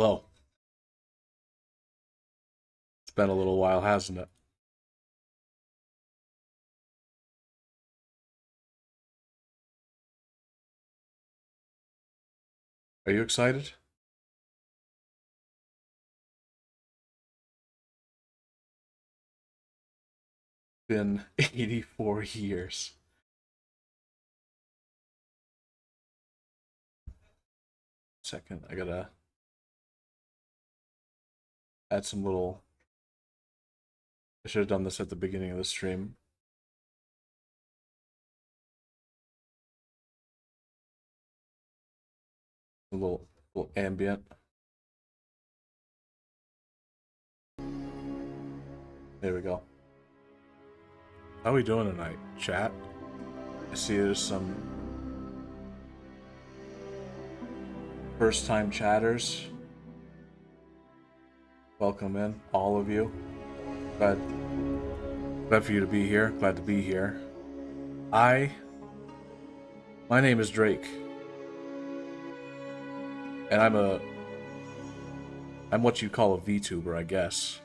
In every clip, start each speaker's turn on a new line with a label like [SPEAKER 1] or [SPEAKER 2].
[SPEAKER 1] Hello. It's been a little while, hasn't it? Are you excited? Been 84 years. Second, I gotta add some little. I should have done this at the beginning of the stream. A little ambient. There we go. How are we doing tonight, chat? I see there's some first time chatters. Welcome in, all of you. Glad for you to be here. Glad to be here. My name is Drake. And I'm what you call a VTuber, I guess.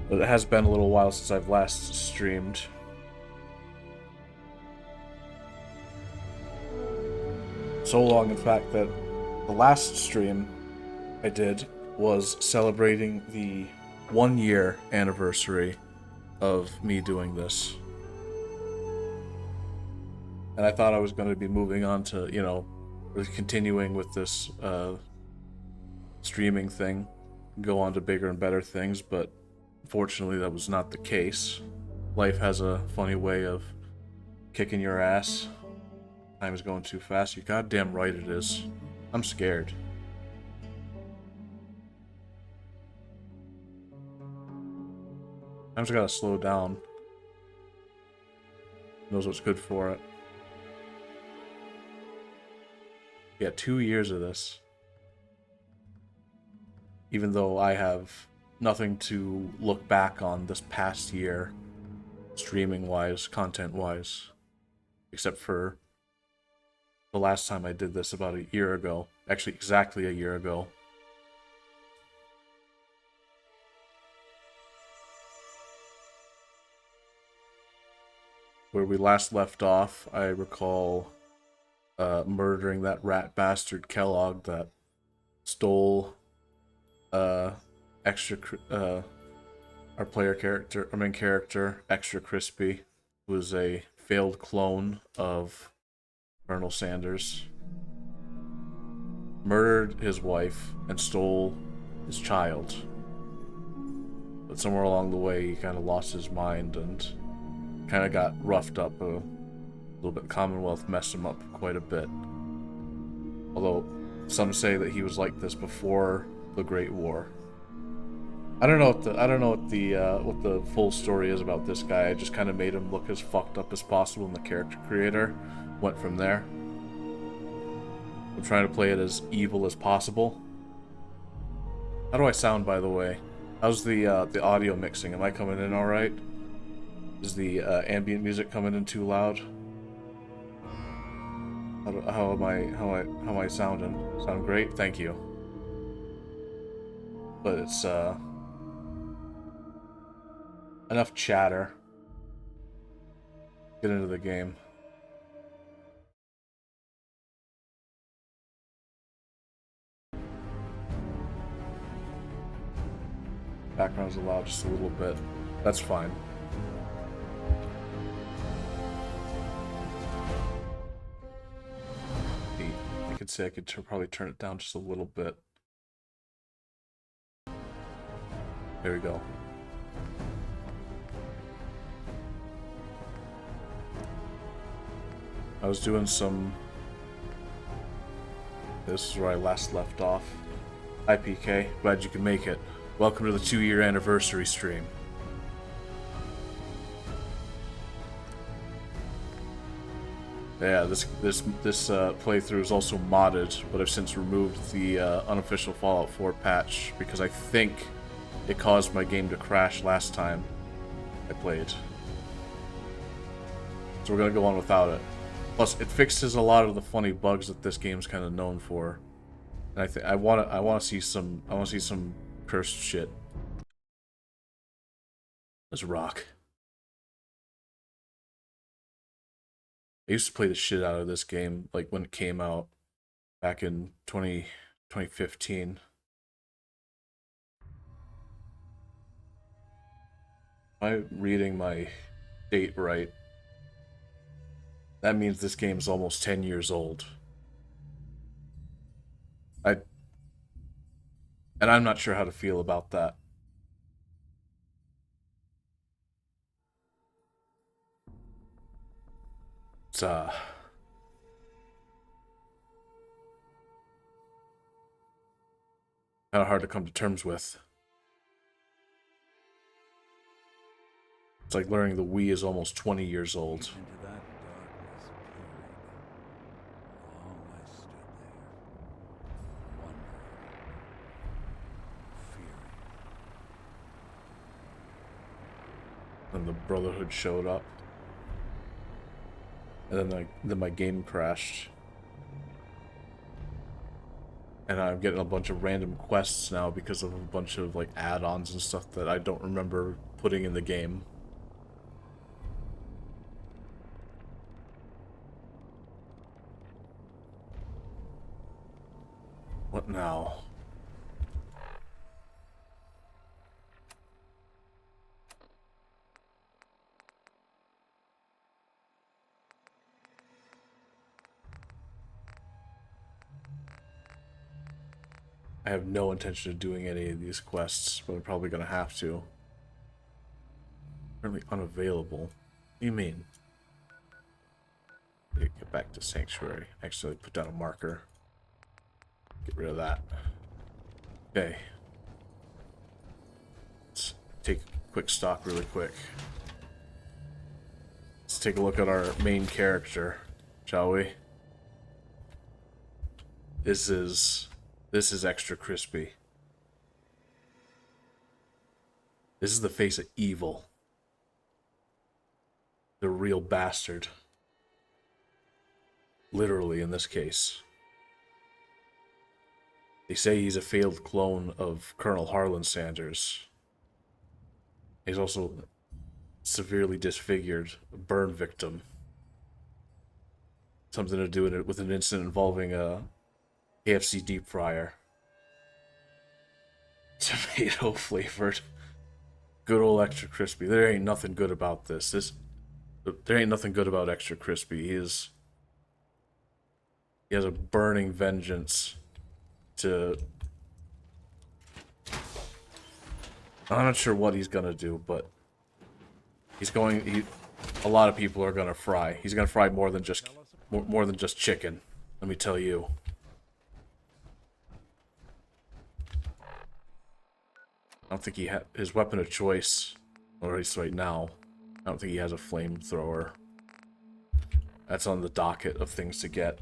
[SPEAKER 1] But it has been a little while since I've last streamed. So long, in fact, that the last stream I did was celebrating the 1 year anniversary of me doing this. And I thought I was going to be moving on to, continuing with this streaming thing, go on to bigger and better things, but unfortunately that was not the case. Life has a funny way of kicking your ass. Time is going too fast. You're goddamn right it is. I'm scared. Time's gotta slow down. Knows what's good for it. Yeah, 2 years of this. Even though I have nothing to look back on this past year, streaming-wise, content-wise, except for the last time I did this about a year ago. Actually, exactly a year ago. Where we last left off, I recall murdering that rat bastard Kellogg that stole extra our player character, our main character, Extra Crispy, who was a failed clone of Colonel Sanders. Murdered his wife and stole his child. But somewhere along the way, he kind of lost his mind and kind of got roughed up a little bit. Commonwealth messed him up quite a bit. Although some say that he was like this before the Great War. I don't know what the full story is about this guy. I just kind of made him look as fucked up as possible, and the character creator went from there. I'm trying to play it as evil as possible. How do I sound, by the way? How's the audio mixing? Am I coming in all right? Is the ambient music coming in too loud? How am I sounding? Sound great? Thank you. But it's enough chatter. Get into the game. Background's allowed just a little bit. That's fine. I could say I could probably turn it down just a little bit. There we go. I was doing some... This is where I last left off. Hi PK, glad you could make it. Welcome to the 2-year anniversary stream. Yeah, this playthrough is also modded, but I've since removed the unofficial Fallout 4 patch because I think it caused my game to crash last time I played. So we're gonna go on without it. Plus, it fixes a lot of the funny bugs that this game's kind of known for. And I want to see some cursed shit. Let's rock. I used to play the shit out of this game, like when it came out back in 2015. Am I reading my date right? That means this game's almost 10 years old. And I'm not sure how to feel about that. It's kind of hard to come to terms with. It's like learning the Wii is almost 20 years old.
[SPEAKER 2] Into that darkness peering. Long I stood there, wondering, fearing.
[SPEAKER 1] And the Brotherhood showed up. And then my game crashed. And I'm getting a bunch of random quests now because of a bunch of like add-ons and stuff that I don't remember putting in the game. What now? I have no intention of doing any of these quests, but I'm probably gonna have to. Currently unavailable. What do you mean? Get back to Sanctuary. Actually, put down a marker. Get rid of that. Okay. Let's take a quick stock really quick. Let's take a look at our main character, shall we? This is extra crispy. This is the face of evil. The real bastard. Literally, in this case. They say he's a failed clone of Colonel Harlan Sanders. He's also severely disfigured, a burn victim. Something to do with an incident involving a KFC deep fryer. Tomato flavored. Good old extra crispy. There ain't nothing good about this. There ain't nothing good about extra crispy. He has a burning vengeance to... I'm not sure what he's gonna do, but a lot of people are gonna fry. He's gonna fry more than just chicken. Let me tell you. I don't think he had his weapon of choice, or at least right now. I don't think he has a flamethrower. That's on the docket of things to get.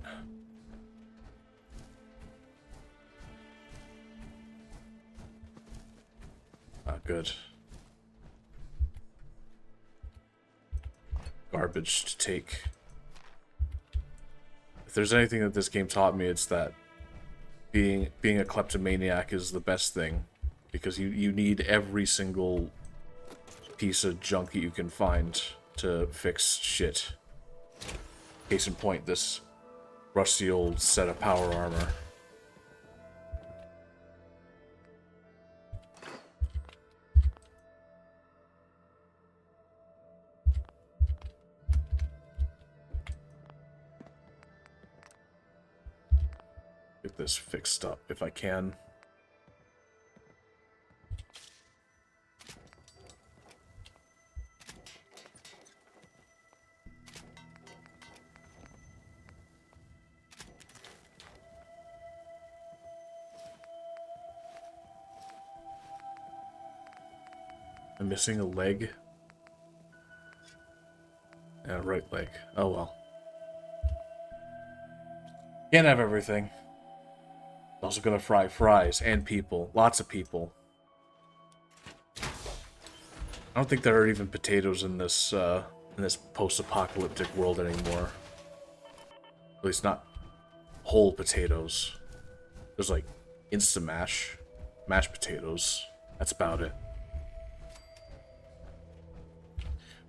[SPEAKER 1] Good. Garbage to take. If there's anything that this game taught me, it's that being a kleptomaniac is the best thing. Because you need every single piece of junk that you can find to fix shit. Case in point, this rusty old set of power armor. Get this fixed up if I can. I'm missing a leg. And a right leg. Oh well. Can't have everything. Also gonna fry fries and people. Lots of people. I don't think there are even potatoes in this post-apocalyptic world anymore. At least not whole potatoes. There's like Insta mashed potatoes. That's about it.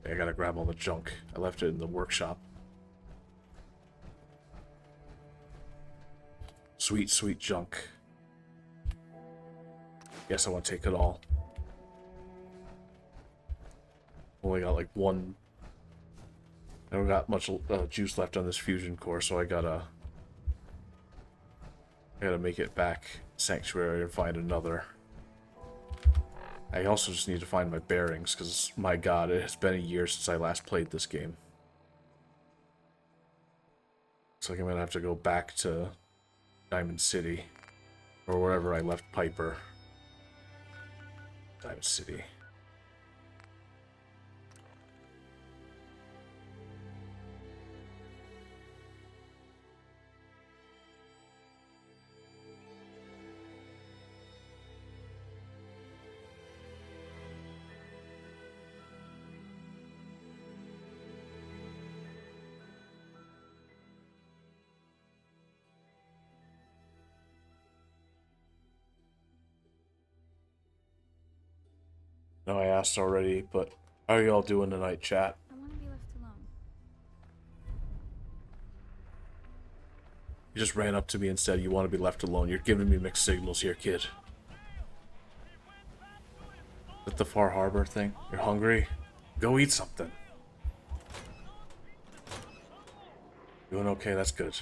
[SPEAKER 1] I gotta grab all the junk. I left it in the workshop. Sweet, sweet junk. Guess I want to take it all. Only got like one. I don't got much juice left on this fusion core, so I gotta make it back Sanctuary and find another. I also just need to find my bearings, because, my god, it has been a year since I last played this game. Looks like I'm gonna have to go back to Diamond City, or wherever I left Piper. Diamond City. No, I asked already, but how are y'all doing tonight, chat?
[SPEAKER 3] I want to be left alone.
[SPEAKER 1] You just ran up to me and said you want to be left alone. You're giving me mixed signals here, kid. Is that the Far Harbor thing? You're hungry? Go eat something. Doing okay, that's good.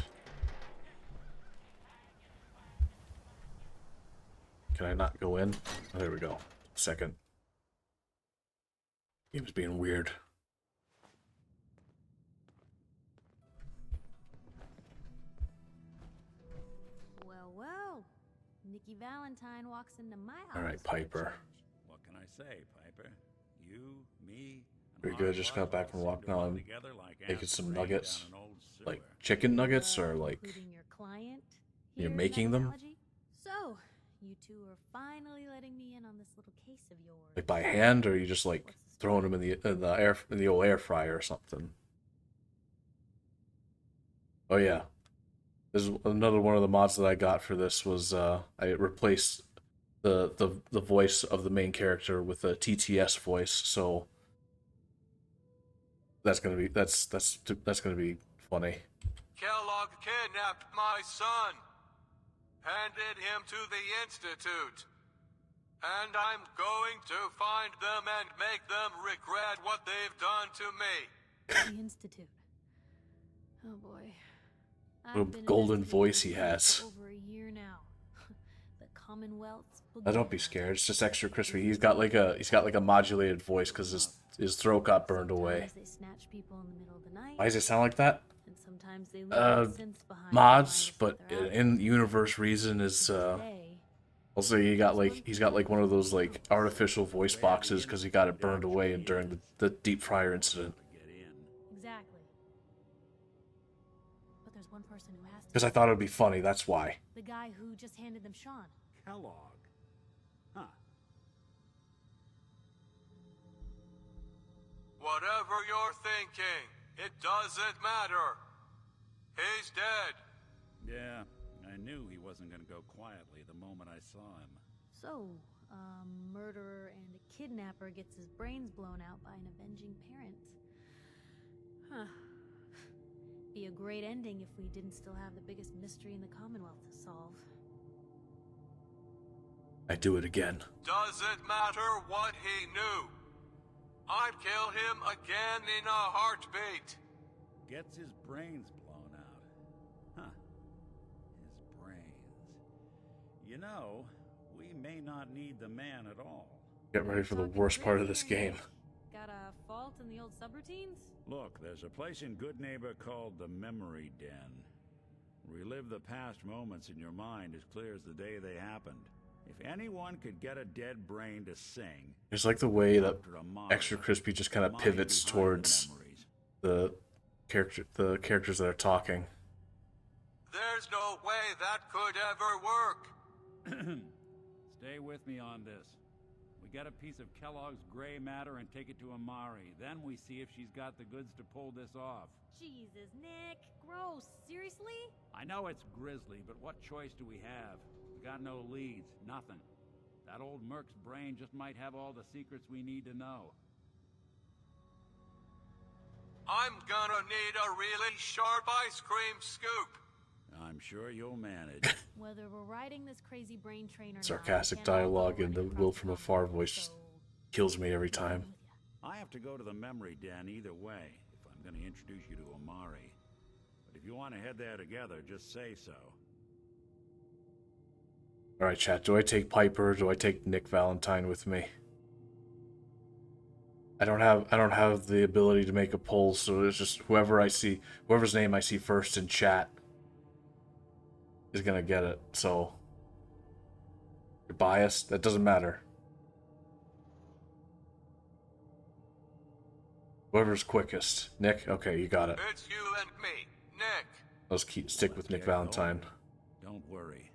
[SPEAKER 1] Can I not go in? Oh, there we go. Second. Game's being weird.
[SPEAKER 3] Well, well. Nikki Valentine walks into my house.
[SPEAKER 1] Alright, Piper.
[SPEAKER 2] What can I say, Piper? You, me, and
[SPEAKER 1] Pretty
[SPEAKER 2] our
[SPEAKER 1] good, just got back from
[SPEAKER 2] blood
[SPEAKER 1] walk
[SPEAKER 2] seem to
[SPEAKER 1] now.
[SPEAKER 2] run
[SPEAKER 1] I'm
[SPEAKER 2] together like
[SPEAKER 1] making
[SPEAKER 2] ants
[SPEAKER 1] some
[SPEAKER 2] raining
[SPEAKER 1] nuggets.
[SPEAKER 2] down an old
[SPEAKER 1] Like
[SPEAKER 2] sewer.
[SPEAKER 1] chicken nuggets, or like
[SPEAKER 3] Including your client.
[SPEAKER 1] you're
[SPEAKER 3] here in
[SPEAKER 1] making
[SPEAKER 3] that
[SPEAKER 1] them?
[SPEAKER 3] analogy? So, you two are finally letting me in on this little case of yours.
[SPEAKER 1] Like by hand, or are you just like
[SPEAKER 3] What's the
[SPEAKER 1] throwing them in the old air fryer or something? Oh yeah, this is another one of the mods that I got for this. Was I replaced the voice of the main character with a TTS voice, so that's gonna be gonna be funny.
[SPEAKER 4] Kellogg kidnapped my son, handed him to the Institute, and I'm going to find them and make them regret what they've done to me.
[SPEAKER 3] The Institute. Oh boy.
[SPEAKER 1] What a
[SPEAKER 3] I've been
[SPEAKER 1] golden
[SPEAKER 3] investigating
[SPEAKER 1] voice he
[SPEAKER 3] this case
[SPEAKER 1] has.
[SPEAKER 3] for over a year now. The Commonwealth's.
[SPEAKER 1] Oh, don't be scared. It's just extra crispy. He's got like a modulated voice because his throat got burned away.
[SPEAKER 3] Sometimes they snatch people in the middle of the night,
[SPEAKER 1] Why does it sound like that?
[SPEAKER 3] and sometimes they leave their synths behind to
[SPEAKER 1] Mods,
[SPEAKER 3] find us
[SPEAKER 1] but
[SPEAKER 3] what they're
[SPEAKER 1] in universe reason is
[SPEAKER 3] after. Today,
[SPEAKER 1] also he's got like one of those like artificial voice boxes because he got it burned away during the deep fryer incident.
[SPEAKER 2] Get in.
[SPEAKER 3] exactly. But there's one person who has to.
[SPEAKER 1] Because I thought it would be funny. That's why.
[SPEAKER 3] The guy who just handed them Sean.
[SPEAKER 2] Kellogg. Huh.
[SPEAKER 4] Whatever you're thinking, it doesn't matter. He's dead.
[SPEAKER 2] Yeah, I knew he wasn't gonna go quietly the moment I saw him.
[SPEAKER 3] So, a murderer and a kidnapper gets his brains blown out by an avenging parent. Huh. Be a great ending if we didn't still have the biggest mystery in the Commonwealth to solve.
[SPEAKER 1] I do it again.
[SPEAKER 4] Doesn't matter what he knew. I'd kill him again in a heartbeat.
[SPEAKER 2] Gets his brains blown out. Huh. His brains. You know, we may not need the man at all.
[SPEAKER 1] Get ready for the
[SPEAKER 3] Talking
[SPEAKER 1] worst part of
[SPEAKER 3] crazy
[SPEAKER 1] this
[SPEAKER 3] here,
[SPEAKER 1] game.
[SPEAKER 3] Nick. Got a fault in the old subroutines?
[SPEAKER 2] Look, there's a place in Good Neighbor called the Memory Den. Relive the past moments in your mind as clear as the day they happened. If anyone could get a dead brain to sing,
[SPEAKER 1] It's like the way that
[SPEAKER 2] Dr. Amara,
[SPEAKER 1] Extra Crispy just kind
[SPEAKER 2] the
[SPEAKER 1] of
[SPEAKER 2] mind
[SPEAKER 1] pivots
[SPEAKER 2] behind the
[SPEAKER 1] towards
[SPEAKER 2] memories.
[SPEAKER 1] the characters that are talking.
[SPEAKER 4] There's no way that could ever work.
[SPEAKER 2] Stay with me on this. We get a piece of Kellogg's gray matter and take it to Amari. Then we see if she's got the goods to pull this off.
[SPEAKER 3] Jesus, Nick. Gross. Seriously?
[SPEAKER 2] I know it's grisly, but what choice do we have? We got no leads, nothing. That old Merc's brain just might have all the secrets we need to know.
[SPEAKER 4] I'm gonna need a really sharp ice cream scoop.
[SPEAKER 2] I'm sure you'll manage.
[SPEAKER 3] Whether we're riding this crazy brain train or not,
[SPEAKER 1] Sarcastic
[SPEAKER 3] I can't
[SPEAKER 1] dialogue
[SPEAKER 3] all
[SPEAKER 1] and
[SPEAKER 3] go
[SPEAKER 1] the
[SPEAKER 3] running
[SPEAKER 1] Will
[SPEAKER 3] across
[SPEAKER 1] from
[SPEAKER 3] the
[SPEAKER 1] afar
[SPEAKER 3] continent,
[SPEAKER 1] voice
[SPEAKER 3] so
[SPEAKER 1] kills me every time.
[SPEAKER 2] I have to go to the memory den either way, if I'm going to introduce you to Amari. But if you want to head there together, just say so.
[SPEAKER 1] Alright, chat, do I take Piper or do I take Nick Valentine with me? I don't have the ability to make a poll, so it's just whoever's name I see first in chat is gonna get it, so you're biased, that doesn't matter. Whoever's quickest. Nick? Okay, you got it.
[SPEAKER 4] It's you and me, Nick.
[SPEAKER 1] Let's stick with Nick Valentine.
[SPEAKER 2] Don't worry.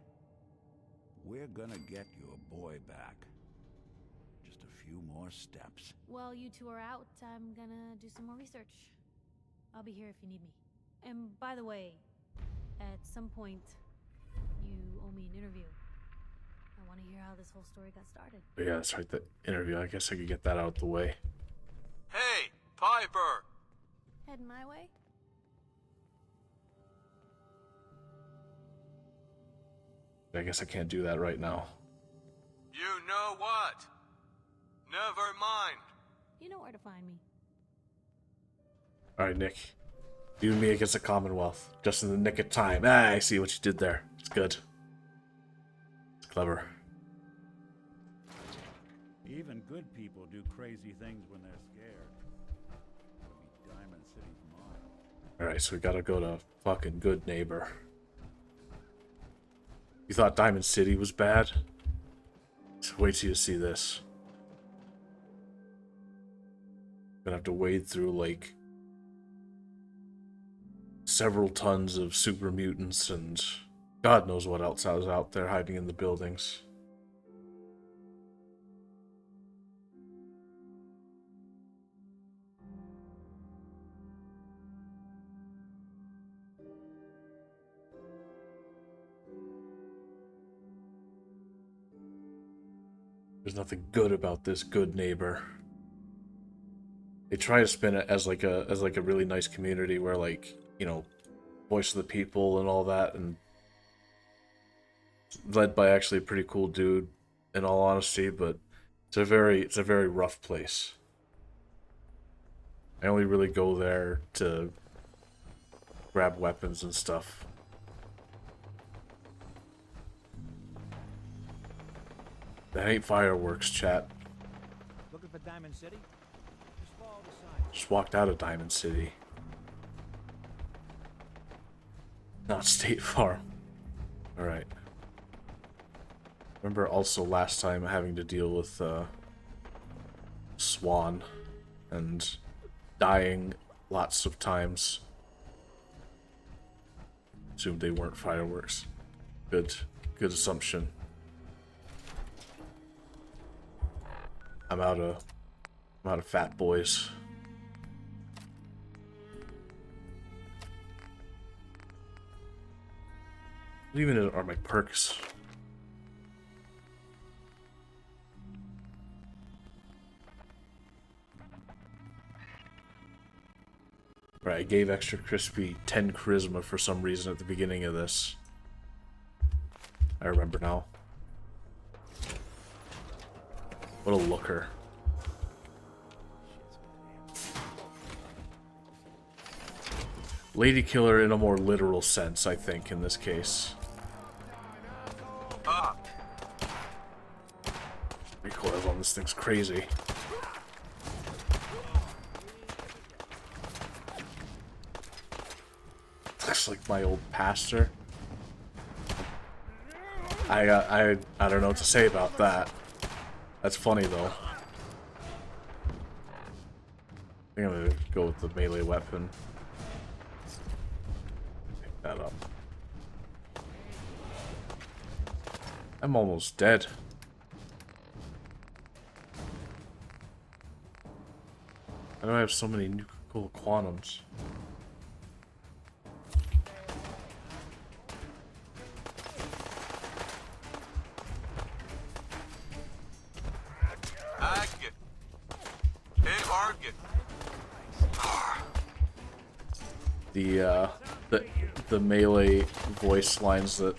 [SPEAKER 2] We're gonna get your boy back. Just a few more steps.
[SPEAKER 3] While you two are out, I'm gonna do some more research. I'll be here if you need me. And by the way, at some point, you owe me an interview. I want to hear how this whole story got started.
[SPEAKER 1] But yeah, that's right, the interview. I guess I could get that out of the way.
[SPEAKER 4] Hey, Piper.
[SPEAKER 3] Heading my way?
[SPEAKER 1] I guess I can't do that right now.
[SPEAKER 4] You know what? Never mind.
[SPEAKER 3] You know where to find me.
[SPEAKER 1] Alright, Nick. You and me against the Commonwealth. Just in the nick of time. Ah, I see what you did there. It's good. It's clever.
[SPEAKER 2] Even good people do crazy things when they're scared. That'll be Diamond City's motto.
[SPEAKER 1] Alright, so we gotta go to fucking Good Neighbor. You thought Diamond City was bad? So wait till you see this. Gonna have to wade through, like, several tons of super mutants and God knows what else I was out there hiding in the buildings. There's nothing good about this Good Neighbor. They try to spin it as like a really nice community where, like, you know, voice of the people and all that, and led by actually a pretty cool dude, in all honesty, but it's a very rough place. I only really go there to grab weapons and stuff. That ain't fireworks, chat.
[SPEAKER 5] Looking for Diamond City? Just follow the sign.
[SPEAKER 1] Just walked out of Diamond City. Not State Farm. Alright. Remember also last time having to deal with Swan and dying lots of times. Assumed they weren't fireworks. Good assumption. I'm out of fat boys. What even are my perks? Right, I gave Extra Crispy 10 charisma for some reason at the beginning of this. I remember now. What a looker. Lady killer in a more literal sense, I think, in this case. Recoil on this thing's crazy. Looks like my old pastor. I don't know what to say about that. That's funny though. I think I'm gonna go with the melee weapon. Pick that up. I'm almost dead. I know I have so many new cool quantums.
[SPEAKER 4] Agate. Hey, Argate.
[SPEAKER 1] The melee voice lines that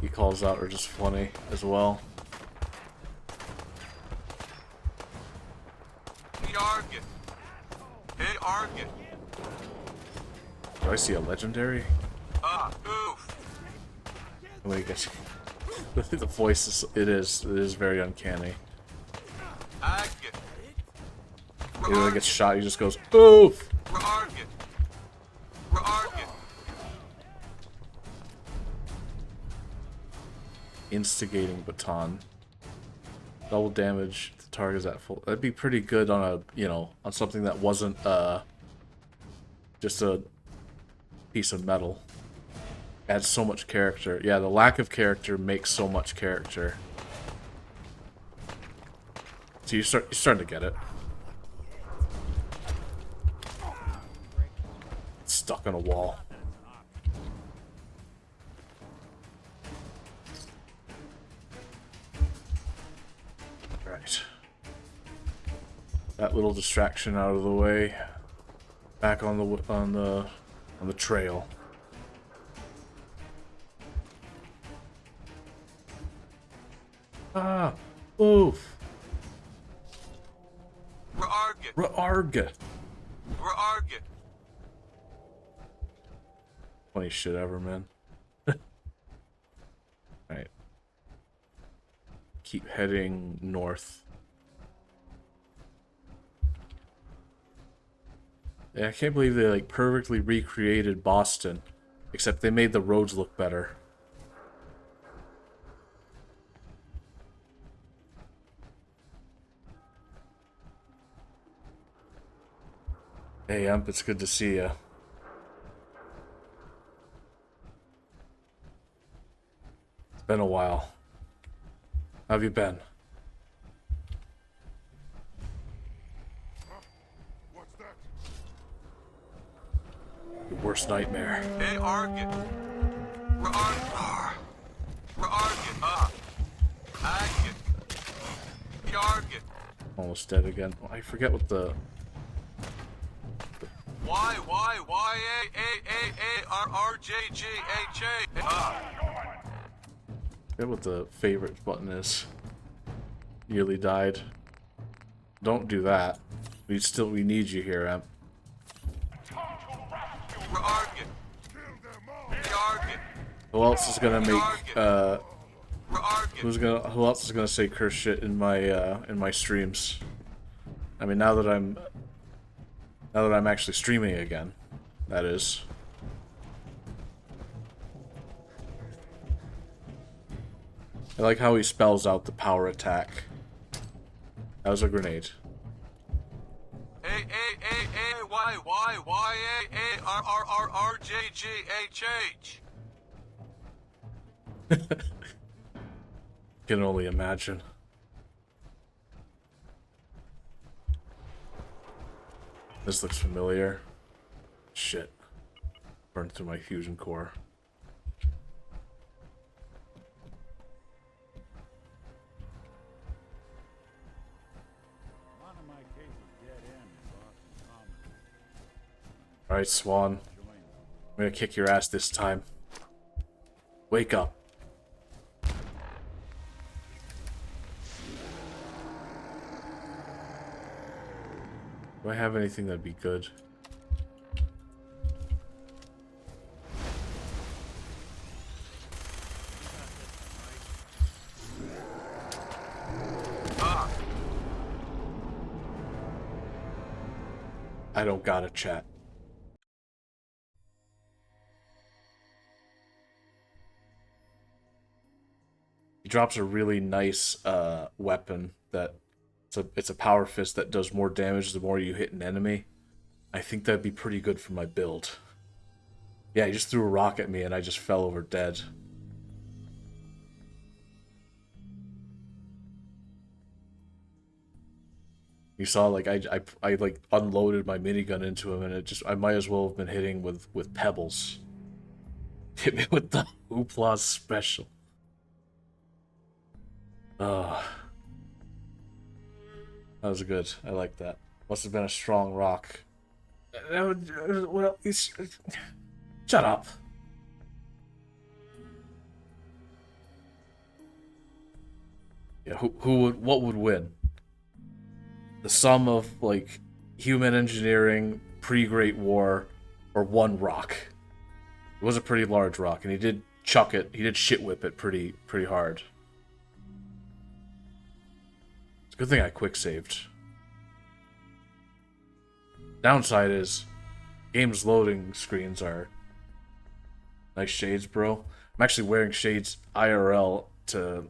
[SPEAKER 1] he calls out are just funny as well.
[SPEAKER 4] Hey, Argate. Hey, Argate.
[SPEAKER 1] Do I see a legendary?
[SPEAKER 4] Oof.
[SPEAKER 1] Let me get you. The voice is very uncanny.
[SPEAKER 4] Agate.
[SPEAKER 1] When he gets shot, he just goes, oof!
[SPEAKER 4] Argate. Argate.
[SPEAKER 1] Instigating baton. Double damage to targets at full. That'd be pretty good on a, you know, on something that wasn't, just a piece of metal. Adds so much character. Yeah, the lack of character makes so much character. So you're starting to get it. It's stuck on a wall. Right. That little distraction out of the way. Back on the trail. Ah, oof.
[SPEAKER 4] Argate.
[SPEAKER 1] Ra'arg.
[SPEAKER 4] Argate.
[SPEAKER 1] Funny shit ever, man. Right. Keep heading north. Yeah, I can't believe they like perfectly recreated Boston, except they made the roads look better. Hey, Ump, it's good to see you. It's been a while. How have you been?
[SPEAKER 6] What's that?
[SPEAKER 1] Your worst nightmare.
[SPEAKER 4] Hey, Argate. Argate. Agate. Argate.
[SPEAKER 1] Almost dead again. Oh, I forget what the...
[SPEAKER 4] Y, A, R, J, G, H, A.
[SPEAKER 1] I forget what the favorite button is. Nearly died. Don't do that. We need you here, Emp.
[SPEAKER 4] Argate. Argate.
[SPEAKER 1] Who else is gonna make
[SPEAKER 4] Argate.
[SPEAKER 1] who else is gonna say curse shit in my streams? I mean, now that I'm actually streaming again, that is. I like how he spells out the power attack. That was a grenade.
[SPEAKER 4] A, Y, A, R, J, G, H, H.
[SPEAKER 1] Can only imagine. This looks familiar. Shit. Burned through my fusion core.
[SPEAKER 2] A lot of my cases dead end in Boston Common.
[SPEAKER 1] Alright, Swan. I'm gonna kick your ass this time. Wake up. Do I have anything that'd be good? I don't got a chat. He drops a really nice weapon that it's a power fist that does more damage the more you hit an enemy. I think that'd be pretty good for my build. Yeah, he just threw a rock at me and I just fell over dead. You saw like I like unloaded my minigun into him, and it just I might as well have been hitting with pebbles. Hit me with the hoopla special. Oh, that was good. I like that. Must have been a strong rock. Well, shut up. Yeah, who would what would win? The sum of like human engineering pre-Great War, or one rock? It was a pretty large rock, and he did chuck it. He did shit whip it pretty hard. It's a good thing I quick saved. Downside is game's loading screens are nice shades, bro. I'm actually wearing shades IRL to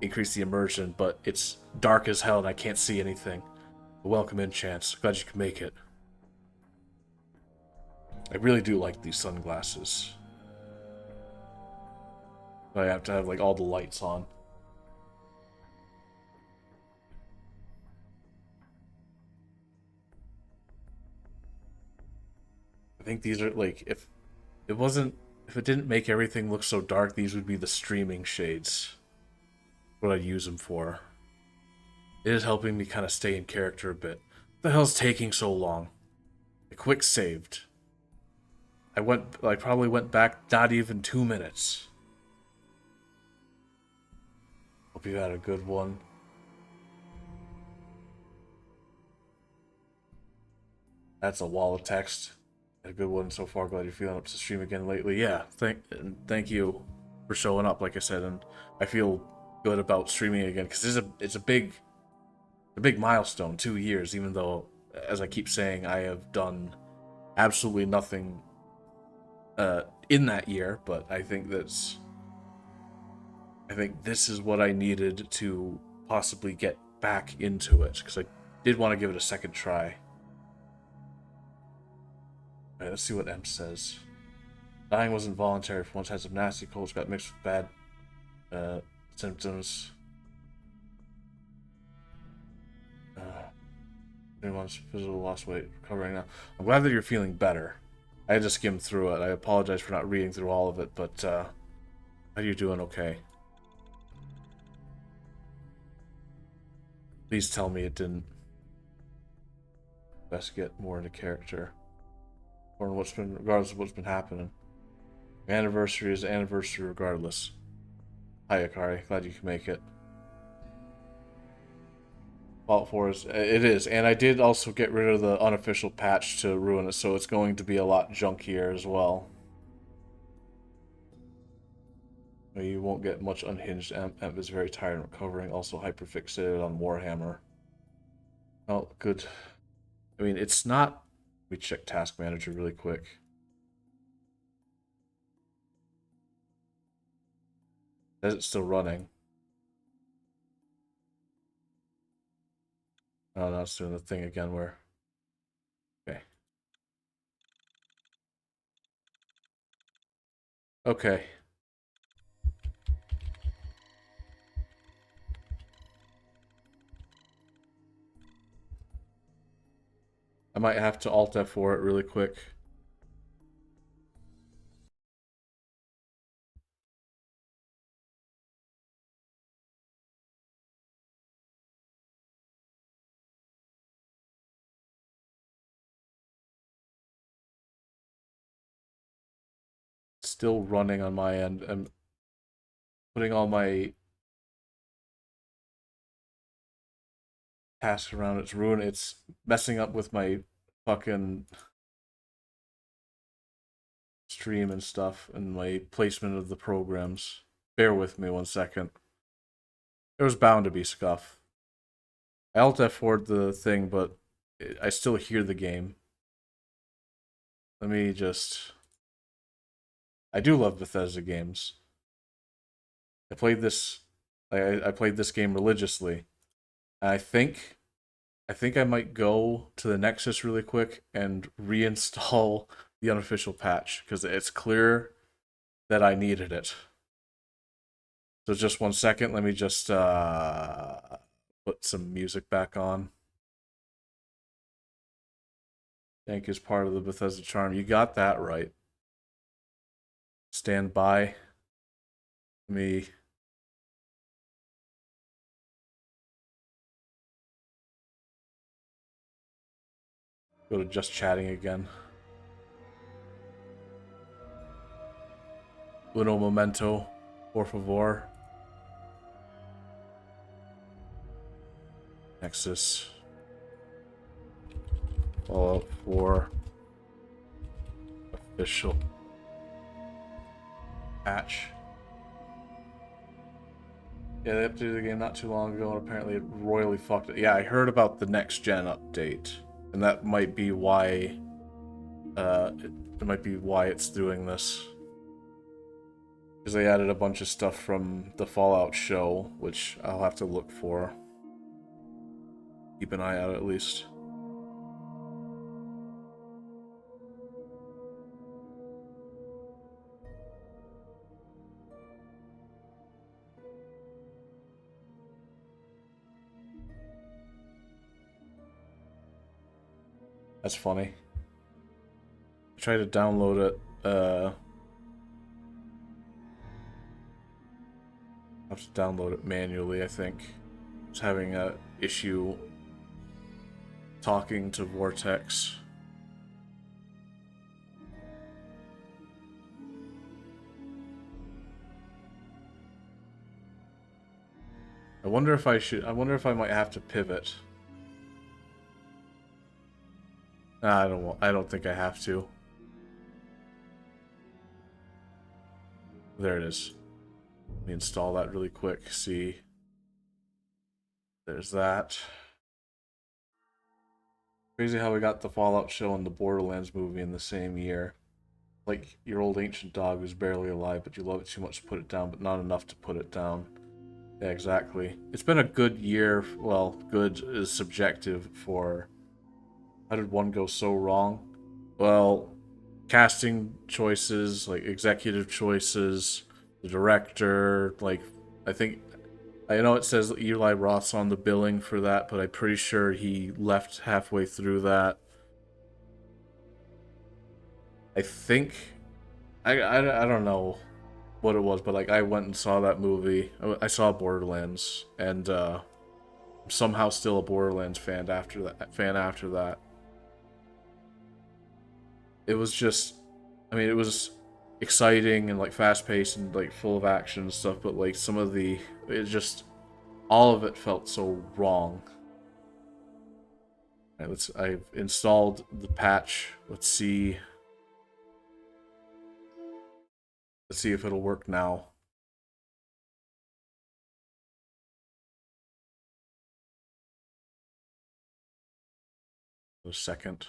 [SPEAKER 1] increase the immersion, but it's dark as hell and I can't see anything. Welcome in, Chance. Glad you could make it. I really do like these sunglasses. I have to have like all the lights on. I think these are like if it didn't make everything look so dark, these would be the streaming shades. What I'd use them for. It is helping me kind of stay in character a bit. What the hell's taking so long? I quick saved. I probably went back not even 2 minutes. Hope you had a good one. That's a wall of text. Had a good one so far. Glad you're feeling up to stream again lately. Yeah, thank you for showing up. Like I said, and I feel good about streaming again because it's a big milestone. 2 years, even though, as I keep saying, I have done absolutely nothing in that year. But I think this is what I needed to possibly get back into it because I did want to give it a second try. Alright, let's see what M says. Dying wasn't voluntary. For once, had some nasty colds, got mixed with bad symptoms. Anyone's physical lost weight, recovering now. I'm glad that you're feeling better. I had to skim through it. I apologize for not reading through all of it, but how you doing? Okay. Please tell me it didn't. Best get more into character. Or regardless of what's been happening. Anniversary is anniversary regardless. Hi Akari, glad you can make it. Fallout 4 it is, and I did also get rid of the unofficial patch to ruin it, so it's going to be a lot junkier as well. You won't get much unhinged. Emp is very tired and recovering, also hyperfixated on Warhammer. Oh, good. I mean, it's not... Let me check Task Manager really quick. Is it still running? Oh, no, it's doing the thing again where... Okay. Okay. I might have to Alt F4 it really quick. Still running on my end. I'm putting all my tasks around its ruin. It's messing up with my fucking stream and stuff and my placement of the programs. Bear with me 1 second. There was bound to be scuff. I Alt F4'd the thing, but I still hear the game. Let me just... I do love Bethesda games. I played this... I played this game religiously. And I think I might go to the Nexus really quick and reinstall the unofficial patch because it's clear that I needed it. So just 1 second, let me just put some music back on. Thank you is part of the Bethesda charm. You got that right. Stand by me. Go to just chatting again. Uno momento, por favor. Nexus. Fallout 4. Official. Patch. Yeah, they updated the game not too long ago, and apparently it royally fucked it. Yeah, I heard about the next gen update, and that might be why. It might be why it's doing this. Because they added a bunch of stuff from the Fallout show, which I'll have to look for. Keep an eye out at least. That's funny. I tried to download it. I have to download it manually, I think. It's having a issue talking to Vortex. I wonder if I might have to pivot. Nah, I don't think I have to. There it is. Let me install that really quick. See. There's that. Crazy how we got the Fallout show and the Borderlands movie in the same year. Like your old ancient dog who's barely alive, but you love it too much to put it down, but not enough to put it down. Yeah, exactly. It's been a good year. Well, good is subjective for... How did one go so wrong? Well, casting choices, like executive choices, the director, like, I know it says Eli Roth's on the billing for that, but I'm pretty sure he left halfway through that. I think... I don't know what it was, but like I went and saw that movie. I saw Borderlands, and I'm somehow still a Borderlands fan after that. It was just, I mean, it was exciting and like fast paced and like full of action and stuff, but like all of it felt so wrong. All right, I've installed the patch. Let's see if it'll work now. A second.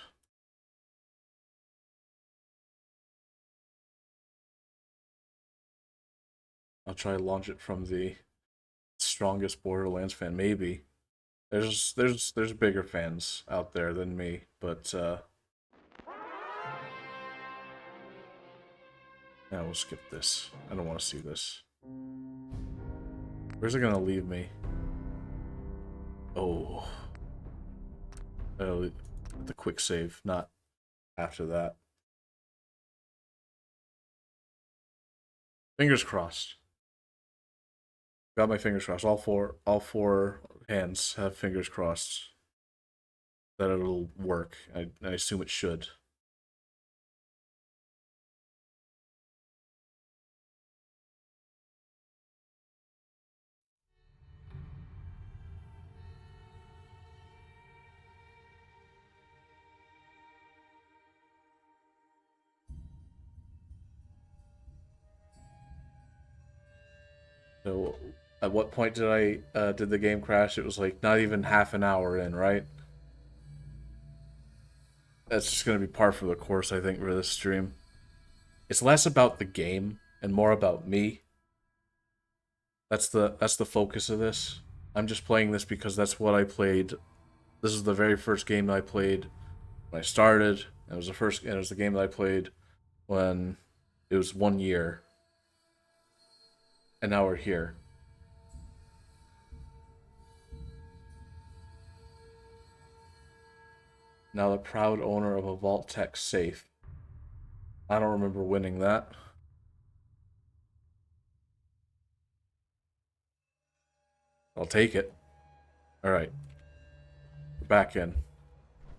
[SPEAKER 1] I'll try to launch it from the strongest Borderlands fan. Maybe there's bigger fans out there than me, but yeah, we'll skip this. I don't want to see this. Where's it gonna leave me? Oh, the quick save, not after that. Fingers crossed. Got my fingers crossed. All four hands have fingers crossed that it'll work. I assume it should. So, at what point did the game crash? It was like not even half an hour in, right? That's just gonna be par for the course, I think, for this stream. It's less about the game and more about me. That's the focus of this. I'm just playing this because that's what I played. This is the very first game I played when I started. It was the game that I played when it was 1 year, and now we're here. Now the proud owner of a Vault Tech safe. I don't remember winning that. I'll take it. Alright. We're back in.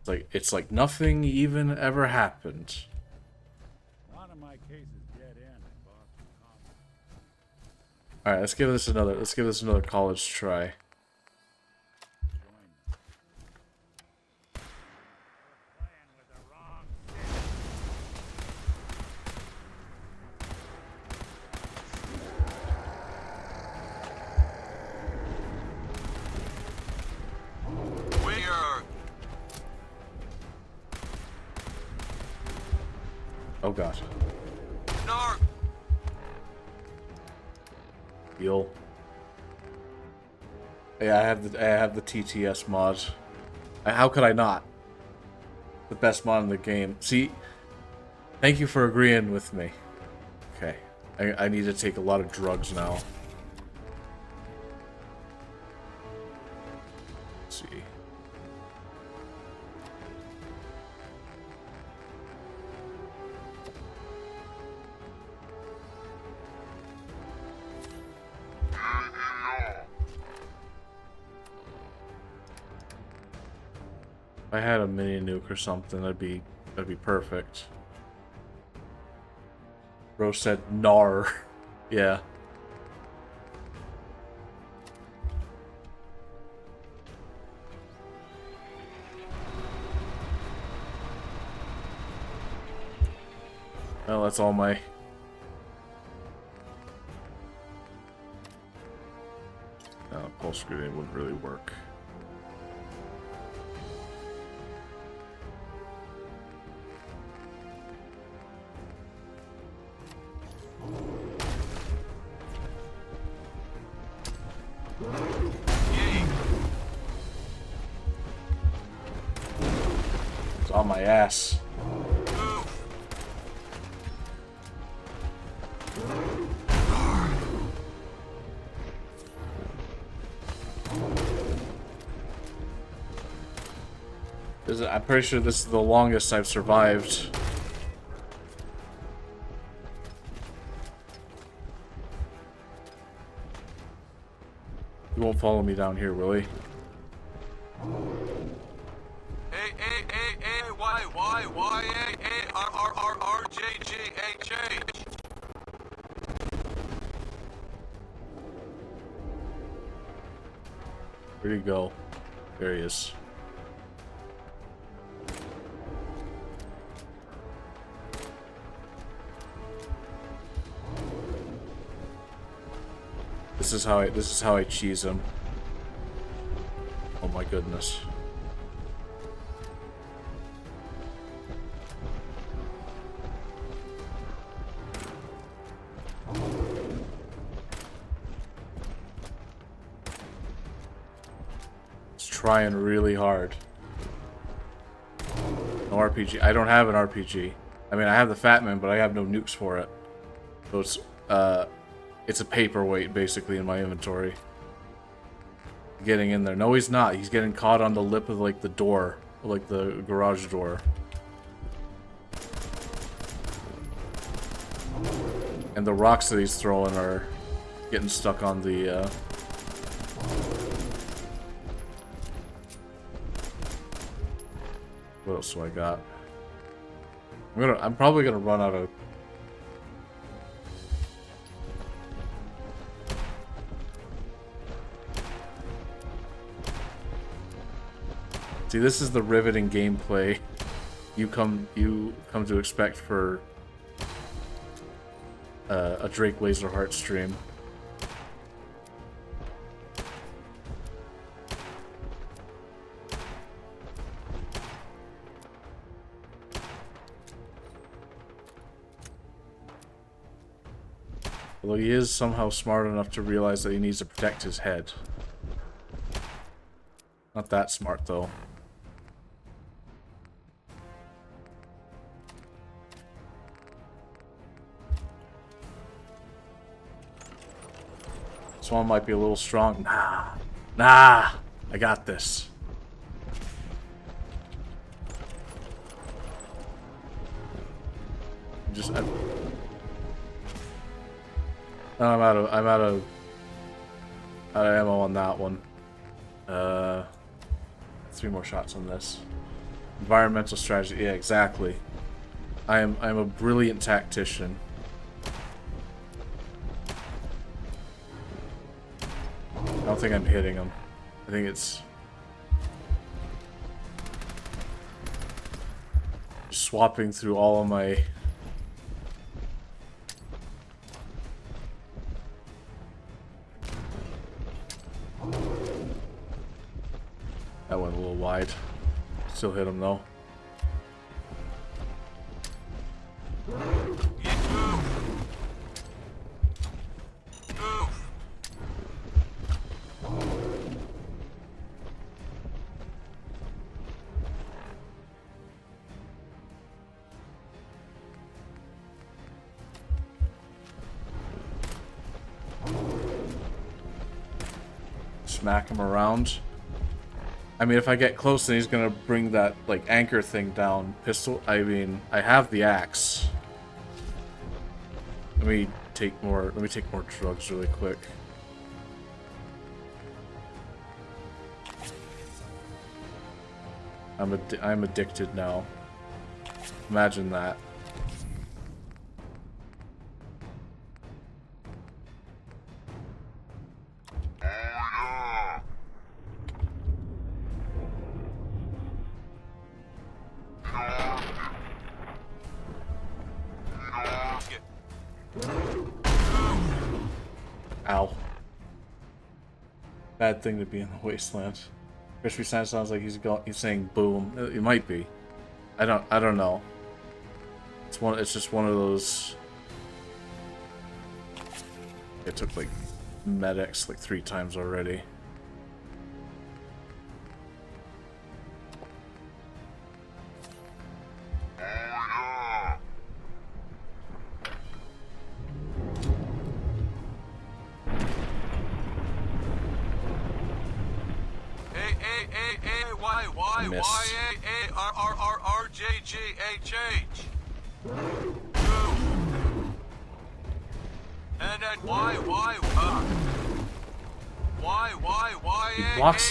[SPEAKER 1] It's like nothing even ever happened.
[SPEAKER 2] One of my cases dead end in Boston Common.
[SPEAKER 1] Alright, let's give this another college try.
[SPEAKER 2] Join them. You're playing with the wrong
[SPEAKER 4] We're...
[SPEAKER 1] Oh god.
[SPEAKER 4] Narc!
[SPEAKER 1] Heal. Yeah, I have the TTS mod. How could I not? The best mod in the game. See, thank you for agreeing with me. Okay. I need to take a lot of drugs now. Let's see. If I had a mini nuke or something, that'd be perfect. Bro said "nar." Yeah. Well, that's all my... pulse grenade wouldn't really work. It's on my ass. I'm pretty sure this is the longest I've survived. He won't follow me down here, will he?
[SPEAKER 4] A-A-A-A-Y-Y-Y-A-R-R-R-R-J-G-H-H.
[SPEAKER 1] Where'd he go? There he is. This is how I cheese him. Oh my goodness. It's trying really hard. No RPG. I don't have an RPG. I mean, I have the Fat Man, but I have no nukes for it. So it's a paperweight basically in my inventory. Getting in there. No, he's not. He's getting caught on the lip of like the door, like the garage door. And the rocks that he's throwing are getting stuck on the what else do I got? I'm probably gonna run out of... See, this is the riveting gameplay you come to expect for a Drake Lazerheart stream. Although he is somehow smart enough to realize that he needs to protect his head. Not that smart, though. This one might be a little strong. Nah. I got this. just no, I'm out of ammo on that one. 3 more shots on this. Environmental strategy. Yeah, exactly. I'm a brilliant tactician. I don't think I'm hitting him. I think it's swapping through all of my that went a little wide. Still hit him though. Smack him around. I mean, if I get close, then he's gonna bring that, like, anchor thing down. Pistol? I mean, I have the axe. Let me take more drugs really quick. I'm addicted now. Imagine that. Ow. Bad thing to be in the wasteland. Crispy sounds like he's saying boom. It might be. I don't know. It's just one of those. It took like medics like 3 times already.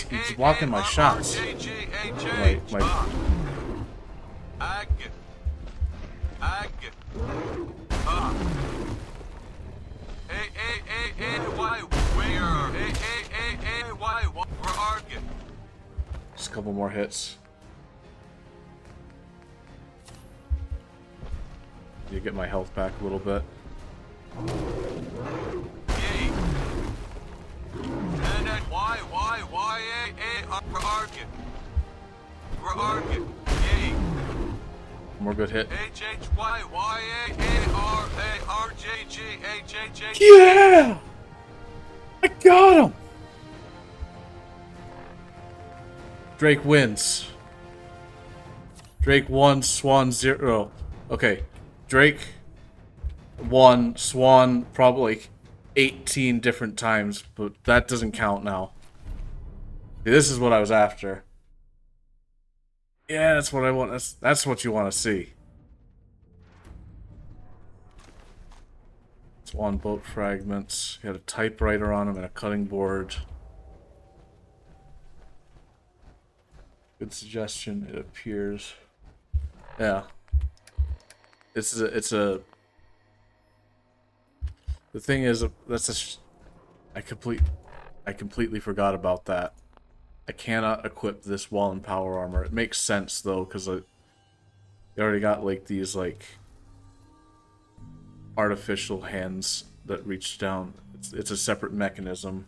[SPEAKER 1] He's blocking my shots. Just a couple more hits. You get my health back a little bit. More good hit. Yeah! I got him! Drake wins. Drake won, Swan 0. Okay. Drake won, Swan probably like 18 different times, but that doesn't count now. See, this is what I was after. Yeah, that's what I want. That's what you want to see. Swan boat fragments. He had a typewriter on him and a cutting board. Good suggestion. It appears. Yeah. It's a. The thing is, I completely forgot about that. I cannot equip this wall and power armor. It makes sense though, because they already got like these like artificial hands that reach down. It's a separate mechanism.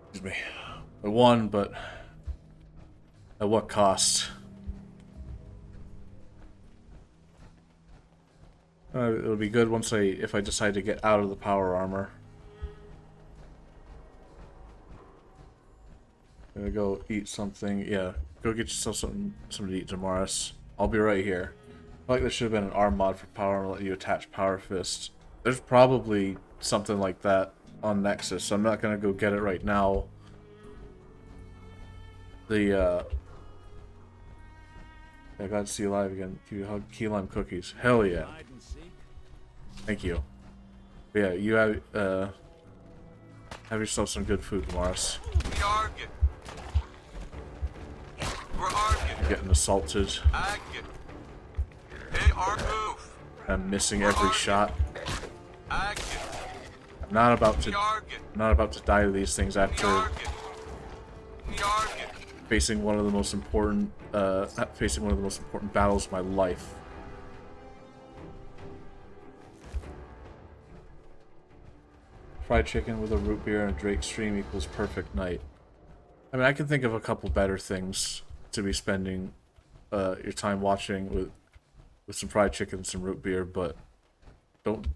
[SPEAKER 1] Excuse me. I won, but at what cost? It'll be good once if I decide to get out of the power armor. I'm gonna go eat something. Yeah, go get yourself something to eat, Damaris. I'll be right here. I feel like there should have been an arm mod for power armor, let you attach power fist. There's probably something like that on Nexus, so I'm not gonna go get it right now. Yeah, glad to see you alive again. Give you a hug. Key lime cookies. Hell yeah.
[SPEAKER 2] Hide and seek.
[SPEAKER 1] Thank you. Yeah, you have yourself some good food, Morris.
[SPEAKER 4] We argue. We're arguing.
[SPEAKER 1] You're getting assaulted.
[SPEAKER 4] Argue. Hey, our goof.
[SPEAKER 1] I'm missing every shot.
[SPEAKER 4] Argue.
[SPEAKER 1] I'm not about
[SPEAKER 4] We
[SPEAKER 1] to
[SPEAKER 4] argue.
[SPEAKER 1] die to these things
[SPEAKER 4] We
[SPEAKER 1] after
[SPEAKER 4] argue. We argue.
[SPEAKER 1] facing one of the most important battles of my life. Fried chicken with a root beer and a Drake stream equals perfect night. I mean, I can think of a couple better things to be spending your time watching with some fried chicken and some root beer, but don't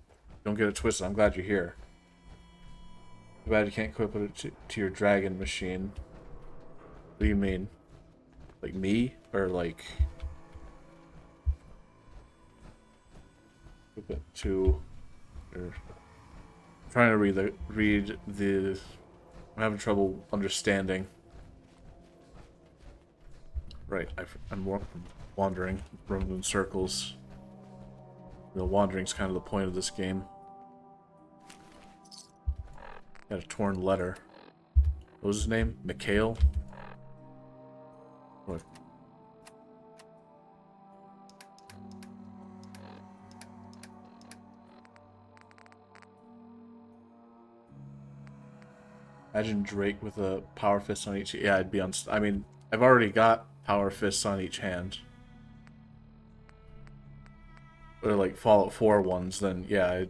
[SPEAKER 1] get it twisted. I'm glad you're here. Too bad you can't equip it to your dragon machine. What do you mean? Like me? Or like... equip it to... I'm trying to read the... I'm having trouble understanding. Right, I'm wandering, running in circles. You know, wandering's kind of the point of this game. Got a torn letter. What was his name? Mikhail? What? Imagine Drake with a power fist on each. Yeah, I'd be on. I mean, I've already got power fists on each hand. Or like Fallout 4 ones, then yeah.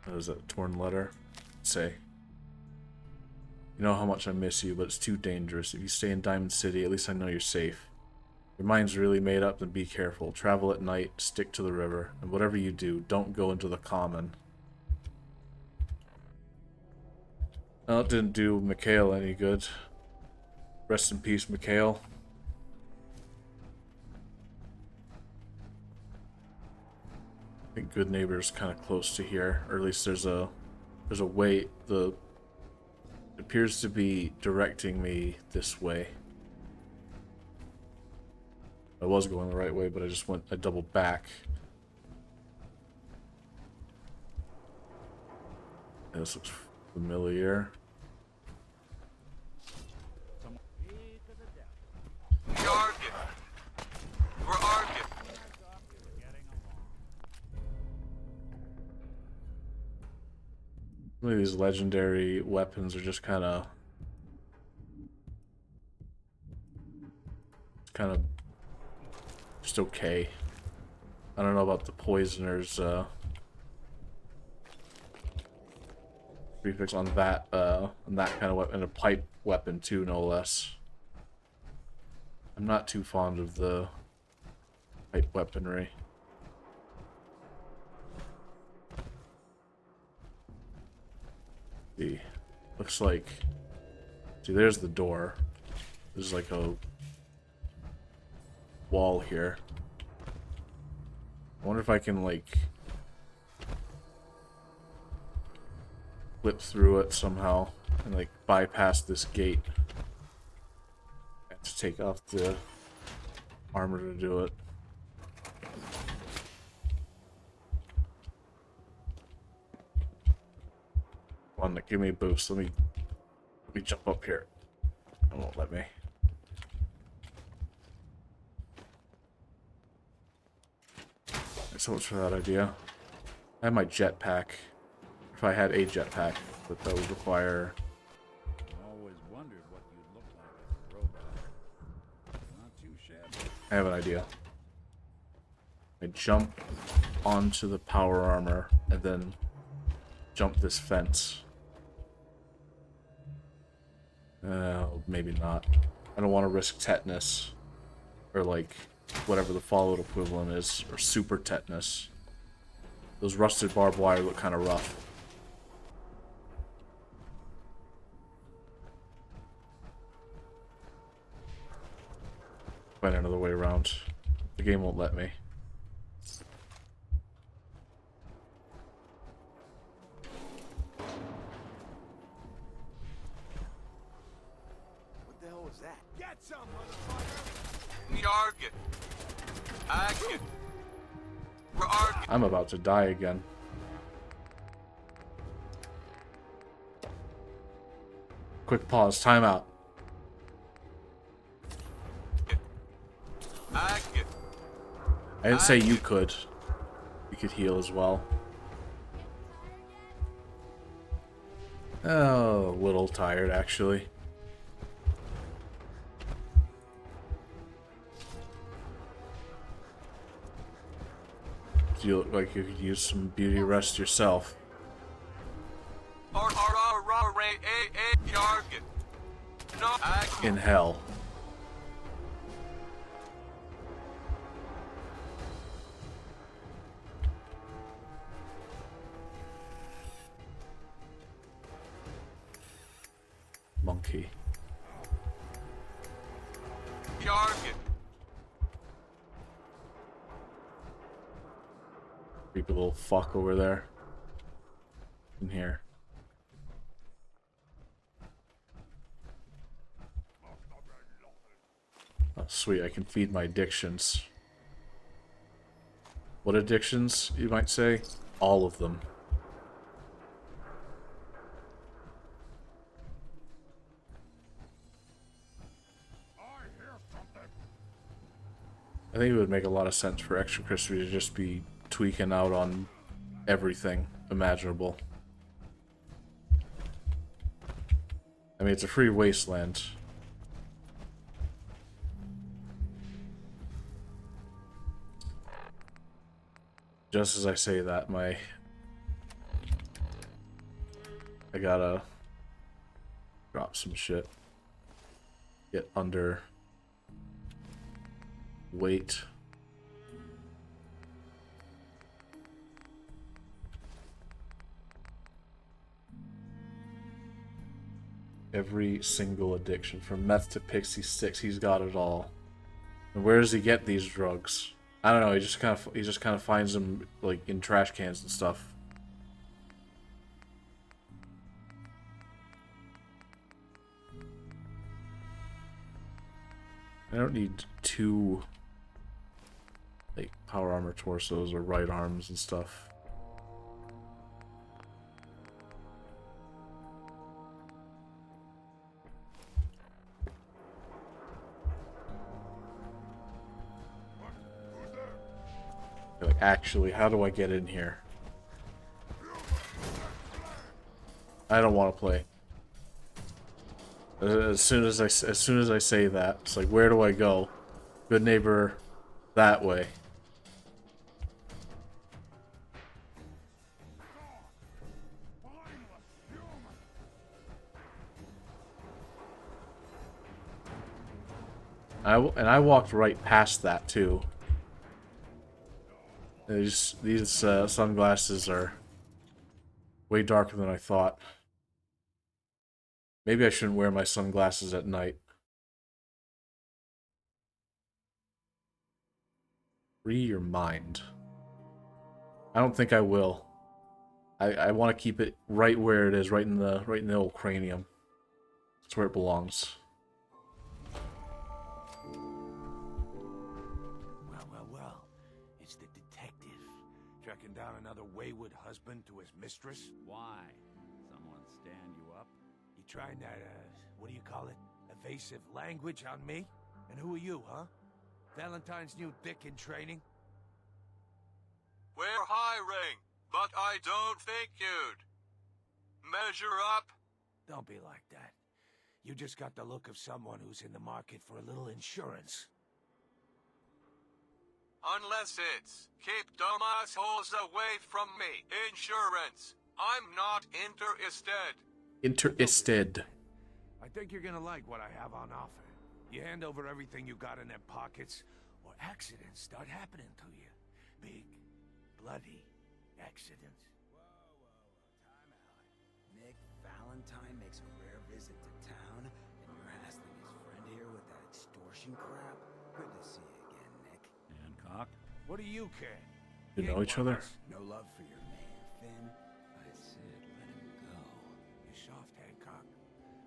[SPEAKER 1] What is that? Torn letter? Say. You know how much I miss you, but it's too dangerous. If you stay in Diamond City, at least I know you're safe. Your mind's really made up, then be careful. Travel at night, stick to the river, and whatever you do, don't go into the common. No, it didn't do Mikhail any good. Rest in peace, Mikhail. I think Good Neighbor's kind of close to here, or at least there's a way. It appears to be directing me this way. I was going the right way, but I doubled back. Yeah, this looks familiar.
[SPEAKER 4] We argue. We're arguing.
[SPEAKER 1] Some of these legendary weapons are just kind of just okay. I don't know about the poisoner's prefix on that kind of weapon, and a pipe weapon too, no less. I'm not too fond of the pipe weaponry. See, looks like. See, there's the door. There's like a wall here. I wonder if I can like flip through it somehow and like bypass this gate. I have to take off the armor to do it. Come on, give me a boost. Let me jump up here. It won't let me. So much for that idea. I have my jetpack. If I had a jetpack, but that would require.
[SPEAKER 2] Always wondered what you'd look like as a robot. Not too shabby.
[SPEAKER 1] I have an idea. I jump onto the power armor and then jump this fence. Maybe not. I don't want to risk tetanus. Or like whatever the Fallout equivalent is. Or super tetanus. Those rusted barbed wire look kind of rough. Find another way around. The game won't let me.
[SPEAKER 6] What the hell
[SPEAKER 5] was that?
[SPEAKER 2] Get some, motherfucker!
[SPEAKER 4] Yarget. Agget. Arget.
[SPEAKER 1] I'm about to die again. Quick pause. Time out.
[SPEAKER 4] Agget.
[SPEAKER 1] I didn't say you could. You could heal as well. Oh, a little tired actually. You look like you could use some beauty rest yourself.
[SPEAKER 4] Yarget. No. Agget.
[SPEAKER 1] In hell. Monkey.
[SPEAKER 4] Yarget.
[SPEAKER 1] Creepy little fuck over there. In here. Oh, sweet, I can feed my addictions. What addictions, you might say? All of them. I think it would make a lot of sense for Extra Crispy to just be tweaking out on everything imaginable. I mean, it's a free wasteland. Just as I say that, I gotta drop some shit. Get under weight. Every single addiction, from meth to Pixie Sticks, he's got it all. And where does he get these drugs? I don't know. He just kind of finds them like in trash cans and stuff. I don't need two like power armor torsos or right arms and stuff. Like, actually, how do I get in here? I don't want to play. As soon as I say that, it's like, where do I go? Good neighbor, that way. I walked right past that too. These sunglasses are way darker than I thought. Maybe I shouldn't wear my sunglasses at night. Free your mind. I don't think I will. I want to keep it right where it is, right in the old cranium. That's where it belongs.
[SPEAKER 2] Well. It's the detective. Tracking down another wayward husband to his mistress? Why? Someone stand you up? You trying that, what do you call it? Evasive language on me? And who are you, huh? Valentine's new dick in training?
[SPEAKER 4] We're hiring, but I don't think you'd measure up.
[SPEAKER 2] Don't be like that. You just got the look of someone who's in the market for a little insurance.
[SPEAKER 4] Unless it's keep dumb assholes away from me. Insurance. I'm not interested.
[SPEAKER 1] Interested.
[SPEAKER 2] I think you're gonna like what I have on offer. You hand over everything you got in their pockets, or accidents start happening to you. Big, bloody accidents.
[SPEAKER 6] Time out. Nick Valentine makes a rare visit to town, and you're hassling his friend here with that extortion crap? Good to see you again, Nick.
[SPEAKER 2] Hancock? What do you care?
[SPEAKER 1] You
[SPEAKER 2] He
[SPEAKER 1] know
[SPEAKER 2] ain't
[SPEAKER 1] each
[SPEAKER 2] one of
[SPEAKER 1] other?
[SPEAKER 2] us.
[SPEAKER 6] No love for your man, Finn. I said let him go.
[SPEAKER 2] You're soft, Hancock.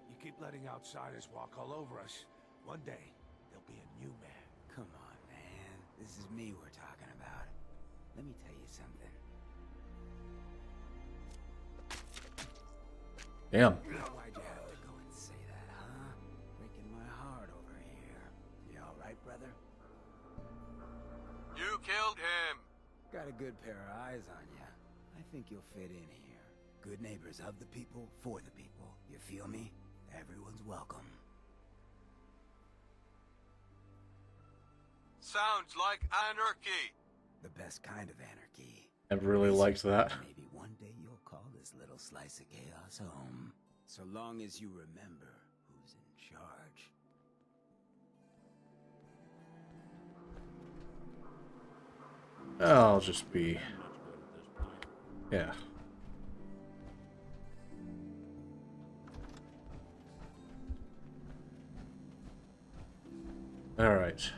[SPEAKER 2] You keep letting outsiders walk all over us,
[SPEAKER 5] One day, there'll be a new man.
[SPEAKER 6] Come on, man. This is me we're talking about. Let me tell you something.
[SPEAKER 1] Damn.
[SPEAKER 6] Why'd you have to go and say that, huh? Breaking my heart over here. You alright, brother?
[SPEAKER 4] You killed him.
[SPEAKER 6] Got a good pair of eyes on you. I think you'll fit in here. Good neighbors of the people, for the people. You feel me? Everyone's welcome.
[SPEAKER 4] Sounds like anarchy.
[SPEAKER 6] The best kind of anarchy.
[SPEAKER 1] I really liked that.
[SPEAKER 6] Maybe one day you'll call this little slice of chaos home. So long as you remember who's in charge.
[SPEAKER 1] I'll just be... Yeah. Alright.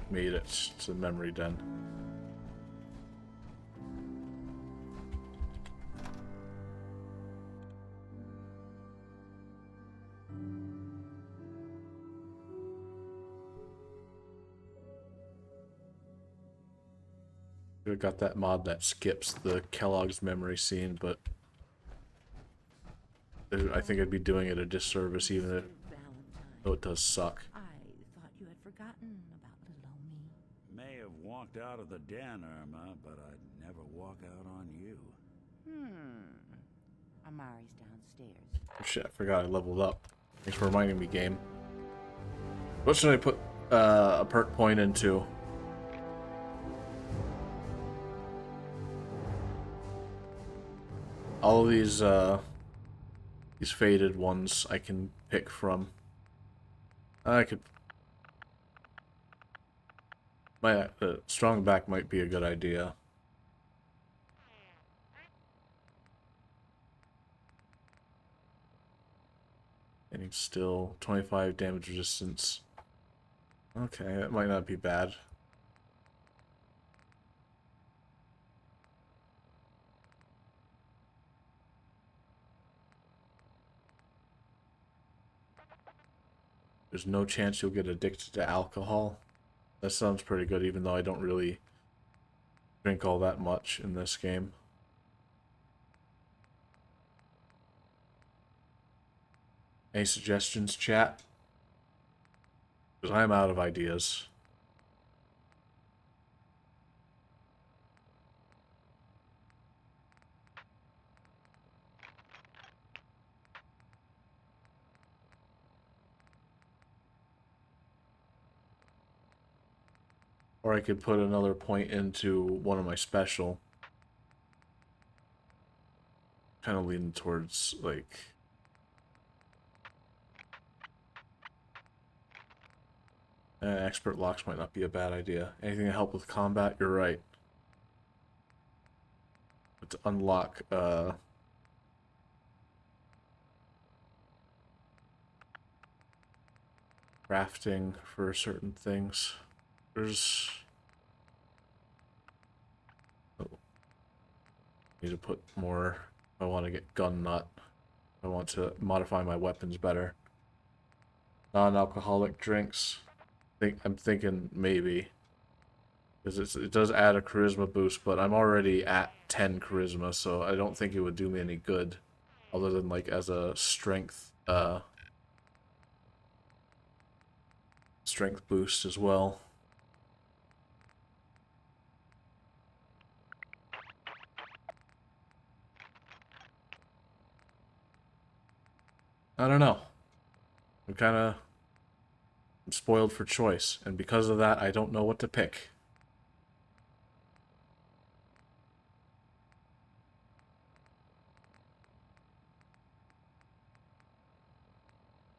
[SPEAKER 1] Made it to the memory den. Could have got that mod that skips the Kellogg's memory scene, but I think I'd be doing it a disservice even if though it does suck.
[SPEAKER 7] I thought you had forgotten about little old me.
[SPEAKER 2] May have walked out of the den, Irma, but I'd never walk out on you.
[SPEAKER 7] Amari's downstairs.
[SPEAKER 1] Oh, shit, I forgot I leveled up. Thanks for reminding me, game. What should I put a perk point into? All of these faded ones I can pick from. I could... My strong back might be a good idea. Getting still 25 damage resistance. Okay, that might not be bad. There's no chance you'll get addicted to alcohol. That sounds pretty good, even though I don't really drink all that much in this game. Any suggestions, chat? Because I'm out of ideas. Or I could put another point into one of my special. Kind of leaning towards, like... expert locks might not be a bad idea. Anything to help with combat? You're right. But to unlock, crafting for certain things. There's... Oh. Need to put more... I want to get gun nut. I want to modify my weapons better. Non-alcoholic drinks. I'm thinking maybe. Because it does add a charisma boost, but I'm already at 10 charisma, so I don't think it would do me any good. Other than like as a strength strength boost as well. I don't know. I'm kind of spoiled for choice, and because of that, I don't know what to pick.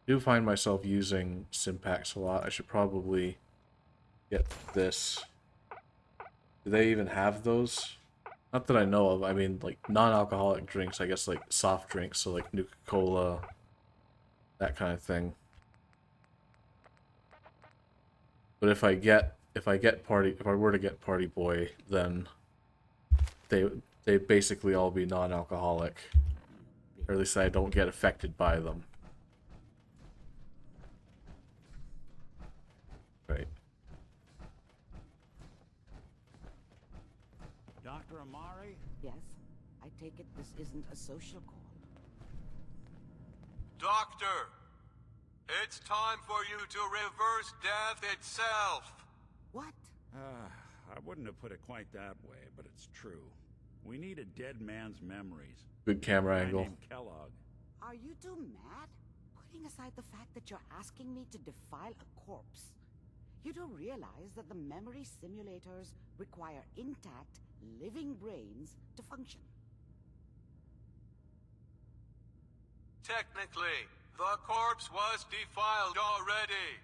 [SPEAKER 1] I do find myself using Simpacts a lot. I should probably get this. Do they even have those? Not that I know of. I mean, like, non-alcoholic drinks, I guess, like, soft drinks, so, like, Nuka-Cola, that kind of thing. But if I were to get Party Boy, then they basically all be non-alcoholic. Or at least I don't get affected by them. Right.
[SPEAKER 2] Dr. Amari?
[SPEAKER 7] Yes? I take it this isn't a social call.
[SPEAKER 4] Doctor, it's time for you to reverse death itself.
[SPEAKER 7] What?
[SPEAKER 2] I wouldn't have put it quite that way, but it's true. We need a dead man's memories.
[SPEAKER 1] Good camera
[SPEAKER 2] A guy
[SPEAKER 1] angle.
[SPEAKER 2] named Kellogg.
[SPEAKER 7] Are you two mad? Putting aside the fact that you're asking me to defile a corpse, you do realize that the memory simulators require intact, living brains to function.
[SPEAKER 4] Technically, the corpse was defiled already.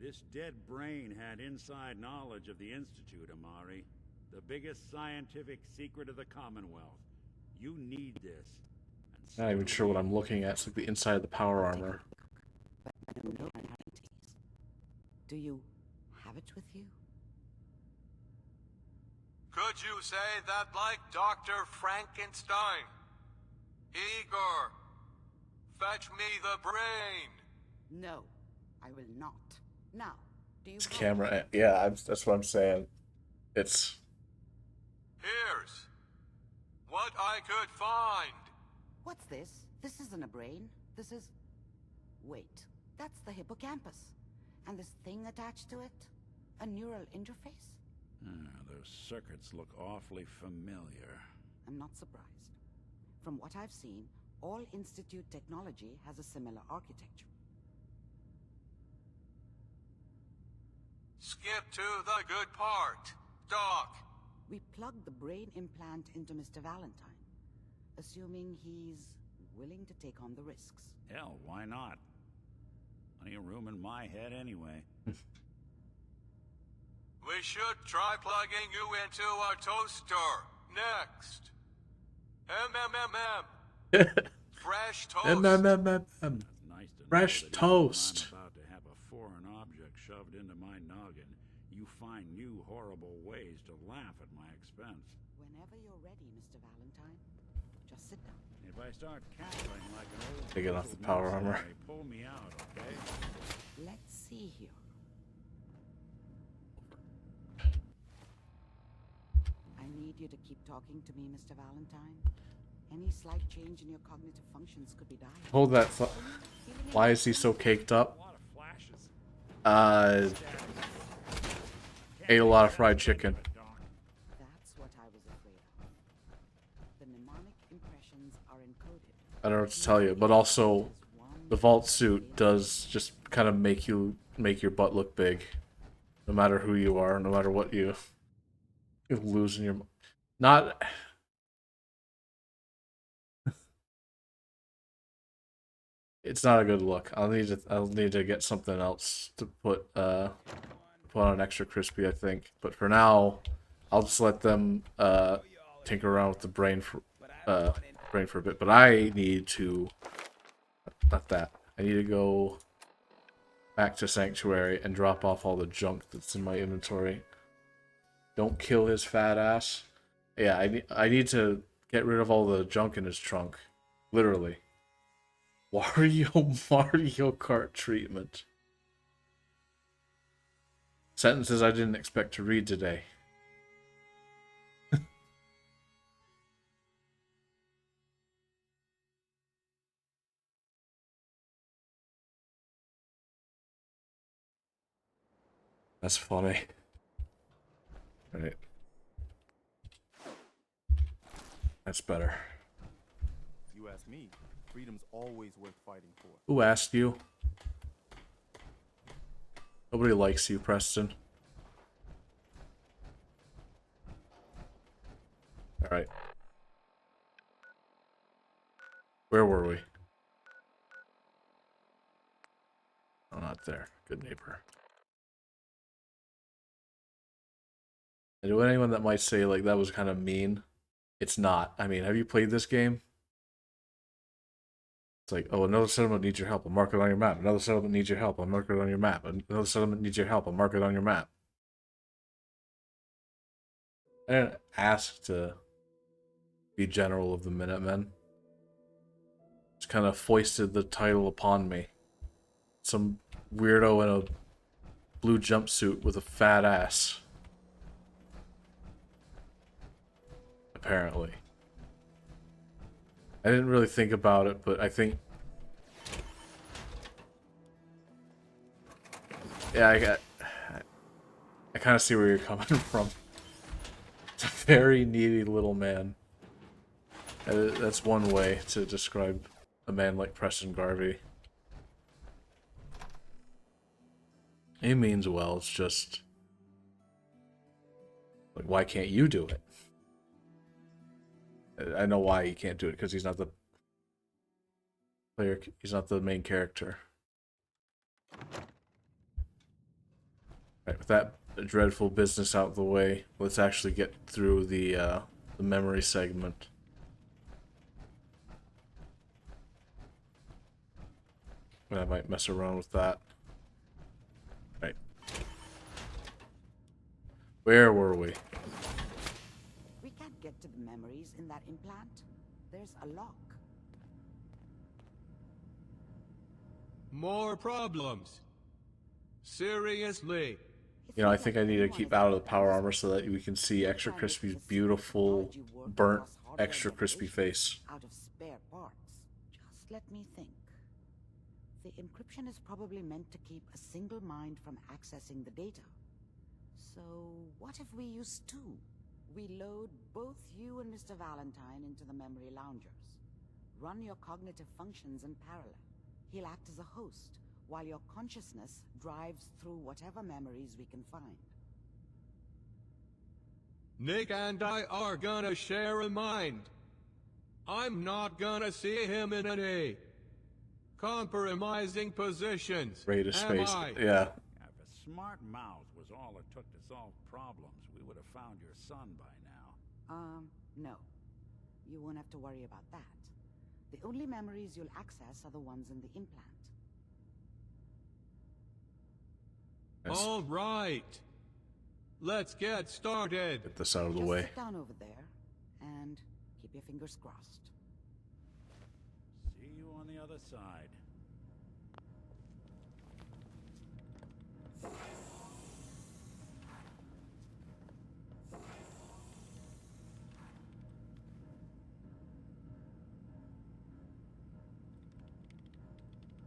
[SPEAKER 2] This dead brain had inside knowledge of the Institute, Amari. The biggest scientific secret of the Commonwealth. You need this. And
[SPEAKER 1] Not even
[SPEAKER 2] so
[SPEAKER 1] sure
[SPEAKER 2] do
[SPEAKER 1] what
[SPEAKER 2] we.
[SPEAKER 1] I'm looking at. It's like the inside of the power armor.
[SPEAKER 7] I don't know entities. Do you have it with you?
[SPEAKER 4] Could you say that like Dr. Frankenstein? Igor, fetch me the brain.
[SPEAKER 7] No, I will not. Now, do you
[SPEAKER 1] It's
[SPEAKER 7] have
[SPEAKER 1] camera. Yeah, that's what I'm saying. It's
[SPEAKER 4] Here's what I could find.
[SPEAKER 7] What's this? This isn't a brain. This is... Wait, that's the hippocampus. And this thing attached to it? A neural interface?
[SPEAKER 2] Those circuits look awfully familiar.
[SPEAKER 7] I'm not surprised. From what I've seen, all Institute technology has a similar architecture.
[SPEAKER 4] Skip to the good part. Doc,
[SPEAKER 7] We plugged the brain implant into Mr. Valentine, assuming he's willing to take on the risks.
[SPEAKER 2] Hell, why not? Plenty of room in my head anyway.
[SPEAKER 4] we should try plugging you into our toaster next. Fresh toast.
[SPEAKER 1] MMMM.
[SPEAKER 2] It's nice to
[SPEAKER 1] Fresh
[SPEAKER 2] know that
[SPEAKER 1] toast.
[SPEAKER 2] even when I'm about to have a foreign object shoved into my noggin, you find new horrible ways to laugh at my expense.
[SPEAKER 7] Whenever you're ready, Mr. Valentine, just sit down.
[SPEAKER 2] If I start cackling like an old
[SPEAKER 1] Take it off the
[SPEAKER 2] grizzled
[SPEAKER 1] power armor.
[SPEAKER 2] mercenary, pull me out, okay?
[SPEAKER 7] Let's see here. I need you to keep talking to me, Mr. Valentine. Any slight change in your cognitive functions could be dire.
[SPEAKER 1] Hold that thought. Why is he so caked up?
[SPEAKER 2] A lot of flashes.
[SPEAKER 1] Ate a lot of fried chicken.
[SPEAKER 7] That's what I was afraid of. The mnemonic impressions are encoded.
[SPEAKER 1] I don't know what to tell you, but also the vault suit does just kind of make your butt look big, no matter who you are, no matter what you lose in your not. It's not a good look. I'll need to get something else to put on extra crispy, I think. But for now, I'll just let them tinker around with the brain for a bit. But I need to not that. I need to go back to Sanctuary and drop off all the junk that's in my inventory. Don't kill his fat ass. Yeah, I need to get rid of all the junk in his trunk. Literally. Mario Kart treatment. Sentences I didn't expect to read today. That's funny. Right. That's better.
[SPEAKER 8] If you ask me, freedom's always worth fighting for.
[SPEAKER 1] Who asked you? Nobody likes you, Preston. Alright. Where were we? Oh, not there. Good neighbor. And to anyone that might say, like, that was kind of mean, it's not. I mean, have you played this game? It's like, oh, another settlement needs your help. I'll mark it on your map. Another settlement needs your help. I'll mark it on your map. Another settlement needs your help. I'll mark it on your map. I didn't ask to be general of the Minutemen. kind of foisted the title upon me. Some weirdo in a blue jumpsuit with a fat ass. Apparently. I didn't really think about it, but I think... Yeah, I kind of see where you're coming from. It's a very needy little man. That's one way to describe a man like Preston Garvey. He means well, it's just... like, why can't you do it? I know why he can't do it, because he's not the player, he's not the main character. Right, with that dreadful business out of the way, let's actually get through the memory segment. And I might mess around with that. Right. Where were we?
[SPEAKER 7] We can't get to the memories in that implant. There's a lock.
[SPEAKER 4] More problems. Seriously.
[SPEAKER 1] You know, I think I need to keep out of the power armor so that we can see Extra Crispy's beautiful, burnt, extra crispy face.
[SPEAKER 7] Out of spare parts. Just let me think. The encryption is probably meant to keep a single mind from accessing the data. So, what if we use two? We load both you and Mr. Valentine into the memory loungers. Run your cognitive functions in parallel. He'll act as a host, while your consciousness drives through whatever memories we can find.
[SPEAKER 4] Nick and I are gonna share a mind. I'm not gonna see him in any compromising positions.
[SPEAKER 1] Rate of
[SPEAKER 4] am
[SPEAKER 1] space.
[SPEAKER 4] I?
[SPEAKER 1] Yeah.
[SPEAKER 2] If a smart mouth was all it took to solve problems, we would have found your son by now.
[SPEAKER 7] No. You won't have to worry about that. The only memories you'll access are the ones in the implant.
[SPEAKER 4] All right. Let's get started.
[SPEAKER 1] Get this out of the
[SPEAKER 7] Just
[SPEAKER 1] way.
[SPEAKER 7] sit down over there and keep your fingers crossed.
[SPEAKER 2] See you on the other side.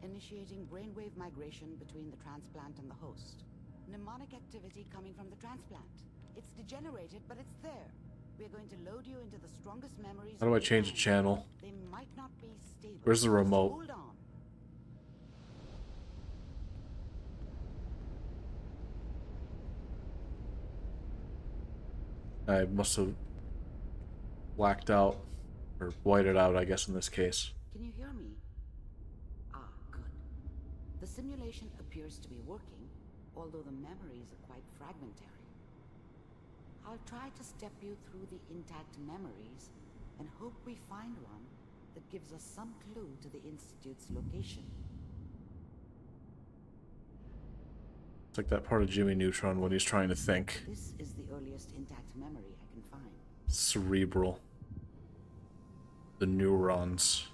[SPEAKER 7] Initiating brainwave migration between the transplant and the host. Mnemonic activity coming from the transplant. It's degenerated, but it's there. We're going to load you into the strongest memories.
[SPEAKER 1] How do I change the channel?
[SPEAKER 7] They might not be stable.
[SPEAKER 1] Where's the remote?
[SPEAKER 7] Hold on.
[SPEAKER 1] I must have blacked out, or whited out, I guess, in this case.
[SPEAKER 7] Can you hear me? Ah, good. The simulation appears to be working, although the memories are quite fragmentary. I'll try to step you through the intact memories and hope we find one that gives us some clue to the Institute's location.
[SPEAKER 1] It's like that part of Jimmy Neutron when he's trying to think.
[SPEAKER 7] This is the earliest intact memory I can find.
[SPEAKER 1] Cerebral. The neurons.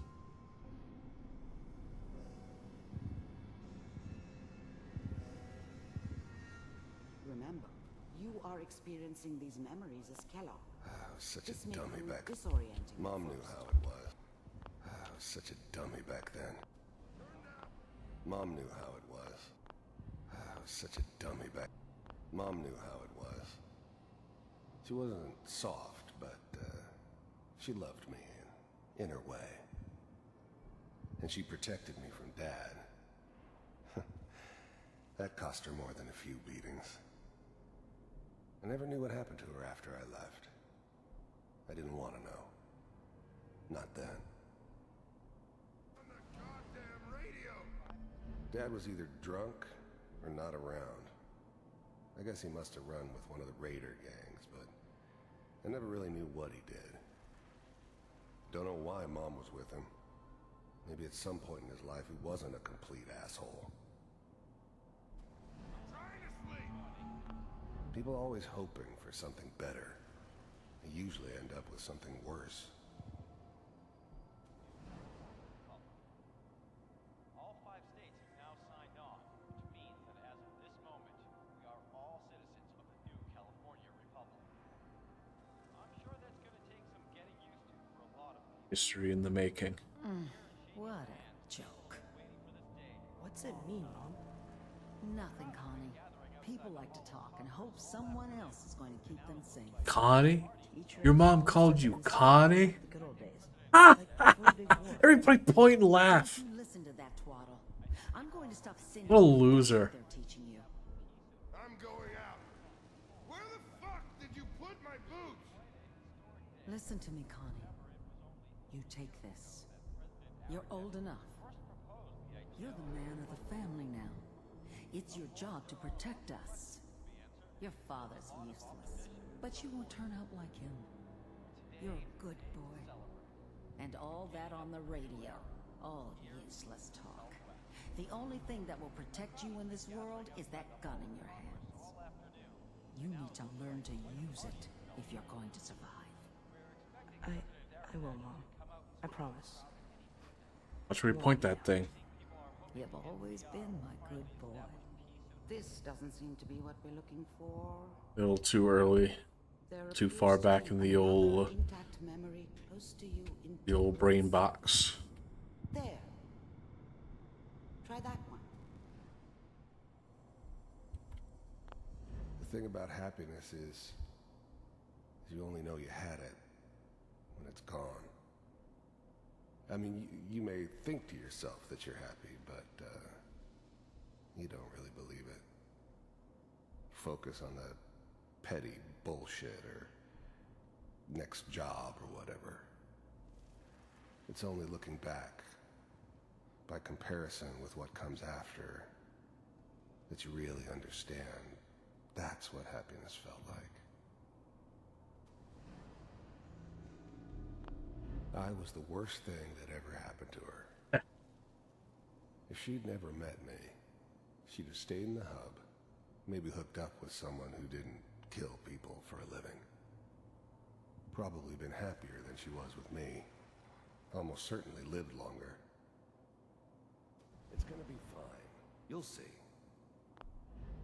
[SPEAKER 7] Remember, you are experiencing these memories as Kellogg.
[SPEAKER 9] Such
[SPEAKER 7] This
[SPEAKER 9] a
[SPEAKER 7] may
[SPEAKER 9] dummy
[SPEAKER 7] prove
[SPEAKER 9] back.
[SPEAKER 7] disorienting.
[SPEAKER 9] Mom
[SPEAKER 7] at
[SPEAKER 9] knew
[SPEAKER 7] first.
[SPEAKER 9] how it was. I was such a dummy back then. Mom knew how it was. I was such a dummy back. Mom knew how it was. She wasn't soft, but she loved me in her way. And she protected me from Dad. That cost her more than a few beatings. I never knew what happened to her after I left. I didn't want to know. Not then. On the goddamn radio! Dad was either drunk or not around. I guess he must have run with one of the raider gangs, but I never really knew what he did. Don't know why Mom was with him. Maybe at some point in his life he wasn't a complete asshole. I'm trying to sleep! People are always hoping for something better. They usually end up with something worse.
[SPEAKER 1] History in the making.
[SPEAKER 10] What a joke.
[SPEAKER 11] What's it mean, Mom?
[SPEAKER 10] Nothing, Connie. People like to talk and hope someone else is going to keep them safe.
[SPEAKER 1] Connie? Your mom called you Connie?
[SPEAKER 11] The good old days.
[SPEAKER 1] Ah!
[SPEAKER 11] Like before the big war.
[SPEAKER 1] Everybody point and laugh.
[SPEAKER 10] You listen to that twaddle. I'm going to stop singing.
[SPEAKER 1] What a loser.
[SPEAKER 10] They're teaching you.
[SPEAKER 9] I'm going out. Where the fuck did you put my boots?
[SPEAKER 10] Listen to me, Connie. You take this. You're old enough. You're the man of the family now. It's your job to protect us. Your father's useless, but you won't turn out like him. You're a good boy. And all that on the radio, all useless talk. The only thing that will protect you in this world is that gun in your hands. You need to learn to use it if you're going to survive.
[SPEAKER 11] I will, Mom. I promise.
[SPEAKER 1] Watch me point that thing.
[SPEAKER 10] You've always been my good boy.
[SPEAKER 7] This doesn't seem to be what we're looking for.
[SPEAKER 1] A little too early.
[SPEAKER 7] There
[SPEAKER 1] Too
[SPEAKER 7] appears
[SPEAKER 1] far
[SPEAKER 7] to
[SPEAKER 1] back
[SPEAKER 7] be
[SPEAKER 1] in the
[SPEAKER 7] another
[SPEAKER 1] old
[SPEAKER 7] intact memory close to you in
[SPEAKER 1] the old brain box.
[SPEAKER 7] There. Try that one.
[SPEAKER 9] The thing about happiness is you only know you had it when it's gone. I mean, you may think to yourself that you're happy, but you don't really believe it. Focus on the petty bullshit or next job or whatever. It's only looking back, by comparison with what comes after, that you really understand that's what happiness felt like. I was the worst thing that ever happened to her. If she'd never met me, she'd have stayed in the hub, maybe hooked up with someone who didn't kill people for a living. Probably been happier than she was with me. Almost certainly lived longer. It's gonna be fine. You'll see.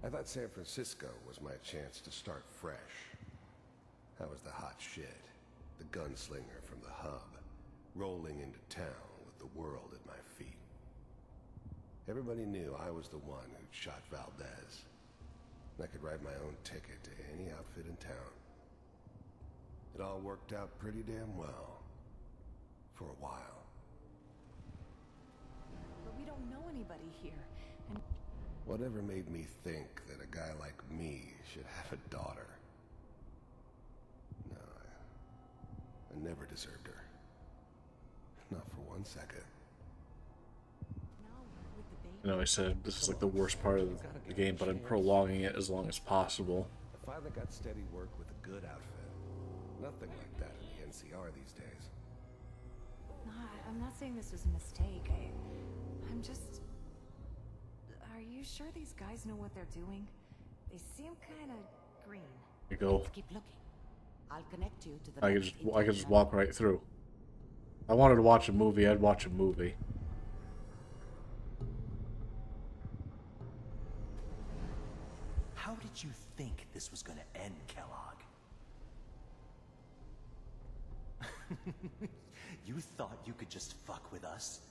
[SPEAKER 9] I thought San Francisco was my chance to start fresh. I was the hot shit, the gunslinger from the hub, rolling into town with the world at my feet. Everybody knew I was the one who'd shot Valdez. And I could write my own ticket to any outfit in town. It all worked out pretty damn well. For a while.
[SPEAKER 10] But we don't know anybody here, and
[SPEAKER 9] Whatever made me think that a guy like me should have a daughter? No, I never deserved her. Not for 1 second.
[SPEAKER 1] I know I said this is like the worst part of the game, but I'm prolonging it as long as possible.
[SPEAKER 9] I finally got steady work with a good outfit. Nothing like that in the NCR these days.
[SPEAKER 12] No, I'm not saying this was a mistake. I'm just... Are you sure these guys know what they're doing? They seem kind of green.
[SPEAKER 1] Here you go.
[SPEAKER 7] Keep looking. I'll connect you to the
[SPEAKER 1] I could just walk right through. I wanted to watch a movie, I'd watch a movie.
[SPEAKER 13] How did you think this was gonna end, Kellogg? You thought you could just fuck with us,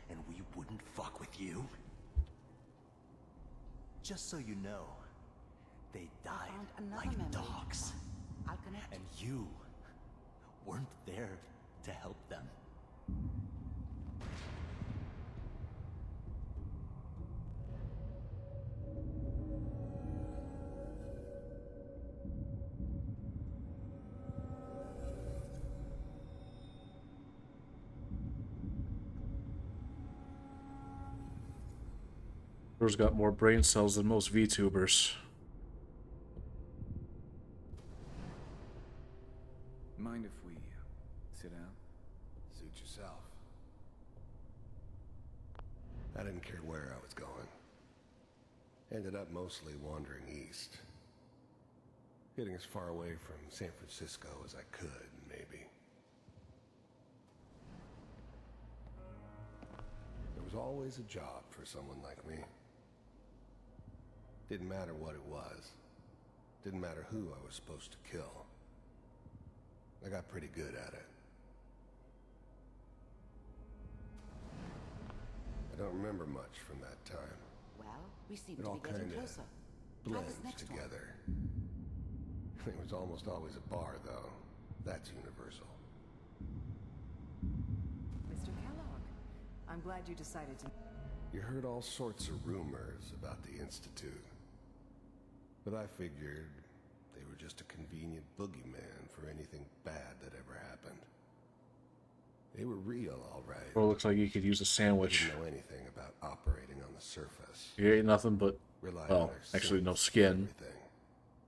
[SPEAKER 13] and we wouldn't fuck with you? Just so you know, they died like dogs.
[SPEAKER 7] I'll connect.
[SPEAKER 13] And you weren't there to help them.
[SPEAKER 1] Who's got more brain cells than most VTubers?
[SPEAKER 6] Mind if we sit down?
[SPEAKER 9] Suit yourself. I didn't care where I was going. Ended up mostly wandering east. Getting as far away from San Francisco as I could, maybe. There was always a job for someone like me. Didn't matter what it was. Didn't matter who I was supposed to kill. I got pretty good at it. I don't remember much from that time.
[SPEAKER 7] Well, we seem
[SPEAKER 9] It
[SPEAKER 7] to
[SPEAKER 9] all
[SPEAKER 7] be getting
[SPEAKER 9] kinda
[SPEAKER 7] closer. Try this
[SPEAKER 9] blends
[SPEAKER 7] next one.
[SPEAKER 9] together. It was almost always a bar, though. That's universal.
[SPEAKER 10] Mr. Kellogg, I'm glad you decided to...
[SPEAKER 9] You heard all sorts of rumors about the Institute. But I figured they were just a convenient boogeyman for anything bad that ever happened. They were real, all right.
[SPEAKER 1] Bro, looks like you could use a sandwich.
[SPEAKER 9] Didn't know anything about operating on the surface.
[SPEAKER 1] You ate nothing but,
[SPEAKER 9] Relied
[SPEAKER 1] well,
[SPEAKER 9] on their
[SPEAKER 1] actually no
[SPEAKER 9] sense for
[SPEAKER 1] skin.
[SPEAKER 9] everything.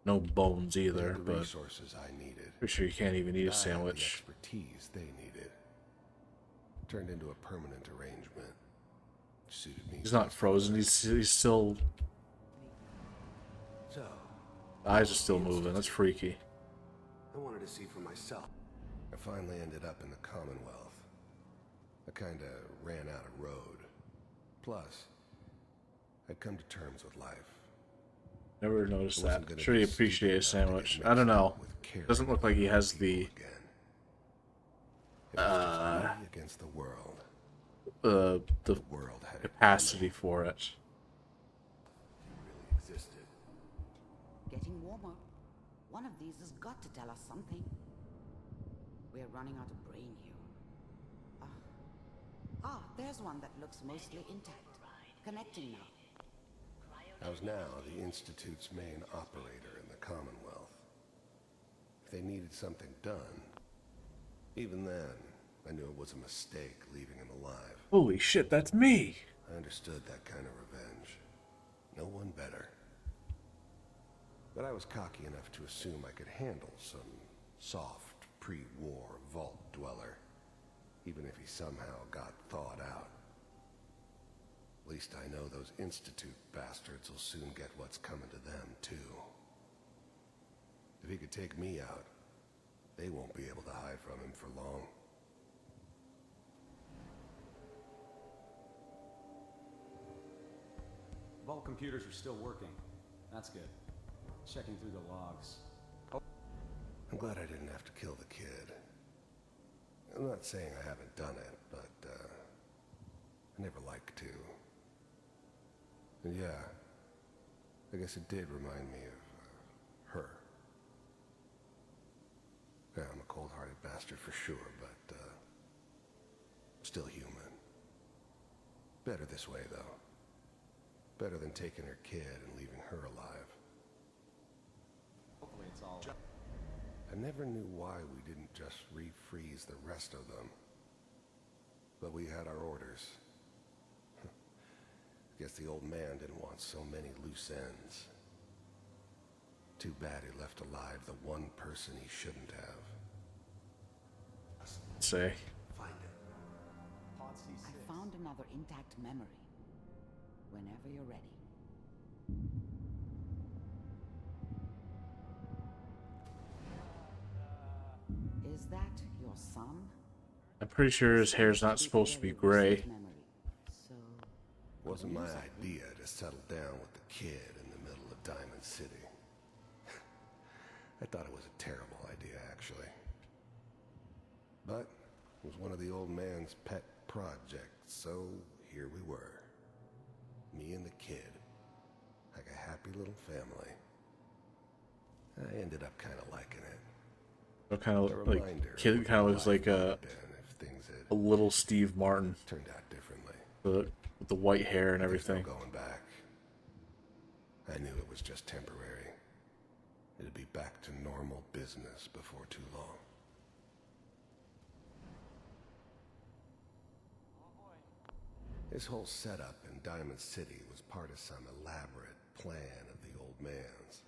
[SPEAKER 1] No bones
[SPEAKER 9] They
[SPEAKER 1] either,
[SPEAKER 9] had the
[SPEAKER 1] but
[SPEAKER 9] resources I needed.
[SPEAKER 1] pretty sure you can't even eat
[SPEAKER 9] And
[SPEAKER 1] a
[SPEAKER 9] I had the
[SPEAKER 1] sandwich.
[SPEAKER 9] expertise they needed. Turned into a permanent arrangement. Suited me.
[SPEAKER 1] He's not frozen, he's still...
[SPEAKER 9] So,
[SPEAKER 1] Eyes are still moving, that's freaky.
[SPEAKER 9] I wanted to see for myself. I finally ended up in the Commonwealth. I kinda ran out of road. Plus, I'd come to terms with life.
[SPEAKER 1] Never noticed
[SPEAKER 9] I wasn't
[SPEAKER 1] that.
[SPEAKER 9] gonna
[SPEAKER 1] Sure
[SPEAKER 9] be
[SPEAKER 1] you appreciate a
[SPEAKER 9] stupid enough to
[SPEAKER 1] sandwich.
[SPEAKER 9] get
[SPEAKER 1] I don't
[SPEAKER 9] mixed
[SPEAKER 1] know.
[SPEAKER 9] up with caring
[SPEAKER 1] Doesn't look like he has
[SPEAKER 9] people
[SPEAKER 1] the...
[SPEAKER 9] again. It was just me against the world.
[SPEAKER 1] the
[SPEAKER 9] world had
[SPEAKER 1] capacity for it.
[SPEAKER 9] really existed.
[SPEAKER 7] Getting warmer. One of these has got to tell us something. We're running out of brain here. There's one that looks mostly intact. Connecting now.
[SPEAKER 9] I was now the Institute's main operator in the Commonwealth. If they needed something done, even then, I knew it was a mistake leaving him alive.
[SPEAKER 1] Holy shit, that's me!
[SPEAKER 9] I understood that kind of revenge. No one better. But I was cocky enough to assume I could handle some soft, pre-war vault dweller, even if he somehow got thawed out. At least I know those Institute bastards will soon get what's coming to them, too. If he could take me out, they won't be able to hide from him for long.
[SPEAKER 14] Vault computers are still working. That's good. Checking through the logs.
[SPEAKER 9] I'm glad I didn't have to kill the kid. I'm not saying I haven't done it, but, I never like to. And yeah, I guess it did remind me of, her. Yeah, I'm a cold-hearted bastard for sure, but, still human. Better this way, though. Better than taking her kid and leaving her alive.
[SPEAKER 14] Hopefully it's all...
[SPEAKER 9] I never knew why we didn't just refreeze the rest of them. But we had our orders. Guess the old man didn't want so many loose ends. Too bad he left alive the one person he shouldn't have.
[SPEAKER 1] Say.
[SPEAKER 14] Find it. Pod C6.
[SPEAKER 7] I found another intact memory. Whenever you're ready. Is that your son?
[SPEAKER 1] I'm pretty sure his hair's not supposed to be gray.
[SPEAKER 7] So,
[SPEAKER 9] Wasn't my idea to settle down with the kid in the middle of Diamond City. I thought it was a terrible idea, actually. But it was one of the old man's pet projects, so here we were. Me and the kid. Like a happy little family. I ended up kind of liking it.
[SPEAKER 1] So kind of
[SPEAKER 9] A
[SPEAKER 1] like
[SPEAKER 9] reminder
[SPEAKER 1] kid
[SPEAKER 9] of
[SPEAKER 1] kind of
[SPEAKER 9] what
[SPEAKER 1] looks
[SPEAKER 9] life
[SPEAKER 1] like
[SPEAKER 9] might have been if things had
[SPEAKER 1] a little Steve Martin
[SPEAKER 9] turned out differently.
[SPEAKER 1] with the white hair and
[SPEAKER 9] There's no
[SPEAKER 1] everything.
[SPEAKER 9] going back. I knew it was just temporary. It'd be back to normal business before too long. This whole setup in Diamond City was part of some elaborate plan of the old man's.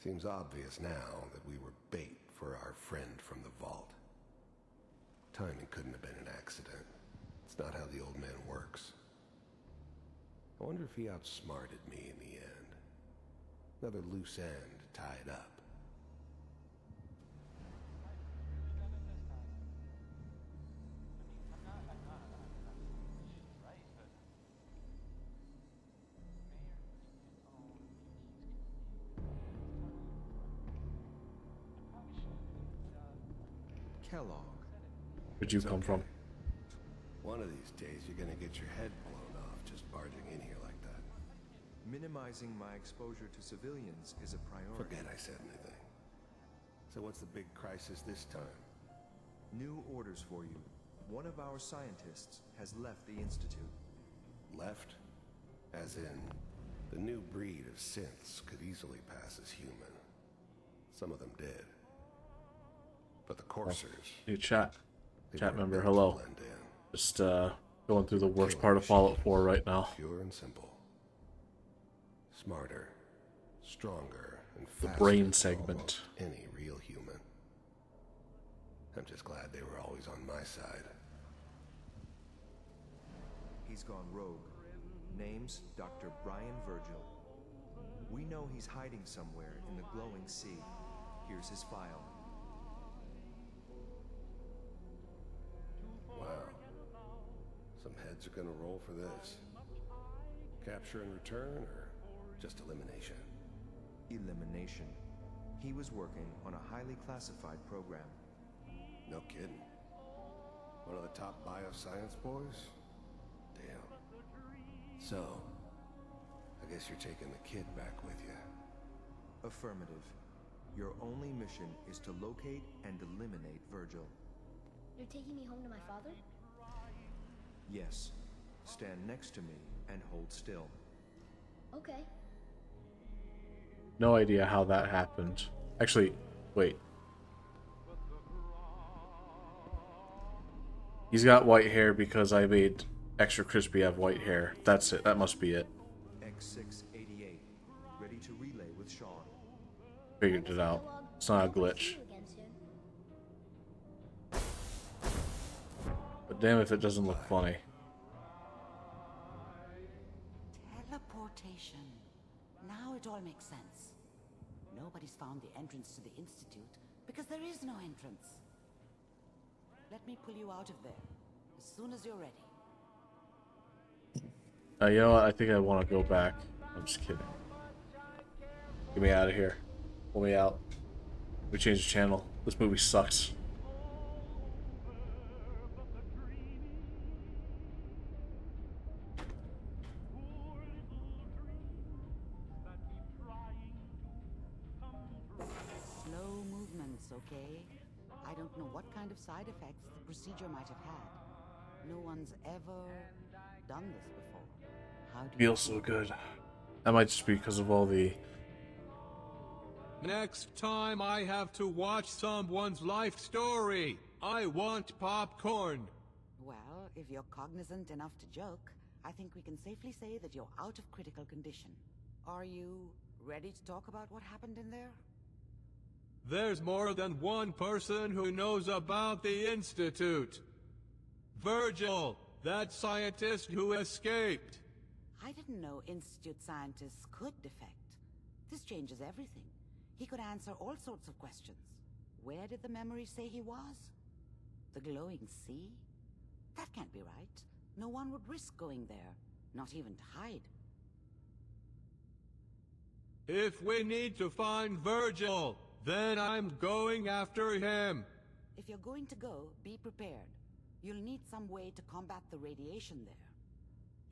[SPEAKER 9] Seems obvious now that we were bait for our friend from the vault. Timing couldn't have been an accident. It's not how the old man works. I wonder if he outsmarted me in the end. Another loose end tied up.
[SPEAKER 14] Kellogg.
[SPEAKER 1] Where'd you come from?
[SPEAKER 9] One of these days, you're gonna get your head blown off just barging in here like that.
[SPEAKER 15] Minimizing my exposure to civilians is a priority.
[SPEAKER 9] Forget I said anything. So what's the big crisis this time?
[SPEAKER 15] New orders for you. One of our scientists has left the Institute.
[SPEAKER 9] Left? As in, the new breed of synths could easily pass as human. Some of them did. But the coursers...
[SPEAKER 1] New chat. Chat member,
[SPEAKER 9] meant to
[SPEAKER 1] hello.
[SPEAKER 9] blend in.
[SPEAKER 1] Just going through the worst part of Fallout 4 right now.
[SPEAKER 9] Pure and simple. Smarter, stronger, and
[SPEAKER 1] The
[SPEAKER 9] faster
[SPEAKER 1] brain
[SPEAKER 9] than
[SPEAKER 1] segment.
[SPEAKER 9] almost any real human. I'm just glad they were always on my side.
[SPEAKER 15] He's gone rogue. Name's Dr. Brian Virgil. We know he's hiding somewhere in the glowing sea. Here's his file.
[SPEAKER 9] Wow. Some heads are gonna roll for this. Capture and return, or just elimination?
[SPEAKER 15] Elimination. He was working on a highly classified program.
[SPEAKER 9] No kidding. One of the top bioscience boys? Damn. So, I guess you're taking the kid back with you.
[SPEAKER 15] Affirmative. Your only mission is to locate and eliminate Virgil.
[SPEAKER 16] You're taking me home to my father?
[SPEAKER 15] Yes. Stand next to me and hold still.
[SPEAKER 16] Okay.
[SPEAKER 1] No idea how that happened. Actually, wait. He's got white hair because I made Extra Crispy have white hair. That's it. That must be it.
[SPEAKER 15] X688. Ready to relay with Sean.
[SPEAKER 1] Figured it out. It's not a glitch. But damn if it doesn't look funny.
[SPEAKER 7] Teleportation. Now it all makes sense. Nobody's found the entrance to the Institute because there is no entrance. Let me pull you out of there as soon as you're ready.
[SPEAKER 1] You know what? I think I want to go back. I'm just kidding. Get me out of here. Pull me out. We change the channel. This movie sucks.
[SPEAKER 7] Slow movements, okay? I don't know what kind of side effects the procedure might have had. No one's ever done this before. How do you
[SPEAKER 1] Feels so good. That might just be because of all the...
[SPEAKER 4] Next time I have to watch someone's life story, I want popcorn.
[SPEAKER 7] Well, if you're cognizant enough to joke, I think we can safely say that you're out of critical condition. Are you ready to talk about what happened in there?
[SPEAKER 4] There's more than one person who knows about the Institute. Virgil, that scientist who escaped.
[SPEAKER 7] I didn't know Institute scientists could defect. This changes everything. He could answer all sorts of questions. Where did the memory say he was? The glowing sea? That can't be right. No one would risk going there, not even to hide.
[SPEAKER 4] If we need to find Virgil, then I'm going after him.
[SPEAKER 7] If you're going to go, be prepared. You'll need some way to combat the radiation there.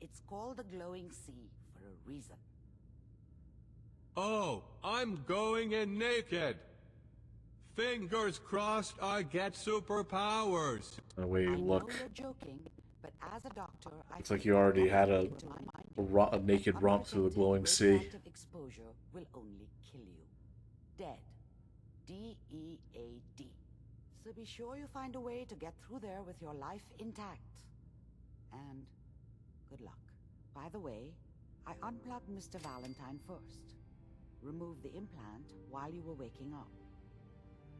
[SPEAKER 7] It's called the glowing sea for a reason.
[SPEAKER 4] Oh, I'm going in naked. Fingers crossed I get superpowers.
[SPEAKER 1] The way you look.
[SPEAKER 7] I know you're joking, but as a doctor,
[SPEAKER 1] It's like you already had a naked romp through the glowing sea.
[SPEAKER 7] radioactive exposure will only kill you. Dead. D-E-A-D. So be sure you find a way to get through there with your life intact. And good luck. By the way, I unplugged Mr. Valentine first. Removed the implant while you were waking up.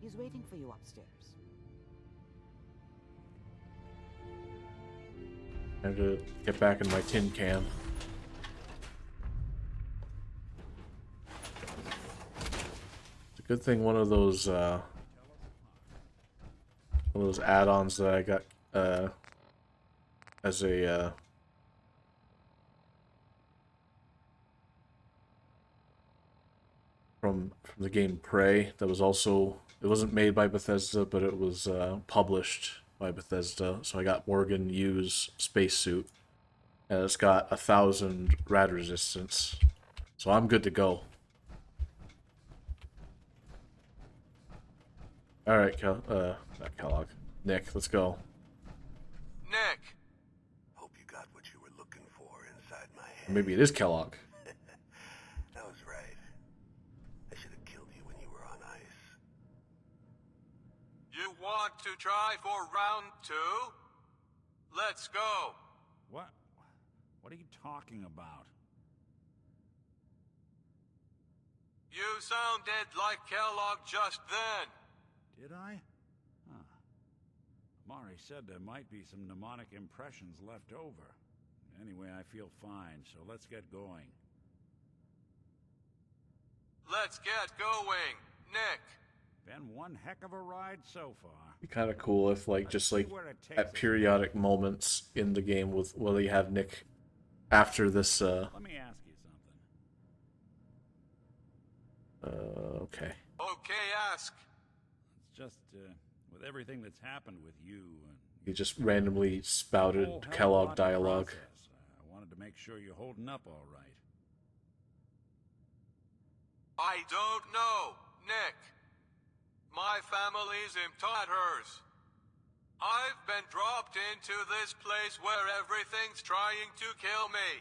[SPEAKER 7] He's waiting for you upstairs.
[SPEAKER 1] Time to get back in my tin can. It's a good thing one of those add-ons that I got as a from the game Prey, that was also, it wasn't made by Bethesda, but it was published by Bethesda. So I got Morgan Yu's spacesuit, and it's got 1,000 rad resistance. So I'm good to go. All right, not Kellogg. Nick, let's go.
[SPEAKER 4] Nick!
[SPEAKER 9] Hope you got what you were looking for inside my head.
[SPEAKER 1] Or maybe it is Kellogg.
[SPEAKER 9] That was right. I should have killed you when you were on ice.
[SPEAKER 4] You want to try for round 2? Let's go.
[SPEAKER 2] What? What are you talking about?
[SPEAKER 4] You sounded like Kellogg just then.
[SPEAKER 2] Did I? Huh. Mari said there might be some mnemonic impressions left over. Anyway, I feel fine, so let's get going.
[SPEAKER 4] Let's get going, Nick.
[SPEAKER 2] Been one heck of a ride so far.
[SPEAKER 1] Be kind of cool if, like, just like at periodic moments in the game, will you have Nick after this?
[SPEAKER 2] Let me ask you something.
[SPEAKER 1] Okay.
[SPEAKER 4] Okay, ask.
[SPEAKER 2] It's just with everything that's happened with you and
[SPEAKER 1] He just randomly spouted Kellogg dialogue.
[SPEAKER 2] I wanted to make sure you're holding up all right.
[SPEAKER 4] I don't know, Nick. My family's in tatters. I've been dropped into this place where everything's trying to kill me.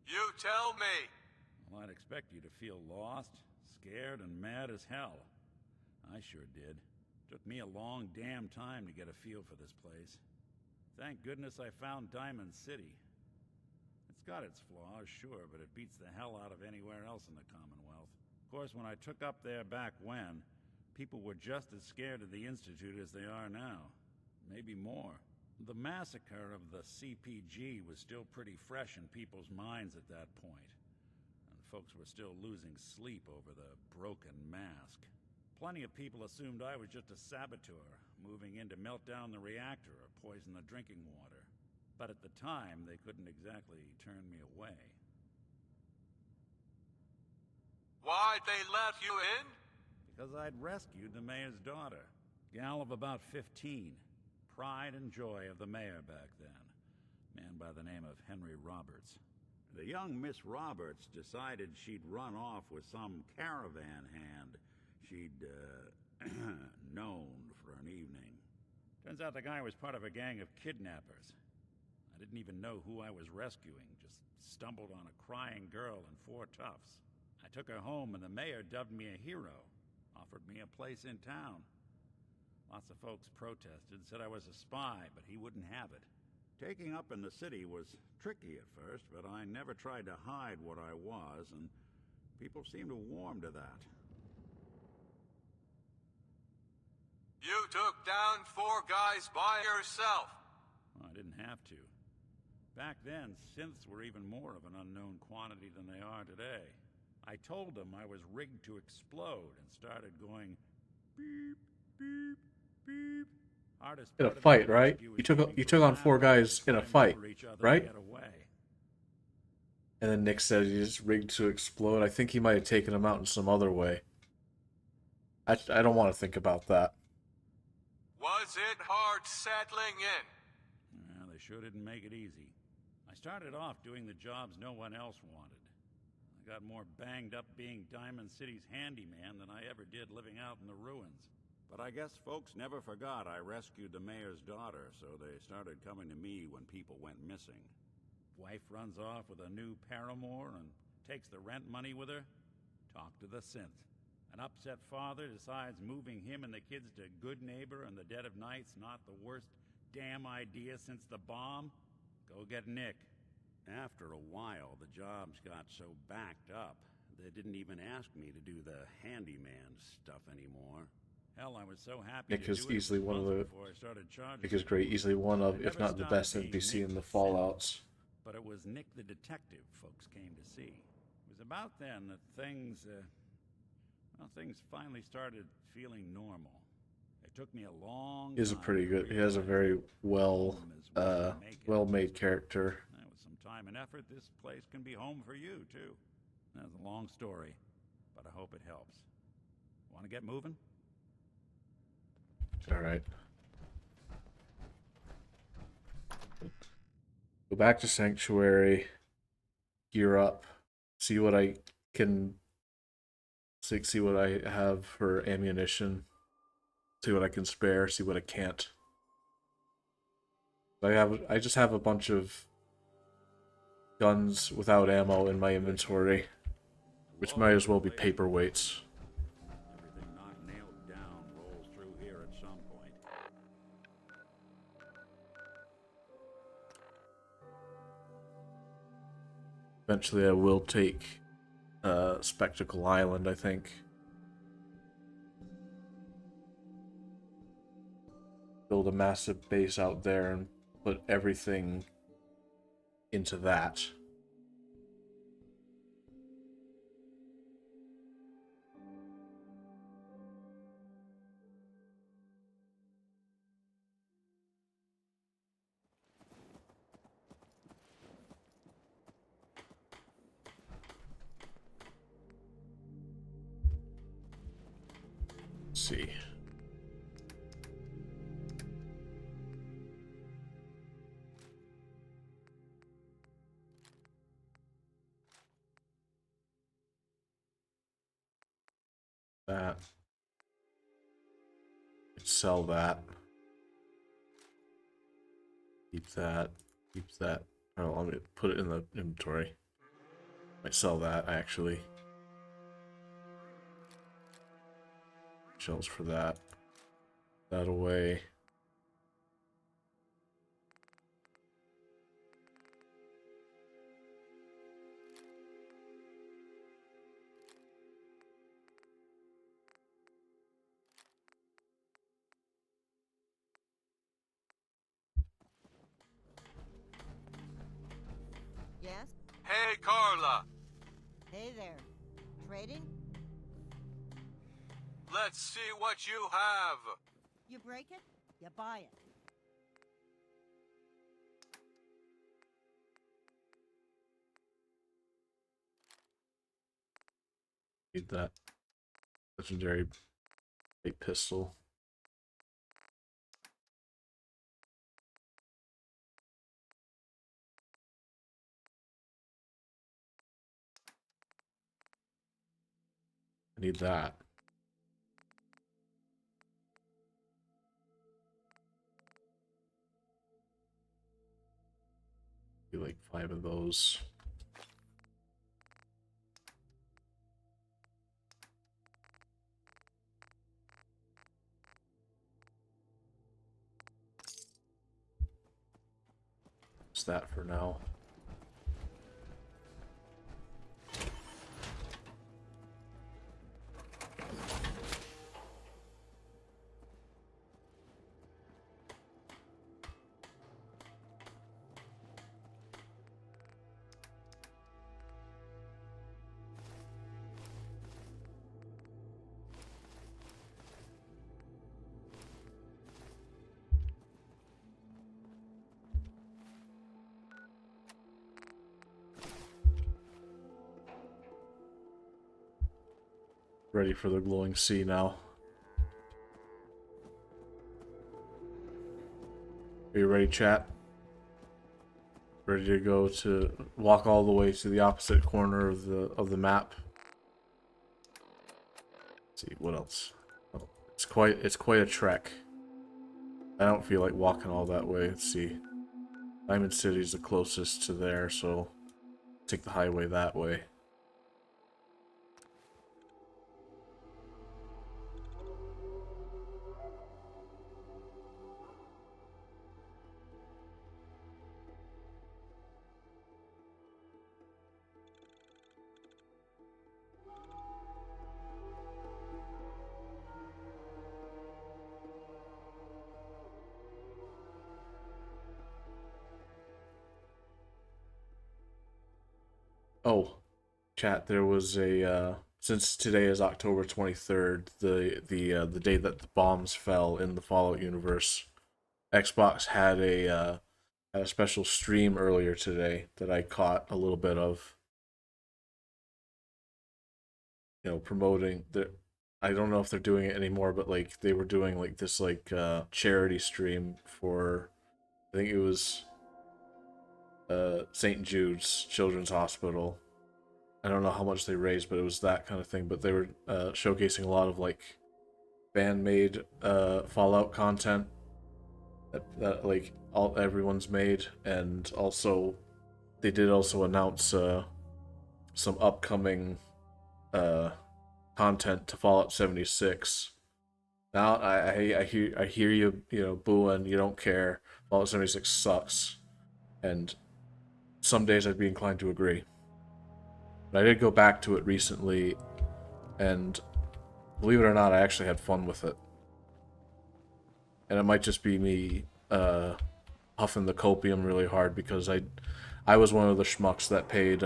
[SPEAKER 4] You tell me.
[SPEAKER 2] Well, I'd expect you to feel lost, scared, and mad as hell. I sure did. Took me a long damn time to get a feel for this place. Thank goodness I found Diamond City. It's got its flaws, sure, but it beats the hell out of anywhere else in the Commonwealth. Of course, when I took up there back when, people were just as scared of the Institute as they are now. Maybe more. The massacre of the CPG was still pretty fresh in people's minds at that point, and folks were still losing sleep over the broken mask. Plenty of people assumed I was just a saboteur, moving in to melt down the reactor or poison the drinking water. But at the time, they couldn't exactly turn me away.
[SPEAKER 4] Why'd they let you in?
[SPEAKER 2] Because I'd rescued the mayor's daughter. Gal of about 15. Pride and joy of the mayor back then. Man by the name of Henry Roberts. The young Miss Roberts decided she'd run off with some caravan hand she'd, known for an evening. Turns out the guy was part of a gang of kidnappers. I didn't even know who I was rescuing, just stumbled on a crying girl and 4 toughs. I took her home and the mayor dubbed me a hero, offered me a place in town. Lots of folks protested, said I was a spy, but he wouldn't have it. Taking up in the city was tricky at first, but I never tried to hide what I was, and people seemed to warm to that.
[SPEAKER 4] You took down 4 guys by yourself.
[SPEAKER 2] Well, I didn't have to. Back then, synths were even more of an unknown quantity than they are today. I told them I was rigged to explode and started going beep, beep, beep. Hardest
[SPEAKER 1] In a
[SPEAKER 2] part of
[SPEAKER 1] fight,
[SPEAKER 2] the
[SPEAKER 1] right?
[SPEAKER 2] rescue was
[SPEAKER 1] You took on 4 guys in a fight, right?
[SPEAKER 2] Get away.
[SPEAKER 1] And then Nick said he's rigged to explode. I think he might have taken him out in some other way. I don't want to think about that.
[SPEAKER 4] Was it hard settling in?
[SPEAKER 2] Well, they sure didn't make it easy. I started off doing the jobs no one else wanted. I got more banged up being Diamond City's handyman than I ever did living out in the ruins. But I guess folks never forgot I rescued the mayor's daughter, so they started coming to me when people went missing. Wife runs off with a new paramour and takes the rent money with her. Talk to the synth. An upset father decides moving him and the kids to Good Neighbor in the dead of night's not the worst damn idea since the bomb. Go get Nick. After a while, the jobs got so backed up, they didn't even ask me to do the handyman stuff anymore. Hell, I was so happy
[SPEAKER 1] Nick
[SPEAKER 2] to
[SPEAKER 1] is
[SPEAKER 2] do it
[SPEAKER 1] easily one of the.
[SPEAKER 2] before I started charging.
[SPEAKER 1] Nick is great, easily one of, if not the best NPC in the Fallouts.
[SPEAKER 2] But it was Nick the detective folks came to see. It was about then that things finally started feeling normal. It took me a long time.
[SPEAKER 1] He's a pretty good. He has a very well-made character.
[SPEAKER 2] With some time and effort, this place can be home for you too. That's a long story, but I hope it helps. Want to get moving?
[SPEAKER 1] All right. Go back to Sanctuary, gear up, see what I can, see what I have for ammunition, see what I can spare, see what I can't. I just have a bunch of guns without ammo in my inventory, which might as well be paperweights.
[SPEAKER 2] Everything not nailed down rolls through here at some point.
[SPEAKER 1] Eventually I will take Spectacle Island, I think. Build a massive base out there and put everything into that. Let's see. That. Sell that. Keep that. Keep that. Oh, let me put it in the inventory. Might sell that actually. Shells for that. That away.
[SPEAKER 17] Yes?
[SPEAKER 4] Hey, Carla.
[SPEAKER 17] Hey there. Trading?
[SPEAKER 4] Let's see what you have.
[SPEAKER 17] You break it, you buy it.
[SPEAKER 1] Need that legendary big pistol. I need that. Be like 5 of those. It's that for now. Ready for the glowing sea now. Are you ready, chat? Ready to go to walk all the way to the opposite corner of the map? Let's see what else. Oh, it's quite a trek. I don't feel like walking all that way. Let's see. Diamond City's the closest to there, so take the highway that way. Oh, chat, there was a since today is October 23rd, the day that the bombs fell in the Fallout universe, Xbox had a special stream earlier today that I caught a little bit of. You know, promoting the I don't know if they're doing it anymore, but like they were doing like this charity stream for I think it was St. Jude's Children's Hospital. I don't know how much they raised, but it was that kind of thing. But they were showcasing a lot of like fan-made Fallout content that like everyone's made, and also they did also announce some upcoming content to Fallout 76. Now I hear you booing. You don't care. Fallout 76 sucks, and some days I'd be inclined to agree. But I did go back to it recently, and believe it or not, I actually had fun with it. And it might just be me huffing the copium really hard because I was one of the schmucks that paid.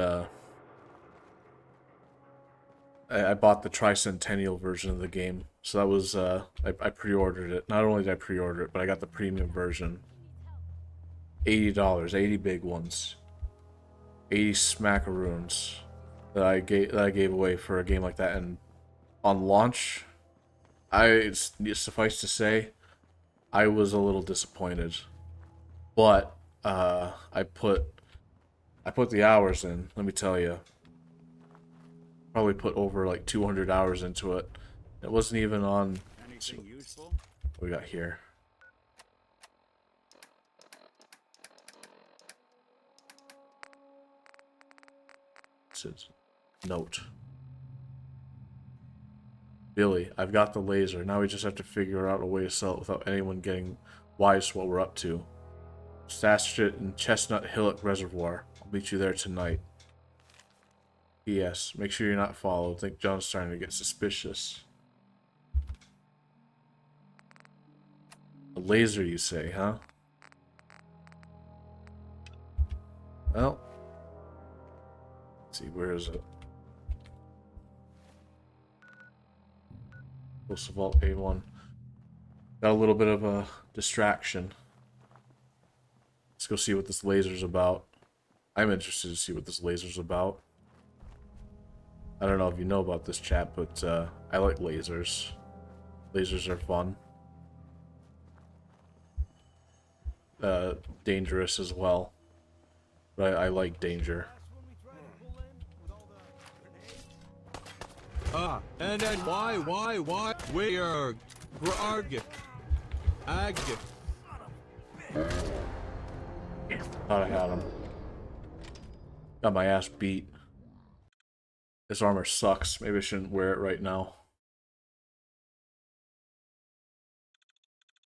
[SPEAKER 1] I bought the Tricentennial version of the game, so that was I pre-ordered it. Not only did I pre-order it, but I got the premium version. $80, 80 big ones, 80 smackaroons that I gave away for a game like that. And on launch, suffice to say, I was a little disappointed, but I put the hours in. Let me tell you, probably put over like 200 hours into it. It wasn't even on.
[SPEAKER 2] Anything useful?
[SPEAKER 1] What we got here? It says note. Billy, I've got the laser. Now we just have to figure out a way to sell it without anyone getting wise to what we're up to. Stashed it in Chestnut Hillock Reservoir. I'll meet you there tonight. P.S. Make sure you're not followed. I think John's starting to get suspicious. A laser, you say, huh? Well, let's see, where is it? Coastal Vault A1. Got a little bit of a distraction. Let's go see what this laser's about. I'm interested to see what this laser's about. I don't know if you know about this, chat, but I like lasers. Lasers are fun. Dangerous as well. But I like danger.
[SPEAKER 4] And then why, we are Grarg. Ag.
[SPEAKER 1] Thought I had him. Got my ass beat. This armor sucks. Maybe I shouldn't wear it right now.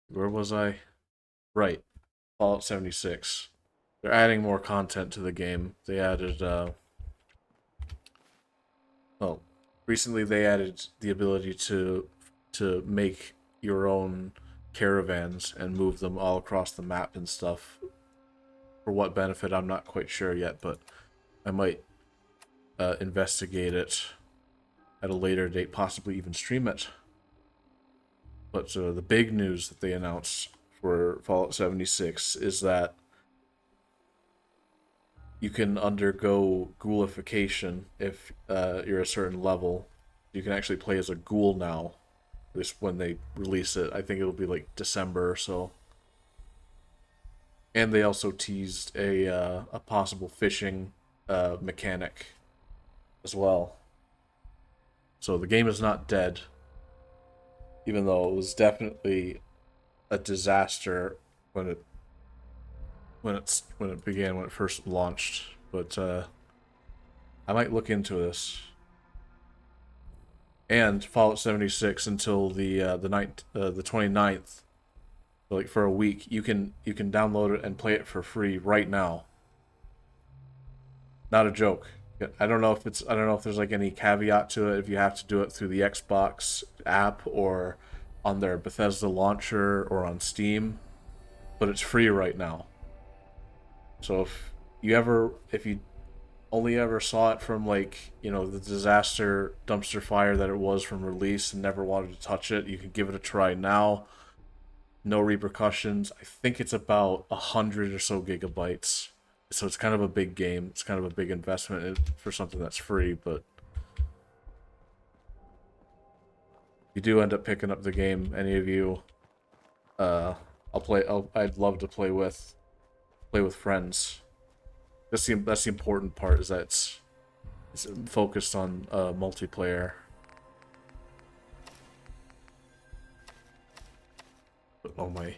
[SPEAKER 1] Where was I? Right. Fallout 76. They're adding more content to the game. They added, well, recently they added the ability to make your own caravans and move them all across the map and stuff. For what benefit, I'm not quite sure yet, but I might investigate it at a later date, possibly even stream it. But the big news that they announced for Fallout 76 is that you can undergo ghoulification if you're a certain level. You can actually play as a ghoul now, at least when they release it. I think it'll be like December or so. And they also teased a possible fishing mechanic as well. So the game is not dead, even though it was definitely a disaster when it first launched. But I might look into this. And Fallout 76 until the 29th, like for a week, you can download it and play it for free right now. Not a joke. I don't know if there's like any caveat to it, if you have to do it through the Xbox app or on their Bethesda launcher or on Steam, but it's free right now. So if you only ever saw it from like, the disaster dumpster fire that it was from release and never wanted to touch it, you can give it a try now. No repercussions. I think it's about 100 or so gigabytes. So it's kind of a big game. It's kind of a big investment for something that's free, but you do end up picking up the game, any of you, I'd love to play with friends. that's the important part, is that it's focused on multiplayer. Put all my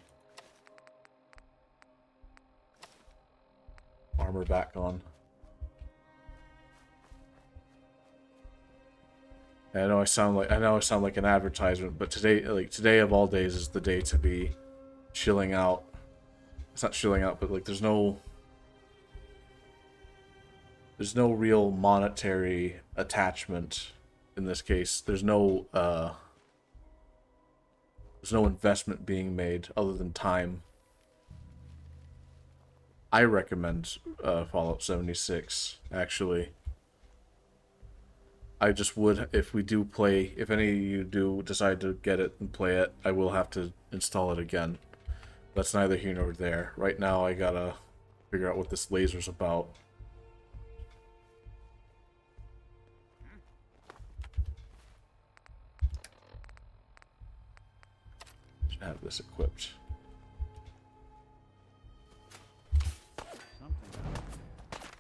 [SPEAKER 1] armor back on. I know I sound like an advertisement, but today of all days is the day to be chilling out. It's not chilling out, but like there's no real monetary attachment in this case. There's no investment being made other than time. I recommend Fallout 76, actually. I just would, if any of you do decide to get it and play it, I will have to install it again. That's neither here nor there. Right now I gotta figure out what this laser's about. Should have this equipped.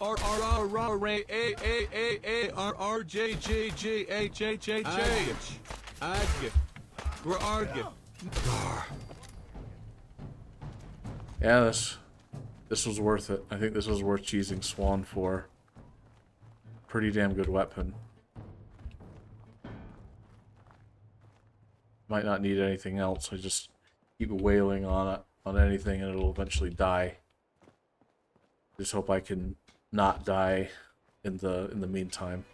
[SPEAKER 4] R R R R A A A A A R R J J J H H H H. Ag. Where are you?
[SPEAKER 1] Yeah, this was worth it. I think this was worth cheesing Swan for. Pretty damn good weapon. Might not need anything else. I just keep wailing on it, on anything, and it'll eventually die. Just hope I can not die in the meantime.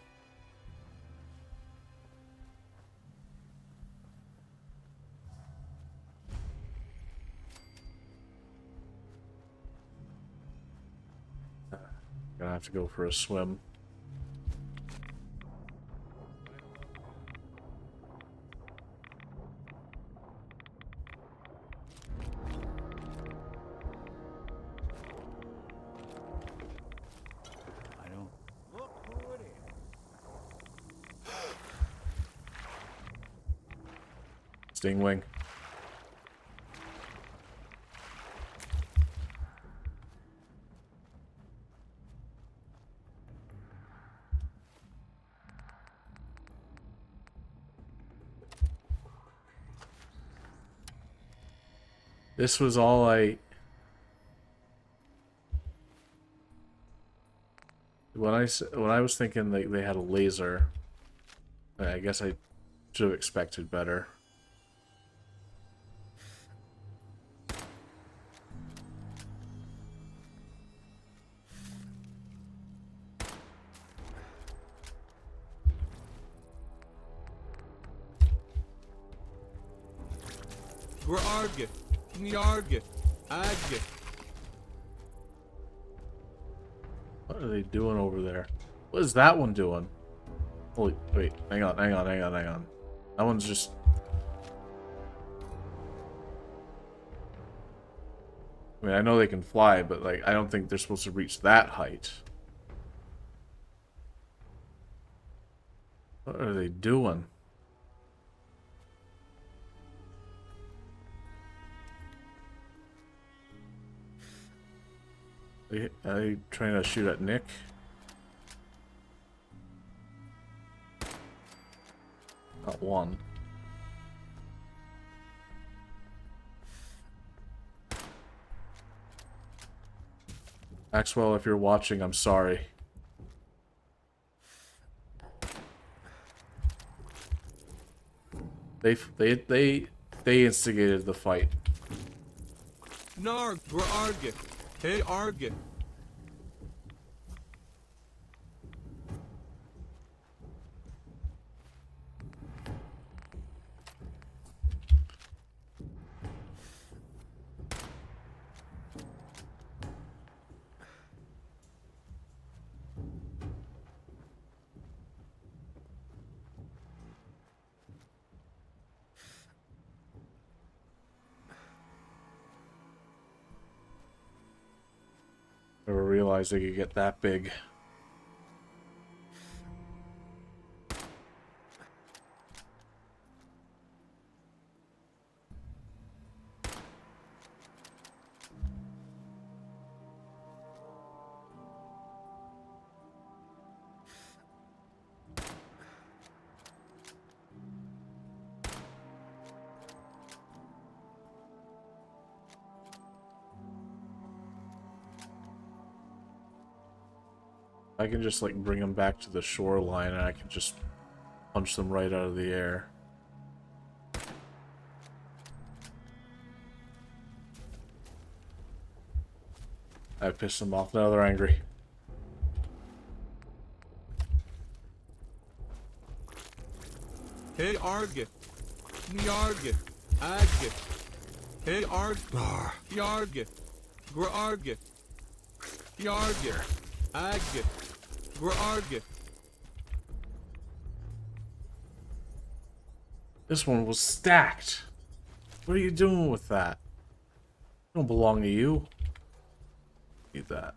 [SPEAKER 1] Gonna have to go for a swim. Stingwing. This was all when I was thinking they had a laser, I guess I should have expected better.
[SPEAKER 4] Where are you? Nyarg. Ag.
[SPEAKER 1] What are they doing over there? What is that one doing? Holy, wait, hang on. That one's just... I mean, I know they can fly, but like, I don't think they're supposed to reach that height. What are they doing? Are they trying to shoot at Nick? Not one. Maxwell, if you're watching, I'm sorry. They instigated the fight.
[SPEAKER 4] Narg. Where are you? Hey, are you?
[SPEAKER 1] Never realized they could get that big. I can just like bring them back to the shoreline and I can just punch them right out of the air. I pissed them off. Now they're angry.
[SPEAKER 18] Hey Arge, Yarge, Adge, Hey Arge, Yarge, Grarge, Yarge, Adge, Grarge.
[SPEAKER 1] This one was stacked. What are you doing with that? It don't belong to you. Need that.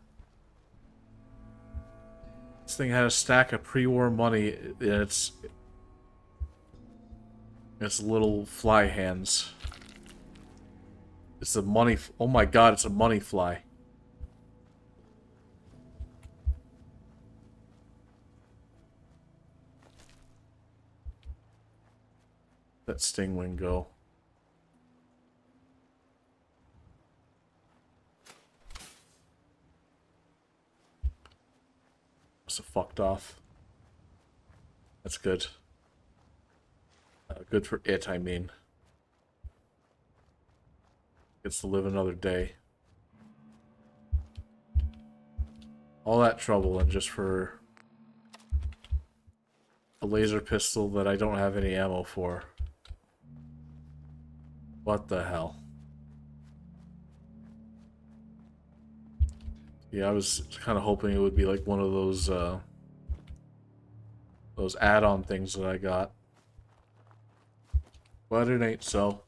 [SPEAKER 1] This thing had a stack of pre-war money in its little fly hands. It's a money. Oh my god! It's a money fly. Let Stingwing go. Must have fucked off. That's good. Good for it, I mean. Gets to live another day. All that trouble and just for a laser pistol that I don't have any ammo for. What the hell? Yeah, I was kind of hoping it would be like one of those add-on things that I got. But it ain't so.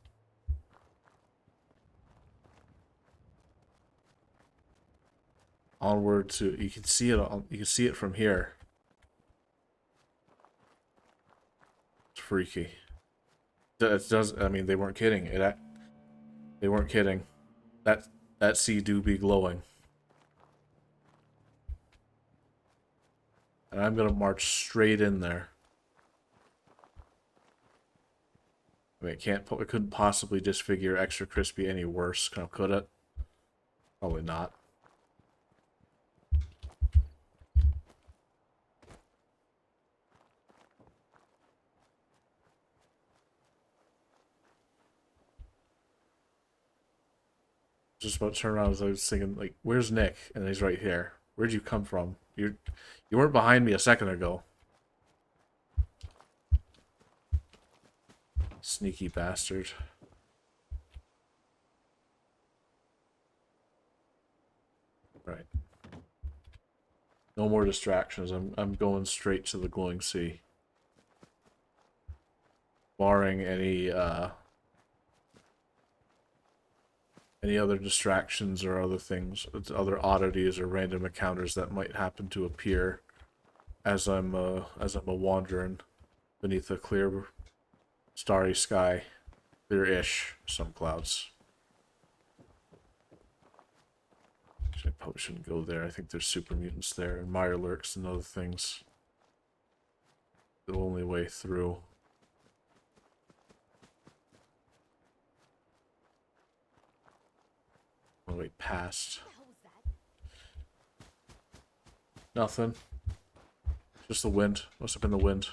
[SPEAKER 1] Onward to you can see it from here. It's freaky. It does. I mean, they weren't kidding. They weren't kidding. That sea do be glowing. And I'm gonna march straight in there. I mean, it couldn't possibly disfigure Extra Crispy any worse, could it? Probably not. Just about to turn around as I was thinking, like, where's Nick? And he's right here. Where'd you come from? You weren't behind me a second ago. Sneaky bastard. Right. No more distractions. I'm going straight to the glowing sea. Barring any other distractions or other things, other oddities or random encounters that might happen to appear as I'm a wandering beneath a clear, starry sky, clear-ish, some clouds. Actually, I probably shouldn't go there. I think there's super mutants there and Mirelurks and other things. The only way through. Oh wait, past. Nothing. Just the wind. Must have been the wind.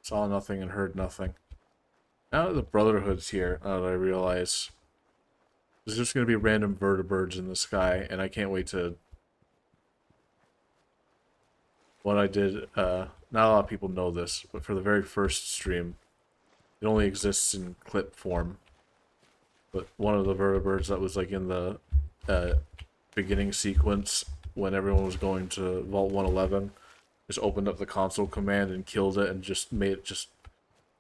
[SPEAKER 1] Saw nothing and heard nothing. Now that the Brotherhood's here, now that I realize there's just going to be random vertibirds in the sky, and I can't wait to... What I did, not a lot of people know this, but for the very first stream, it only exists in clip form. But one of the vertibirds that was like in the beginning sequence when everyone was going to Vault 111 just opened up the console command and killed it and just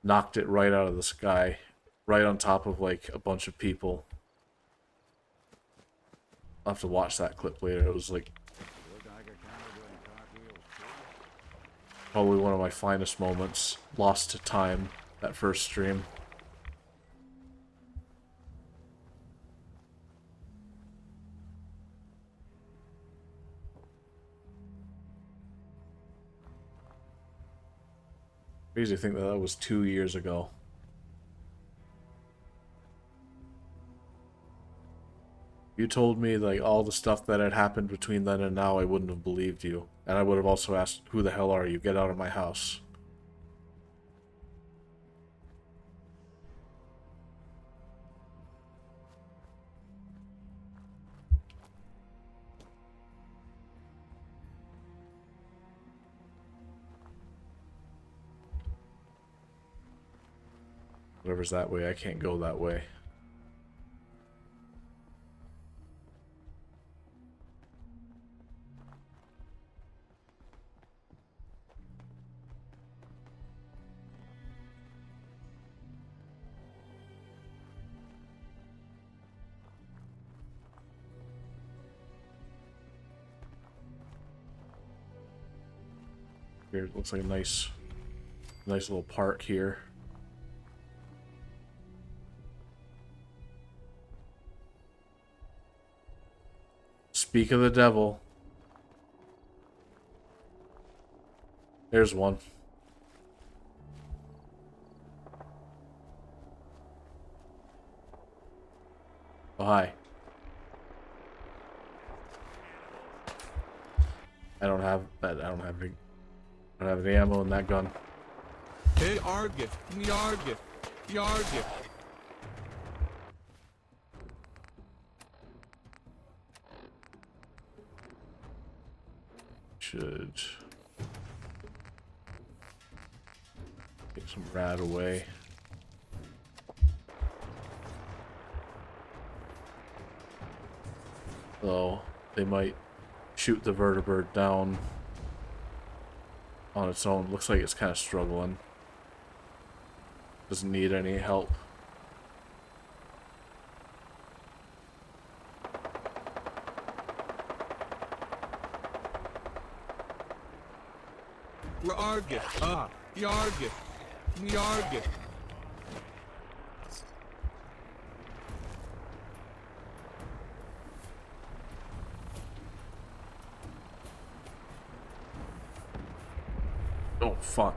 [SPEAKER 1] knocked it right out of the sky, right on top of like a bunch of people. I'll have to watch that clip later. It was like probably one of my finest moments. Lost to time, that first stream. Crazy to think that was 2 years ago. You told me like all the stuff that had happened between then and now, I wouldn't have believed you. And I would have also asked, who the hell are you? Get out of my house. Whatever's that way, I can't go that way. Here, it looks like a nice little park here. Speak of the devil. There's one. Oh, hi. I don't have any ammo in that gun.
[SPEAKER 18] Hey, Argif, Yargif, Yargif.
[SPEAKER 1] Should get some rat away. Though they might shoot the vertebrate down on its own. Looks like it's kind of struggling. Doesn't need any help.
[SPEAKER 18] Yargif, Yargif, Yargif.
[SPEAKER 1] Oh, fuck.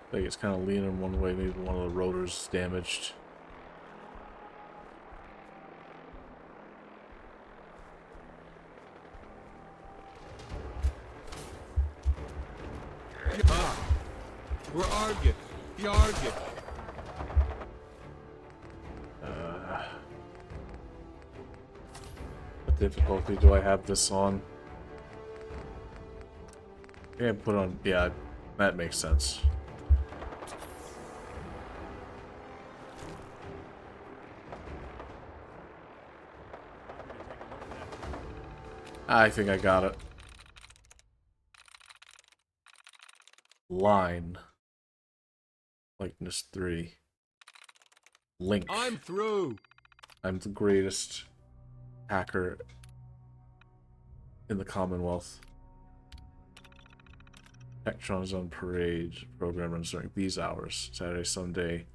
[SPEAKER 1] I think it's kind of leaning one way. Maybe one of the rotors is damaged.
[SPEAKER 18] Yargif, Yargif.
[SPEAKER 1] What difficulty do I have this on? Yeah, put on. Yeah, that makes sense. I think I got it. Line. Likeness 3. Link.
[SPEAKER 18] I'm through.
[SPEAKER 1] I'm the greatest hacker in the Commonwealth. Electron is on parade. Program runs during these hours. Saturday, Sunday,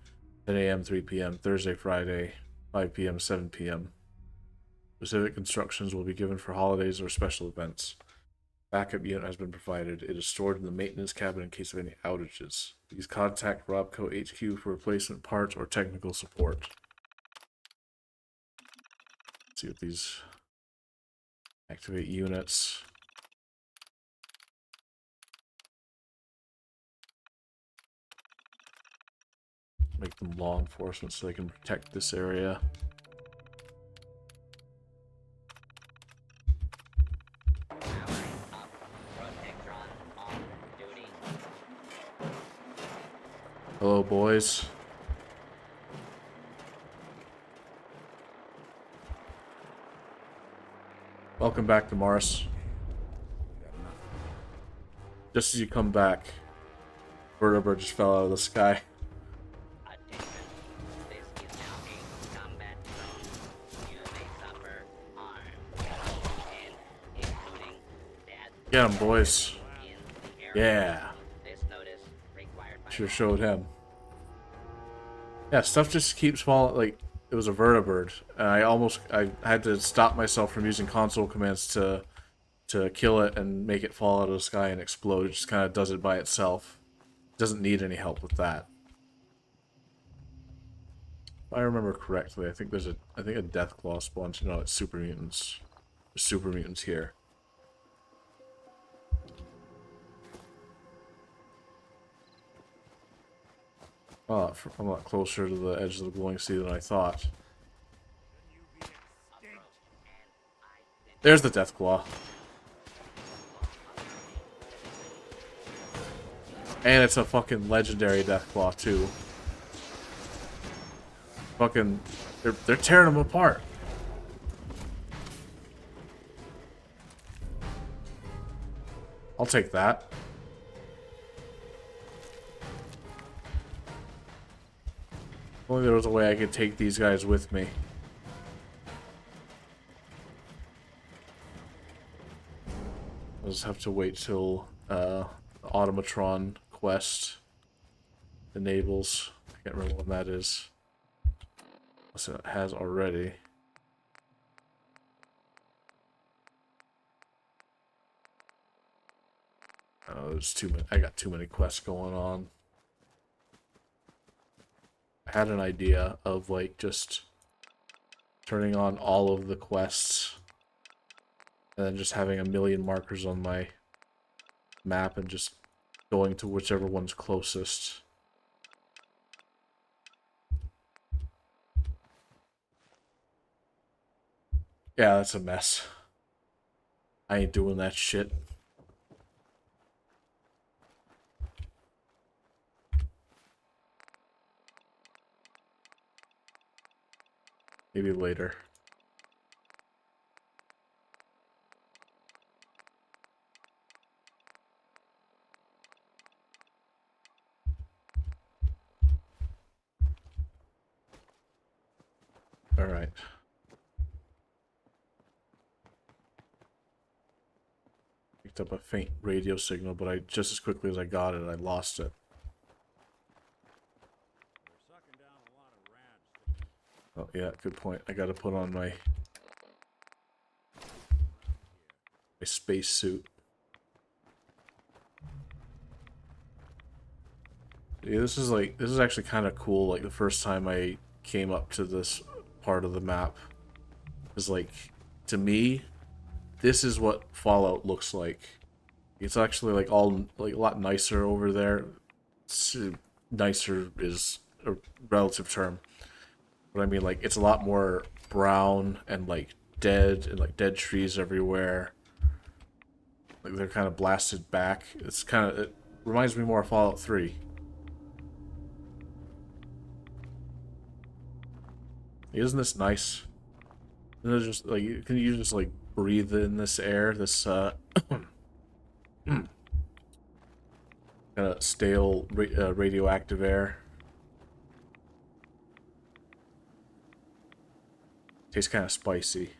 [SPEAKER 1] 10 a.m., 3 p.m., Thursday, Friday, 5 p.m., 7 p.m. Specific instructions will be given for holidays or special events. Backup unit has been provided. It is stored in the maintenance cabin in case of any outages. Please contact Robco HQ for replacement parts or technical support. Let's see what these activate units. Make them law enforcement so they can protect this area. Hello, boys. Welcome back to Mars. Just as you come back, vertebrate just fell out of the sky. Get him, boys. Yeah. Sure showed him. Yeah, stuff just keeps falling. Like, it was a vertebrate, and I had to stop myself from using console commands to to kill it and make it fall out of the sky and explode. It just kind of does it by itself. It doesn't need any help with that. If I remember correctly, I think there's a Deathclaw spawns. No, it's super mutants. There's super mutants here. Oh, I'm a lot closer to the edge of the glowing sea than I thought. There's the Deathclaw. And it's a fucking legendary Deathclaw too. Fucking, they're tearing them apart. I'll take that. If only there was a way I could take these guys with me. I'll just have to wait till the Automatron quest enables. I can't remember when that is. Unless it has already. Oh, there's too many. I got too many quests going on. I had an idea of like just turning on all of the quests and then just having a million markers on my map and just going to whichever one's closest. Yeah, that's a mess. I ain't doing that shit. Maybe later. All right. Picked up a faint radio signal, but just as quickly as I got it, I lost it. Oh yeah, good point. I gotta put on my space suit. Yeah, this is actually kind of cool. Like the first time I came up to this part of the map, is like, to me, this is what Fallout looks like. It's actually like all like a lot nicer over there. Nicer is a relative term, but I mean like it's a lot more brown and like dead trees everywhere. Like they're kind of blasted back. It reminds me more of Fallout 3. Isn't this nice? Isn't it just like can you just like breathe in this air, this kind of stale radioactive air? Tastes kind of spicy,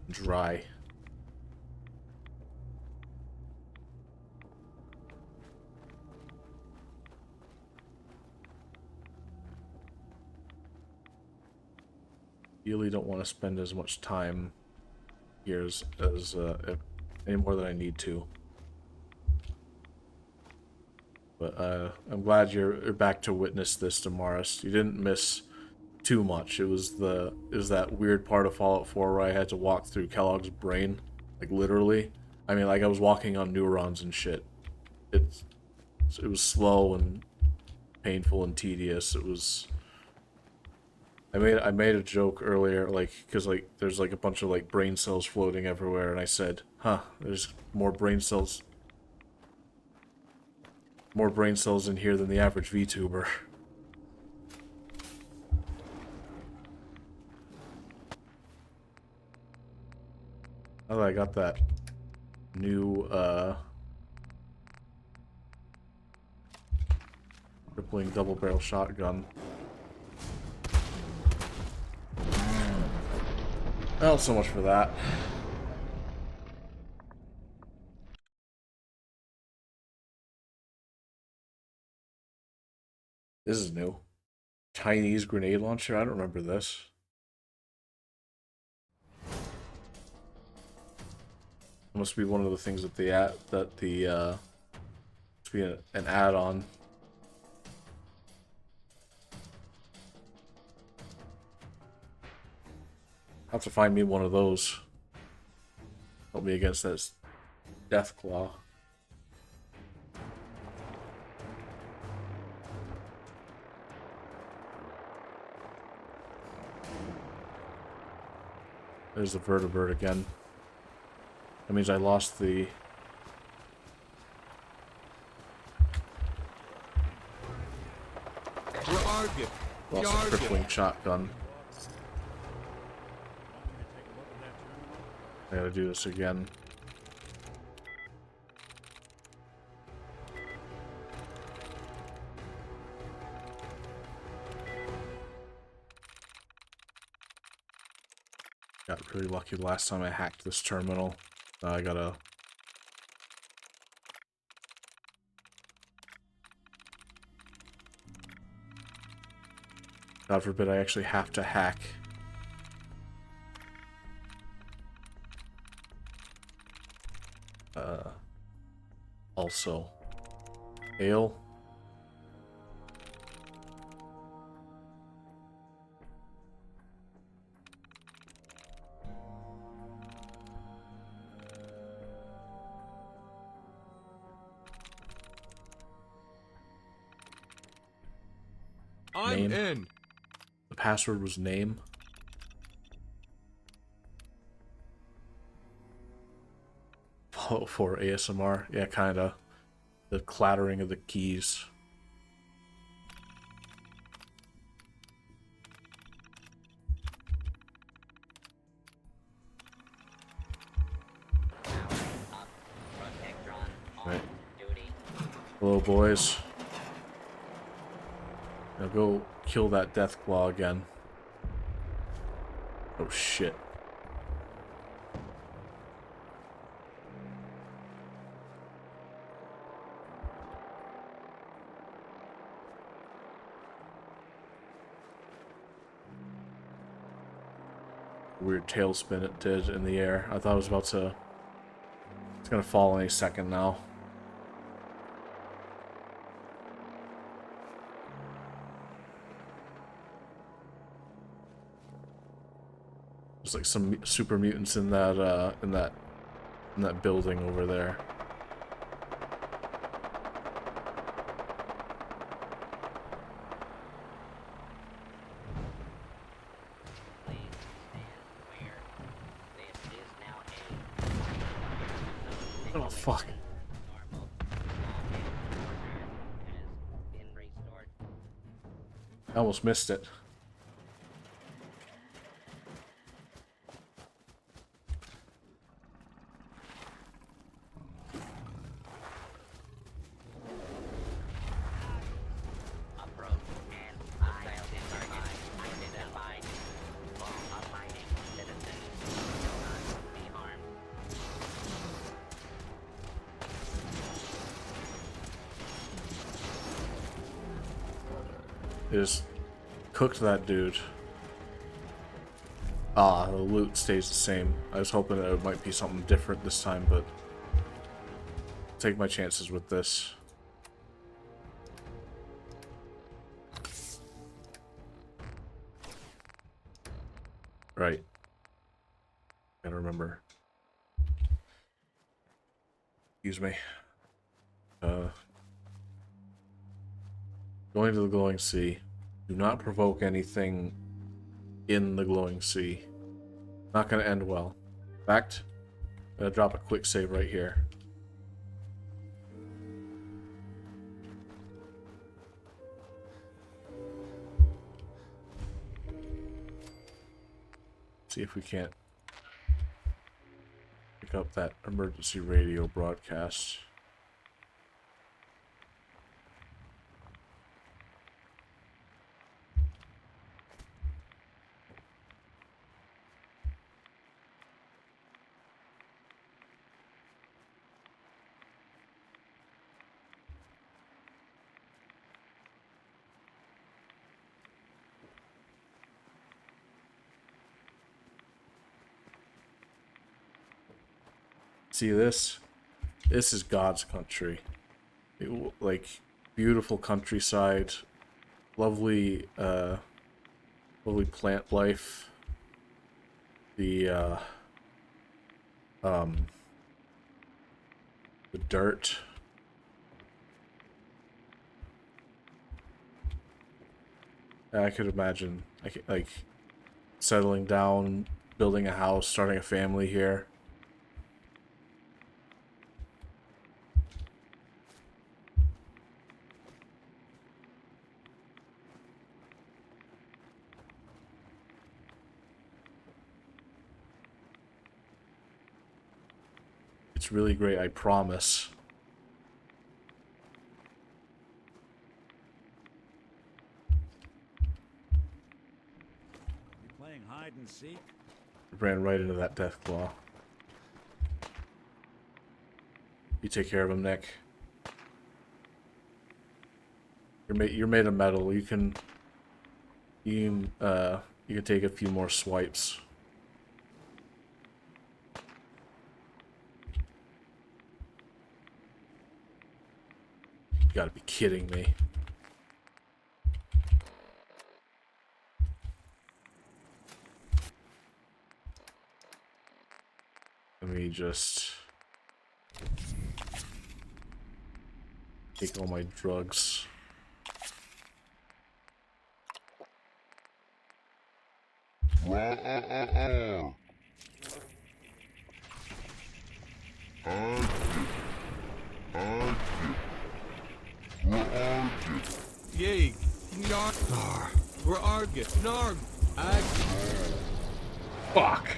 [SPEAKER 1] dry. Really don't want to spend as much time here as any more than I need to. But I'm glad you're back to witness this, Damaris. You didn't miss too much. It was that weird part of Fallout 4 where I had to walk through Kellogg's brain, like literally. I mean, like I was walking on neurons and shit. It was slow and painful and tedious. It was. I made a joke earlier, like, because like there's like a bunch of like brain cells floating everywhere, and I said, "Huh, there's more brain cells in here than the average VTuber." Now that I got that new crippling double barrel shotgun. Well, so much for that. This is new. Chinese grenade launcher? I don't remember this. It must be one of the things that must be an add-on. I'll have to find me one of those. Help me against that death claw. There's the vertebrate again. That means I lost the... Lost the crippling shotgun. I gotta do this again. Got really lucky the last time I hacked this terminal. Now I gotta... God forbid I actually have to hack. Also, ale.
[SPEAKER 18] I'm in.
[SPEAKER 1] The password was name. Oh, for ASMR. Yeah, kinda. The clattering of the keys. Right. Hello, boys. Now go kill that death claw again. Oh shit. Weird tailspin it did in the air. I thought it was about to... It's gonna fall any second now. There's like some super mutants in that building over there. Oh fuck. I almost missed it. Just cooked that dude. Ah, the loot stays the same. I was hoping that it might be something different this time, but take my chances with this. Right. Gotta remember. Excuse me. Going to the glowing sea. Do not provoke anything in the glowing sea. Not gonna end well. In fact, I'm gonna drop a quick save right here. See if we can't pick up that emergency radio broadcast. See this? This is God's country. Like, beautiful countryside, lovely, lovely plant life. The dirt. I could imagine, like, settling down, building a house, starting a family here. It's really great, I promise.
[SPEAKER 2] You playing hide and seek?
[SPEAKER 1] Ran right into that death claw. You take care of him, Nick. You're made of metal. You can take a few more swipes. You gotta be kidding me. Let me just take all my drugs.
[SPEAKER 18] Yay! Narg! We're Argus! Narg!
[SPEAKER 1] Fuck!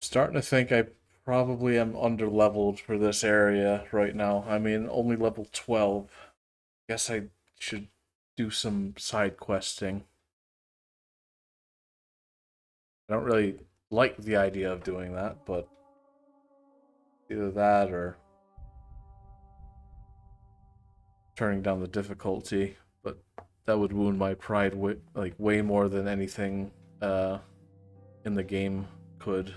[SPEAKER 1] Starting to think I probably am under-leveled for this area right now. I mean, only level 12. Guess I should do some side questing. I don't really like the idea of doing that, but either that or turning down the difficulty, but that would wound my pride way more than anything in the game could.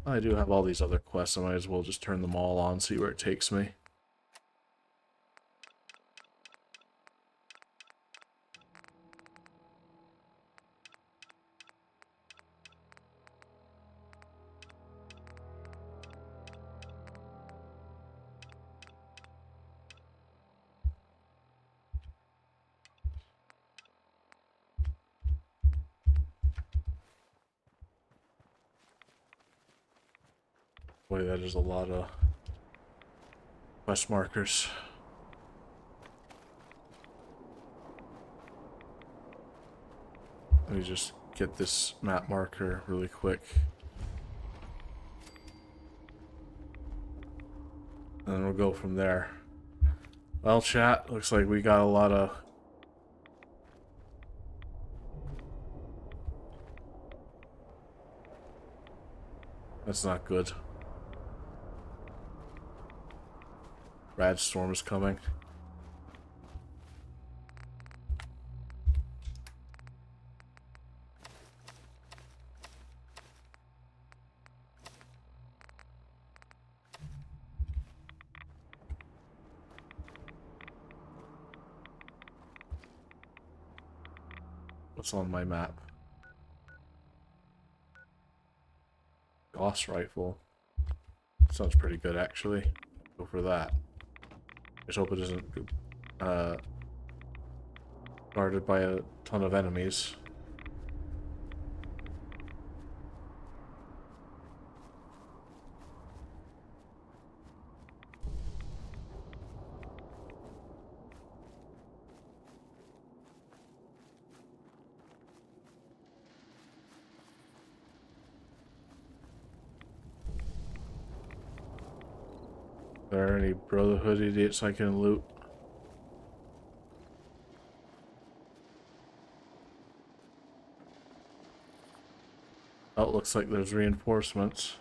[SPEAKER 1] I do have all these other quests, I might as well just turn them all on, see where it takes me. Boy, that is a lot of quest markers. Let me just get this map marker really quick. And then we'll go from there. Well, chat, looks like we got a lot of... That's not good. Rad storm is coming. What's on my map? Gauss rifle. Sounds pretty good, actually. Go for that. Just hope it isn't guarded by a ton of enemies. Are there any Brotherhood idiots I can loot? Oh, it looks like there's reinforcements.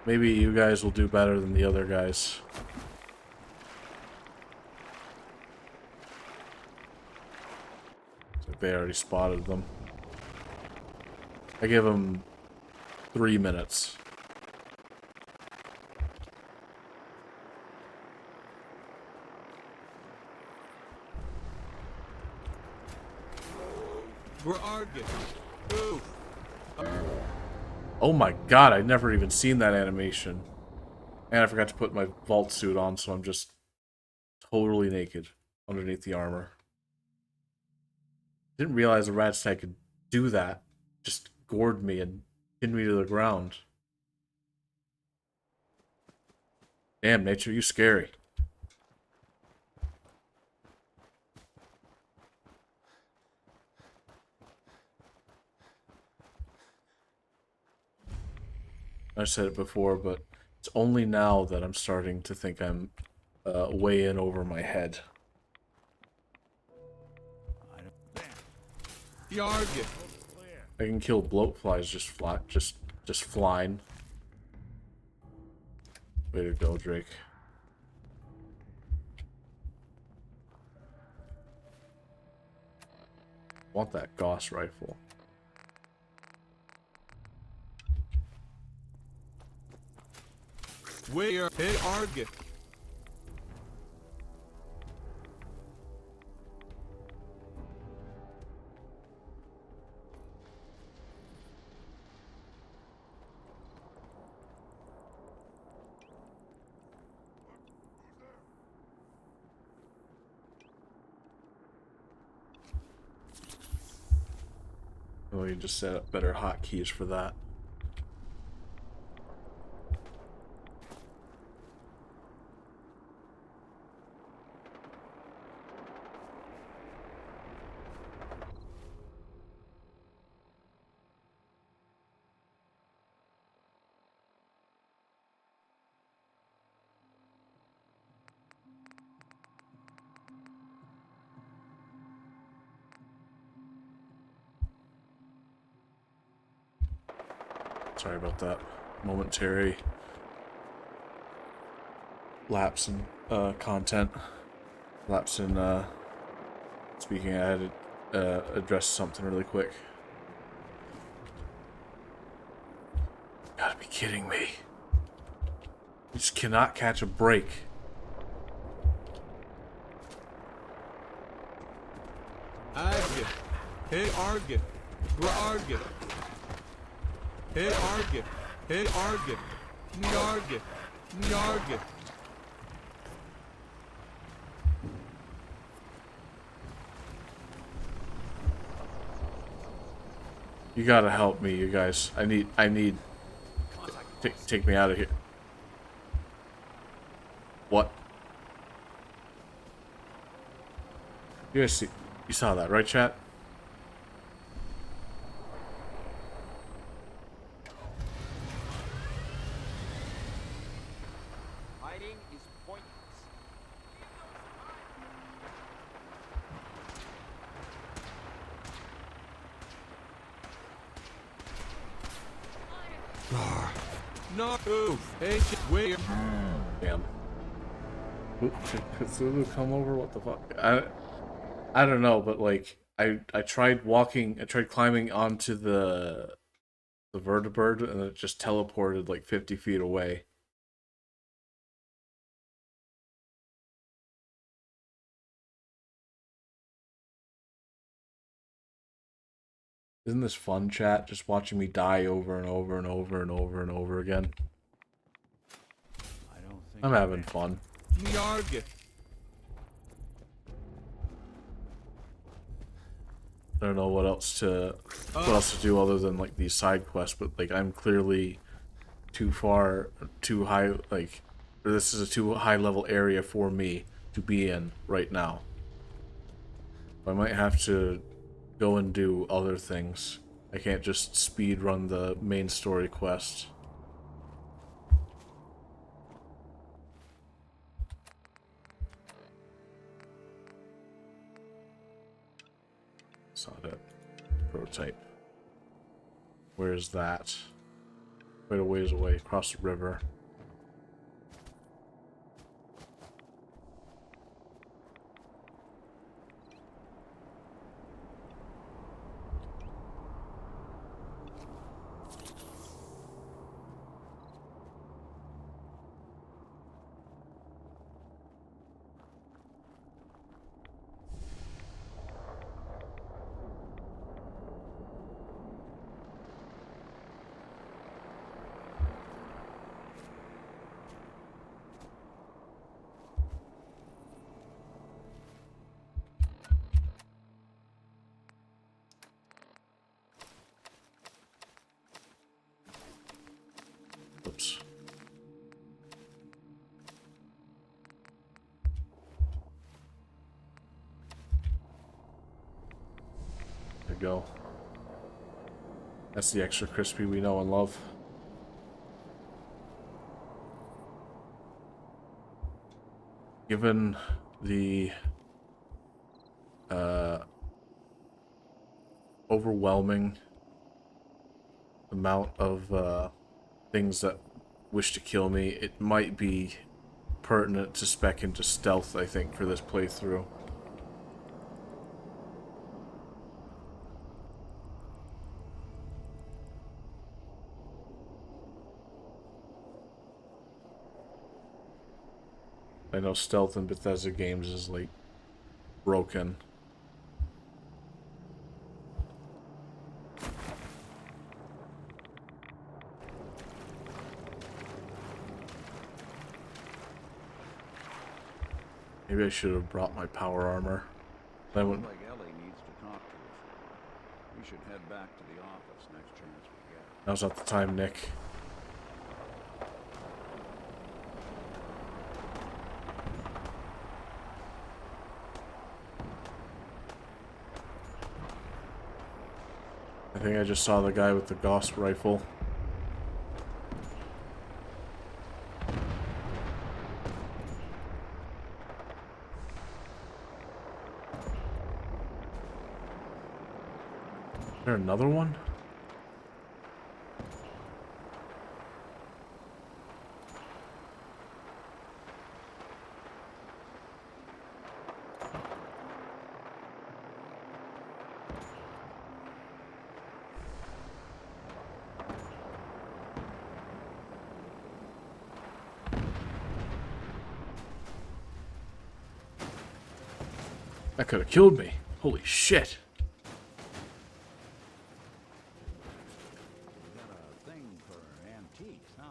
[SPEAKER 1] Maybe you guys will do better than the other guys. So they already spotted them. I give them 3 minutes.
[SPEAKER 18] We're arguing. Move.
[SPEAKER 1] Oh my god, I'd never even seen that animation. And I forgot to put my vault suit on, so I'm just totally naked underneath the armor. Didn't realize the rat snake could do that. Just gored me and pinned me to the ground. Damn, nature, you scary. I said it before, but it's only now that I'm starting to think I'm way in over my head.
[SPEAKER 18] Yargit.
[SPEAKER 1] I can kill bloatflies just flying. Way to go, Drake. Want that Gauss rifle.
[SPEAKER 18] Where? Hey, Argit.
[SPEAKER 1] Oh, you just set up better hotkeys for that. Sorry about that. Momentary lapse in content. Lapse in speaking. I had to address something really quick. Gotta be kidding me. You just cannot catch a break.
[SPEAKER 18] Argit. Hey, Argit. We're Argit. Hey, Argit. Hey, Argit. Nyargit. Nyargit.
[SPEAKER 1] You gotta help me, you guys. I need. Take me out of here. What? You guys see? You saw that, right, chat?
[SPEAKER 5] Hiding is pointless.
[SPEAKER 18] No. Hey, where?
[SPEAKER 1] Damn. Could Cthulhu come over? What the fuck? I don't know, but like I tried climbing onto the vertibird, and it just teleported like 50 feet away. Isn't this fun, chat? Just watching me die over and over and over and over and over again. I'm having fun.
[SPEAKER 18] Nyargit.
[SPEAKER 1] I don't know what else to do other than like these side quests, but like I'm clearly too high, like, or this is a too high level area for me to be in right now. I might have to go and do other things. I can't just speed run the main story quest. Saw that prototype. Where's that? quite a ways away, across the river. Oops. There we go. That's the extra crispy we know and love. Given the overwhelming amount of things that wish to kill me, it might be pertinent to spec into stealth, I think, for this playthrough. I know stealth in Bethesda games is, like, broken. Maybe I should have brought my power armor. I
[SPEAKER 2] Sounds
[SPEAKER 1] wouldn't.
[SPEAKER 2] like Ellie needs to talk to us. We should head back to the office next chance we get.
[SPEAKER 1] Now's not the time, Nick. I think I just saw the guy with the Gauss rifle. Is there another one? That could have killed me. Holy shit.
[SPEAKER 2] You got a thing for antiques, huh?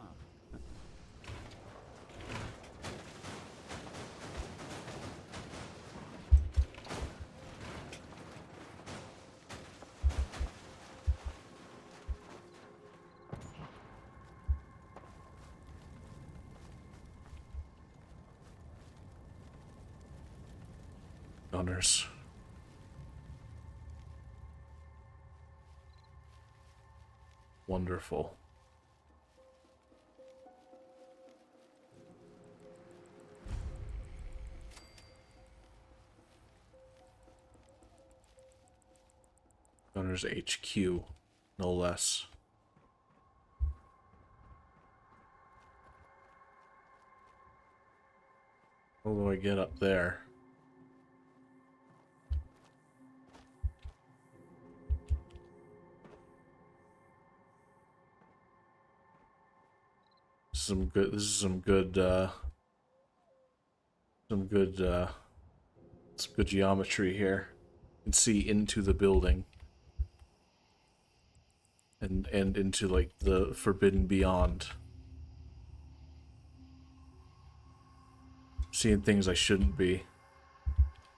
[SPEAKER 1] Gunners. Wonderful. Gunners HQ, no less. How do I get up there? Some good. This is some good. Some good geometry here. You can see into the building, and into like the forbidden beyond. Seeing things I shouldn't be.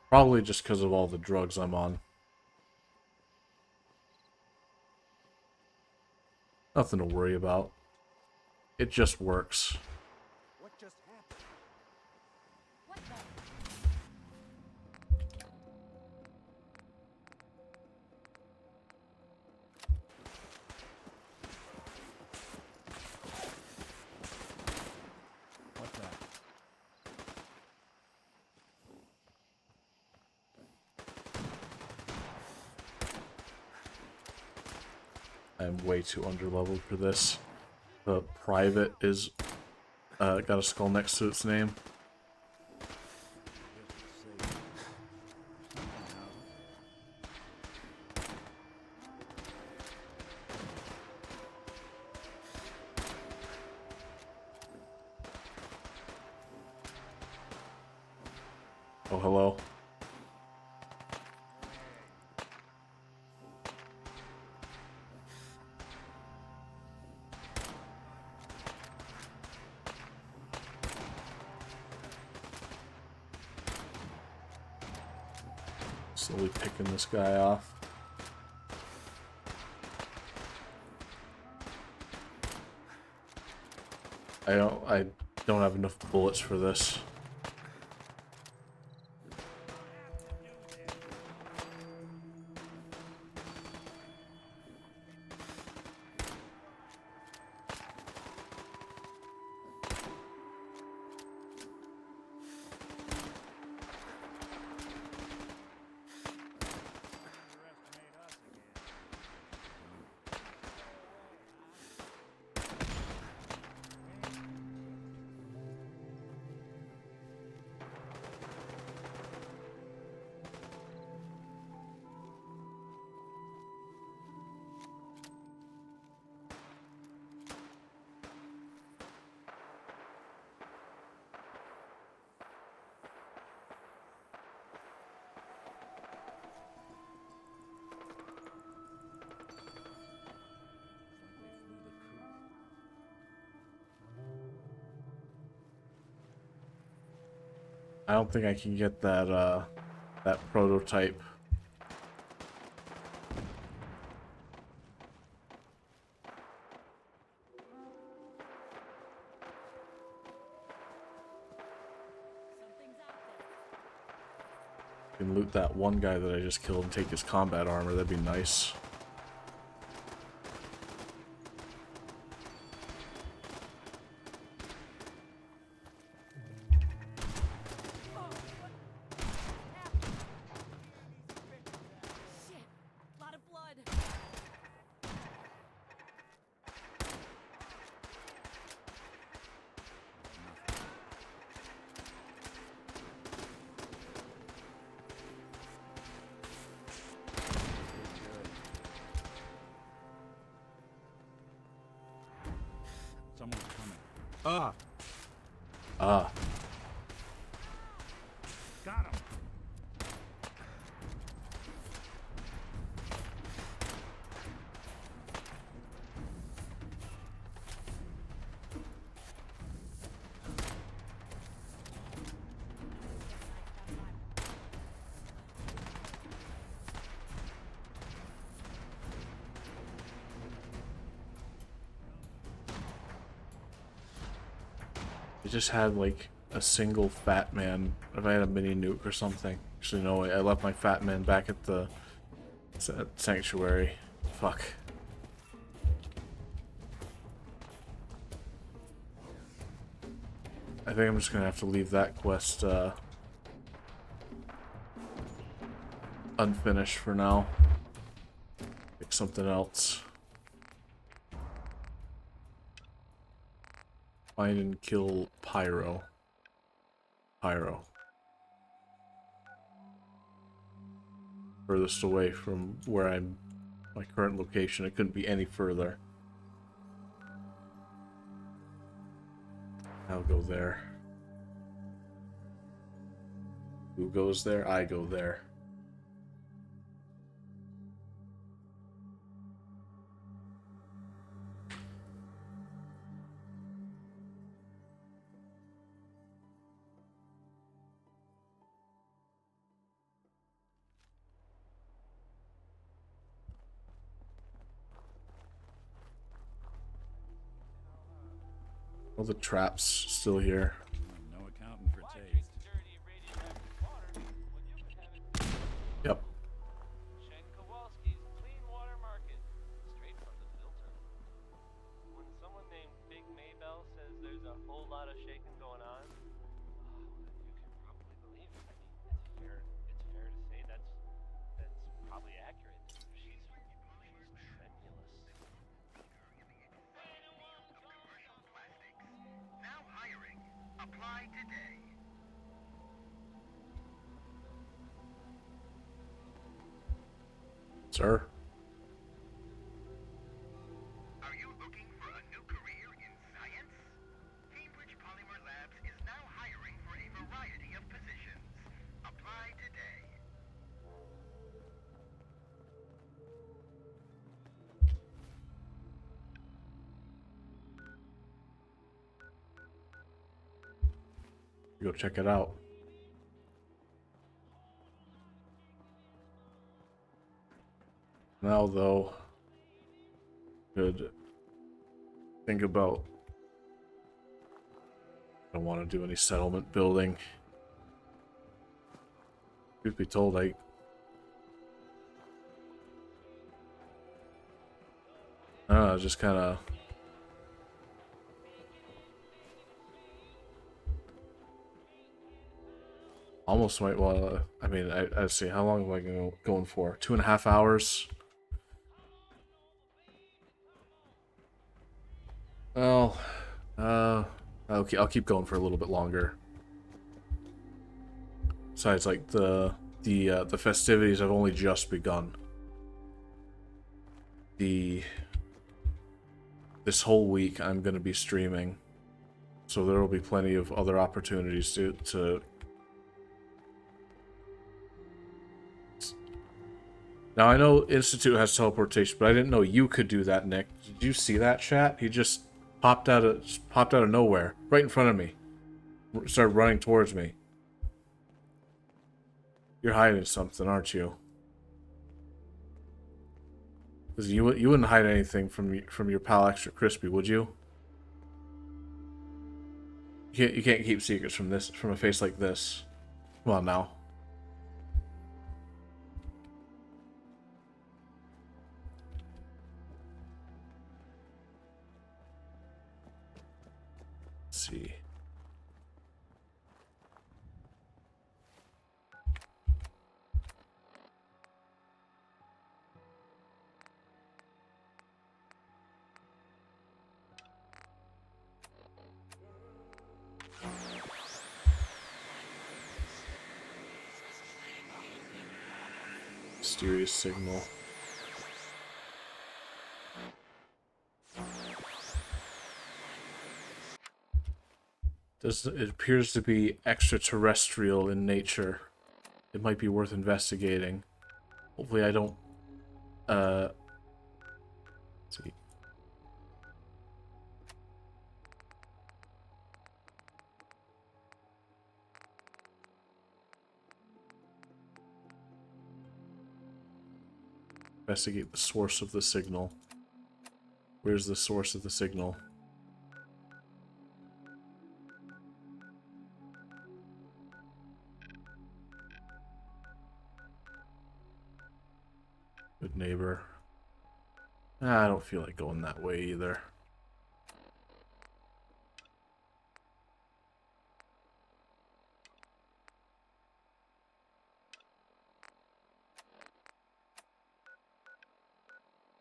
[SPEAKER 1] Probably just because of all the drugs I'm on. Nothing to worry about. It just works.
[SPEAKER 6] What just happened?
[SPEAKER 12] What the?
[SPEAKER 5] What's that?
[SPEAKER 1] I'm way too underleveled for this. The private is got a skull next to its name. Oh, hello. Slowly picking this guy off. I don't have enough bullets for this. I don't think I can get that that prototype. Can loot that one guy that I just killed and take his combat armor, that'd be nice.
[SPEAKER 2] Someone's coming.
[SPEAKER 18] Ah.
[SPEAKER 1] Ah.
[SPEAKER 2] Got him.
[SPEAKER 1] I just had like a single fat man. If I had a mini nuke or something. Actually, no, I left my fat man back at the sanctuary. Fuck. I think I'm just gonna have to leave that quest unfinished for now. Pick something else. Find and kill Pyro. Pyro. Furthest away from where I'm, my current location. It couldn't be any further. I'll go there. Who goes there? I go there. All the traps still here.
[SPEAKER 2] No accounting for taste.
[SPEAKER 1] Yep.
[SPEAKER 19] Kowalski's Clean Water Market, straight from the filter. When someone named Big Maybell says there's a whole lot of shaking going on, you can probably believe it. I mean, it's fair to say that's probably accurate. She's tremulous.
[SPEAKER 1] Sir? Go check it out. Now, though, could think about. I don't want to do any settlement building. Truth be told, I don't know, just kind of. Almost might want to. I mean, I'd say, how long am I going for? 2.5 hours? Well, I'll keep going for a little bit longer. Besides, like the festivities have only just begun. This whole week I'm gonna be streaming, so there will be plenty of other opportunities to. Now I know Institute has teleportation, but I didn't know you could do that, Nick. Did you see that, chat? He just popped out of nowhere, right in front of me. Started running towards me. You're hiding something, aren't you? Because you wouldn't hide anything from your pal Extra Crispy, would you? You can't keep secrets from a face like this. Come on now. Let's see. Mysterious signal. It appears to be extraterrestrial in nature. It might be worth investigating. Hopefully I don't let's see. Investigate the source of the signal. Where's the source of the signal? Good neighbor. I don't feel like going that way either.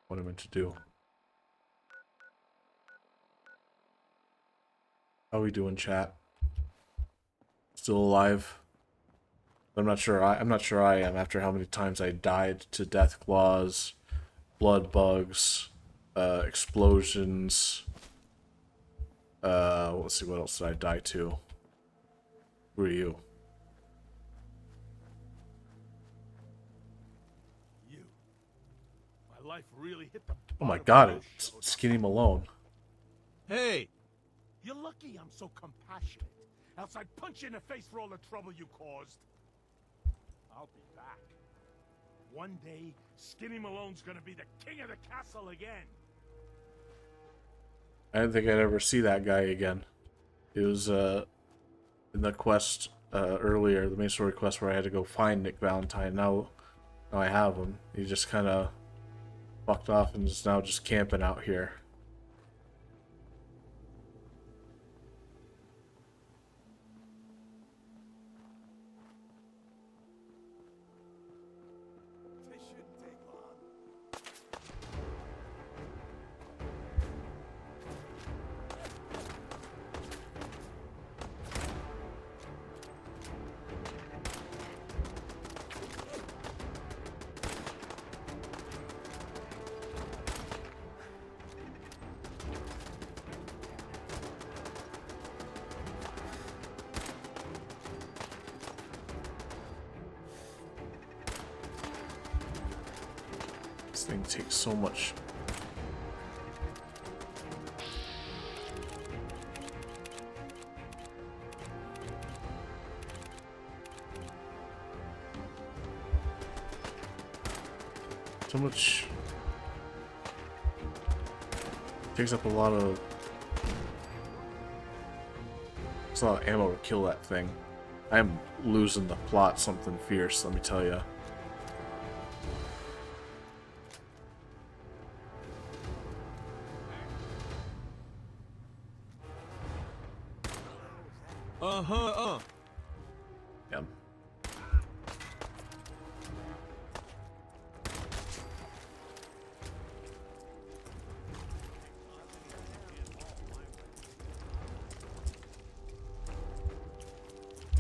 [SPEAKER 1] What am I meant to do? How are we doing, chat? Still alive? I'm not sure. I'm not sure I am after how many times I died to death claws, blood bugs, explosions. Let's see, what else did I die to? Who are you?
[SPEAKER 18] My life really hit the.
[SPEAKER 1] Oh my god, it's Skinny Malone.
[SPEAKER 18] Hey, you're lucky I'm so compassionate. Else I'd punch you in the face for all the trouble you caused. I'll be back. One day, Skinny Malone's gonna be the king of the castle again.
[SPEAKER 1] I didn't think I'd ever see that guy again. It was in the quest earlier, the main story quest where I had to go find Nick Valentine. Now I have him. He just kind of fucked off and is now just camping out here. thing takes so much. So much. Takes up a lot of. It's a lot of ammo to kill that thing. I am losing the plot something fierce, let me tell you. Yeah.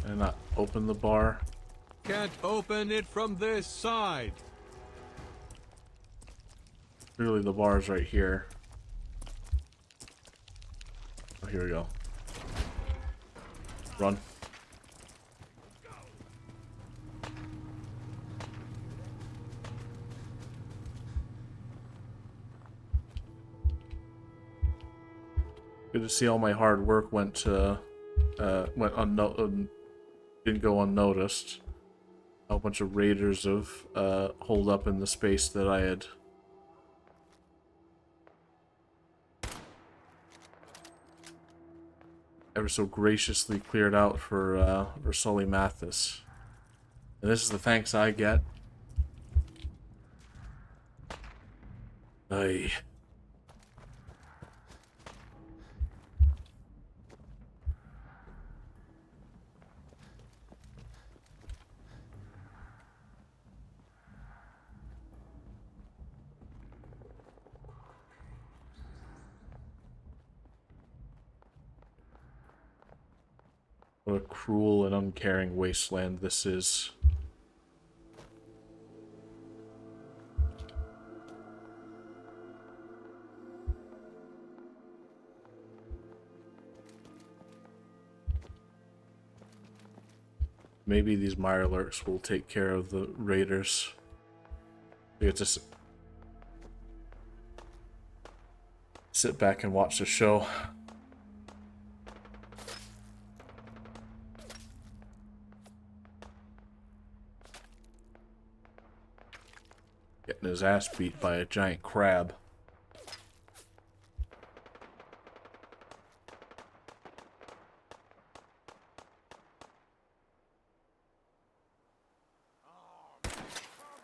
[SPEAKER 1] And not open the bar.
[SPEAKER 20] Can't open it from this side.
[SPEAKER 1] Clearly the bar is right here. Oh, here we go. Run. Good to see all my hard work went didn't go unnoticed. A bunch of raiders have holed up in the space that I had ever so graciously cleared out for Sully Mathis. And this is the thanks I get. Aye. What a cruel and uncaring wasteland this is. Maybe these Mirelurks will take care of the raiders. We get to sit back and watch the show. Getting his ass beat by a giant crab.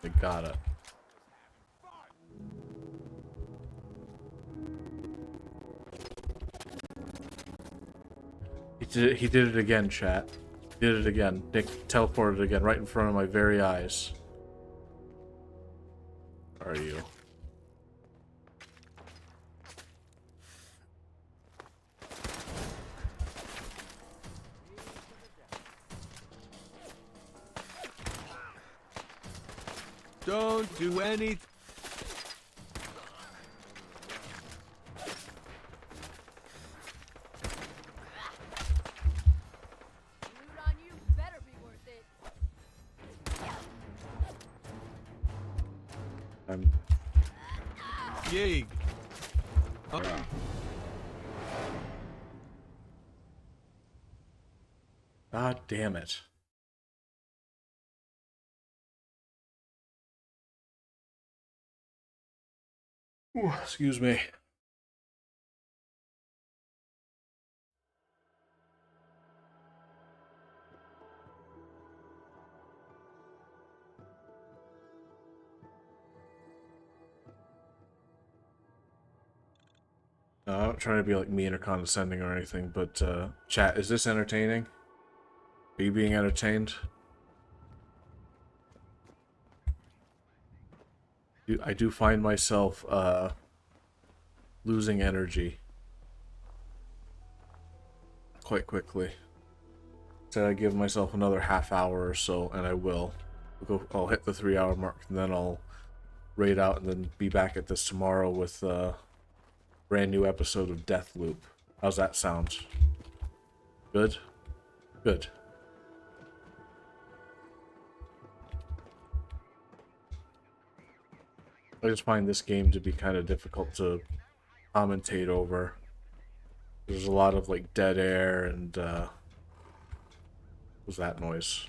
[SPEAKER 1] They got it. He did it again, chat. He did it again. Nick teleported again right in front of my very eyes. Where are you?
[SPEAKER 20] Don't do anything. Yay.
[SPEAKER 1] God damn it. Ooh, excuse me. I'm not trying to be like mean or condescending or anything, but chat, is this entertaining? Are you being entertained? I do find myself losing energy quite quickly. Said I'd give myself another half hour or so, and I will. I'll hit the 3-hour mark, and then I'll raid out and then be back at this tomorrow with a brand new episode of Deathloop. How's that sound? Good? Good. I just find this game to be kind of difficult to commentate over. There's a lot of like dead air and what was that noise?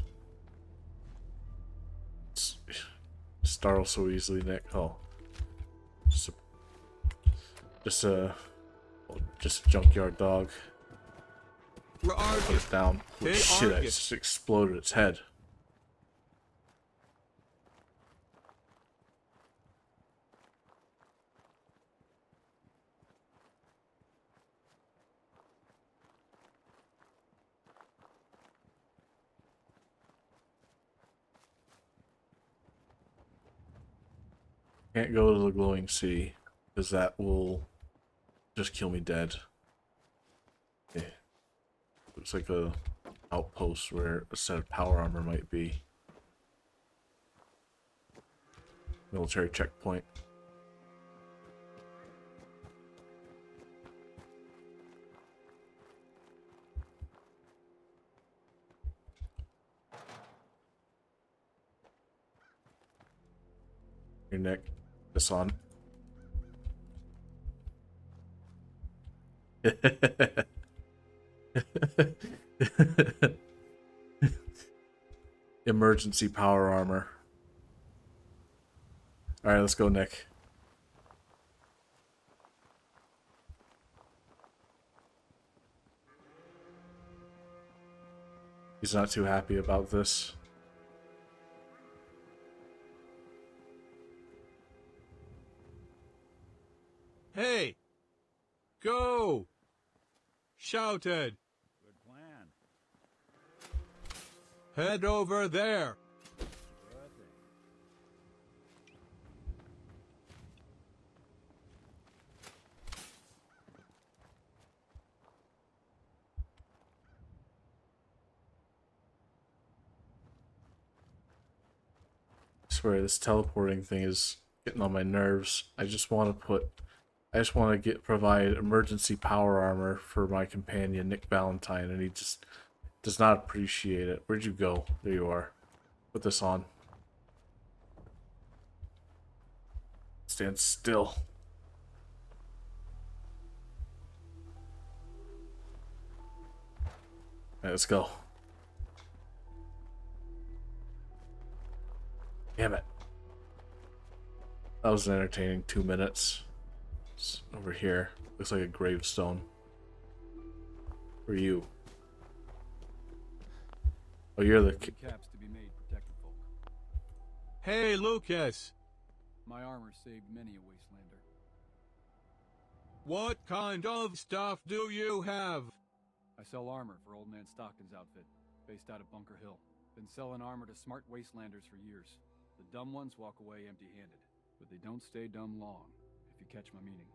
[SPEAKER 1] Startle so easily, Nick. Oh, just a junkyard dog.
[SPEAKER 20] Where are
[SPEAKER 1] Put
[SPEAKER 20] you?
[SPEAKER 1] it down. Holy
[SPEAKER 20] Hey,
[SPEAKER 1] shit!
[SPEAKER 20] are
[SPEAKER 1] I
[SPEAKER 20] you?
[SPEAKER 1] just exploded its head. Can't go to the glowing sea, because that will just kill me dead. Okay. Looks like a outpost where a set of power armor might be. Military checkpoint. Here, Nick. This on. Emergency power armor. Alright, let's go, Nick. He's not too happy about this.
[SPEAKER 20] Hey! Go! Shouted.
[SPEAKER 2] Good plan.
[SPEAKER 20] Head over there.
[SPEAKER 2] Sure thing.
[SPEAKER 1] I swear, this teleporting thing is getting on my nerves. I just want to provide emergency power armor for my companion, Nick Valentine, and he just does not appreciate it. Where'd you go? There you are. Put this on. Stand still. Alright, let's go. Damn it. That was an entertaining 2 minutes. It's over here. Looks like a gravestone. For you. Oh, you're the...
[SPEAKER 14] Caps to be made protected folk.
[SPEAKER 20] Hey, Lucas!
[SPEAKER 14] My armor saved many a wastelander.
[SPEAKER 20] What kind of stuff do you have?
[SPEAKER 14] I sell armor for Old Man Stockton's outfit, based out of Bunker Hill. Been selling armor to smart wastelanders for years. The dumb ones walk away empty-handed, but they don't stay dumb long, if you catch my meaning.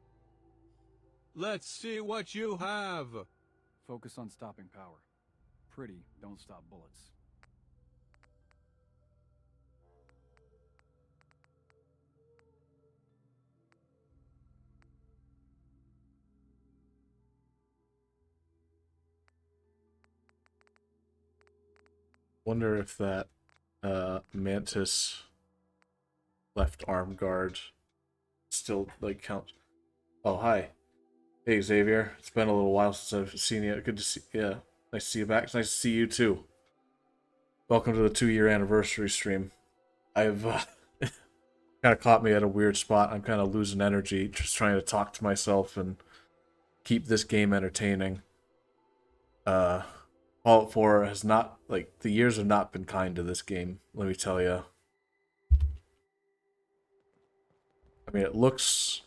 [SPEAKER 20] Let's see what you have.
[SPEAKER 14] Focus on stopping power. Pretty don't stop bullets.
[SPEAKER 1] Wonder if that Mantis left arm guard still like counts. Oh, hi. Hey, Xavier. It's been a little while since I've seen you. Good to see you. Yeah, nice to see you back. It's nice to see you too. Welcome to the 2-year anniversary stream. I've kind of caught me at a weird spot. I'm kind of losing energy just trying to talk to myself and keep this game entertaining. Fallout 4 has not, like, the years have not been kind to this game, let me tell you. I mean, it looks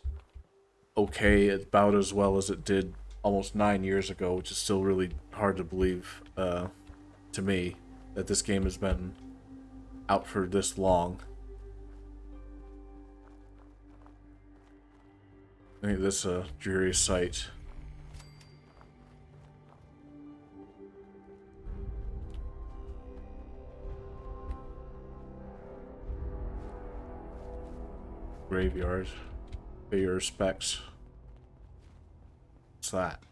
[SPEAKER 1] okay, about as well as it did almost 9 years ago, which is still really hard to believe, to me, that this game has been out for this long. I think this is a dreary sight. Graveyard. Pay your respects. What's that?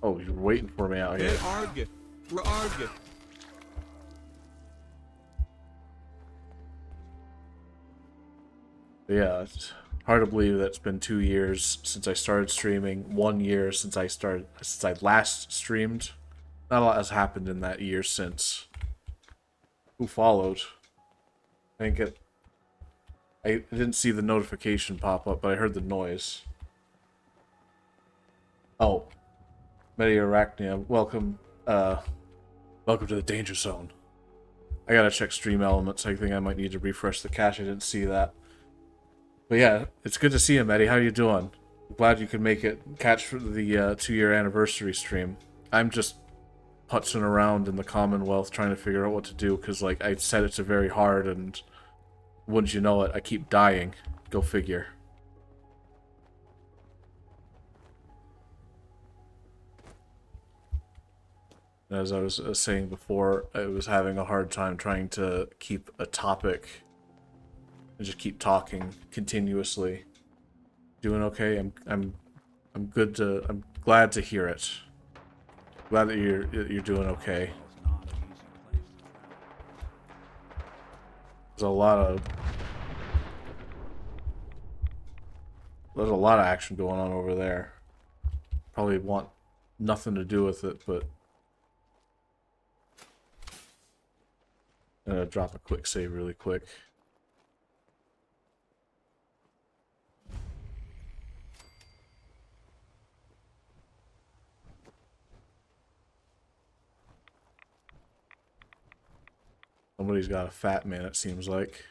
[SPEAKER 1] Oh, you're waiting for me out here.
[SPEAKER 20] Hey, Arga. We're Arga.
[SPEAKER 1] Yeah, it's hard to believe that it's been 2 years since I started streaming. 1 year since I last streamed. Not a lot has happened in that year since. Who followed? I didn't see the notification pop up, but I heard the noise. Oh, Mediarachnia, welcome to the danger zone. I gotta check stream elements. I think I might need to refresh the cache. I didn't see that. But yeah, it's good to see you, Medi. How you doing? Glad you could make it catch for the 2-year anniversary stream. I'm just putzing around in the Commonwealth trying to figure out what to do, because like I set it to very hard, and wouldn't you know it, I keep dying. Go figure. As I was saying before, I was having a hard time trying to keep a topic and just keep talking continuously. Doing okay? I'm good to. I'm glad to hear it. Glad that you're doing okay. There's a lot of action going on over there. Probably want nothing to do with it, but I'm gonna drop a quick save really quick. Somebody's got a fat man, it seems like.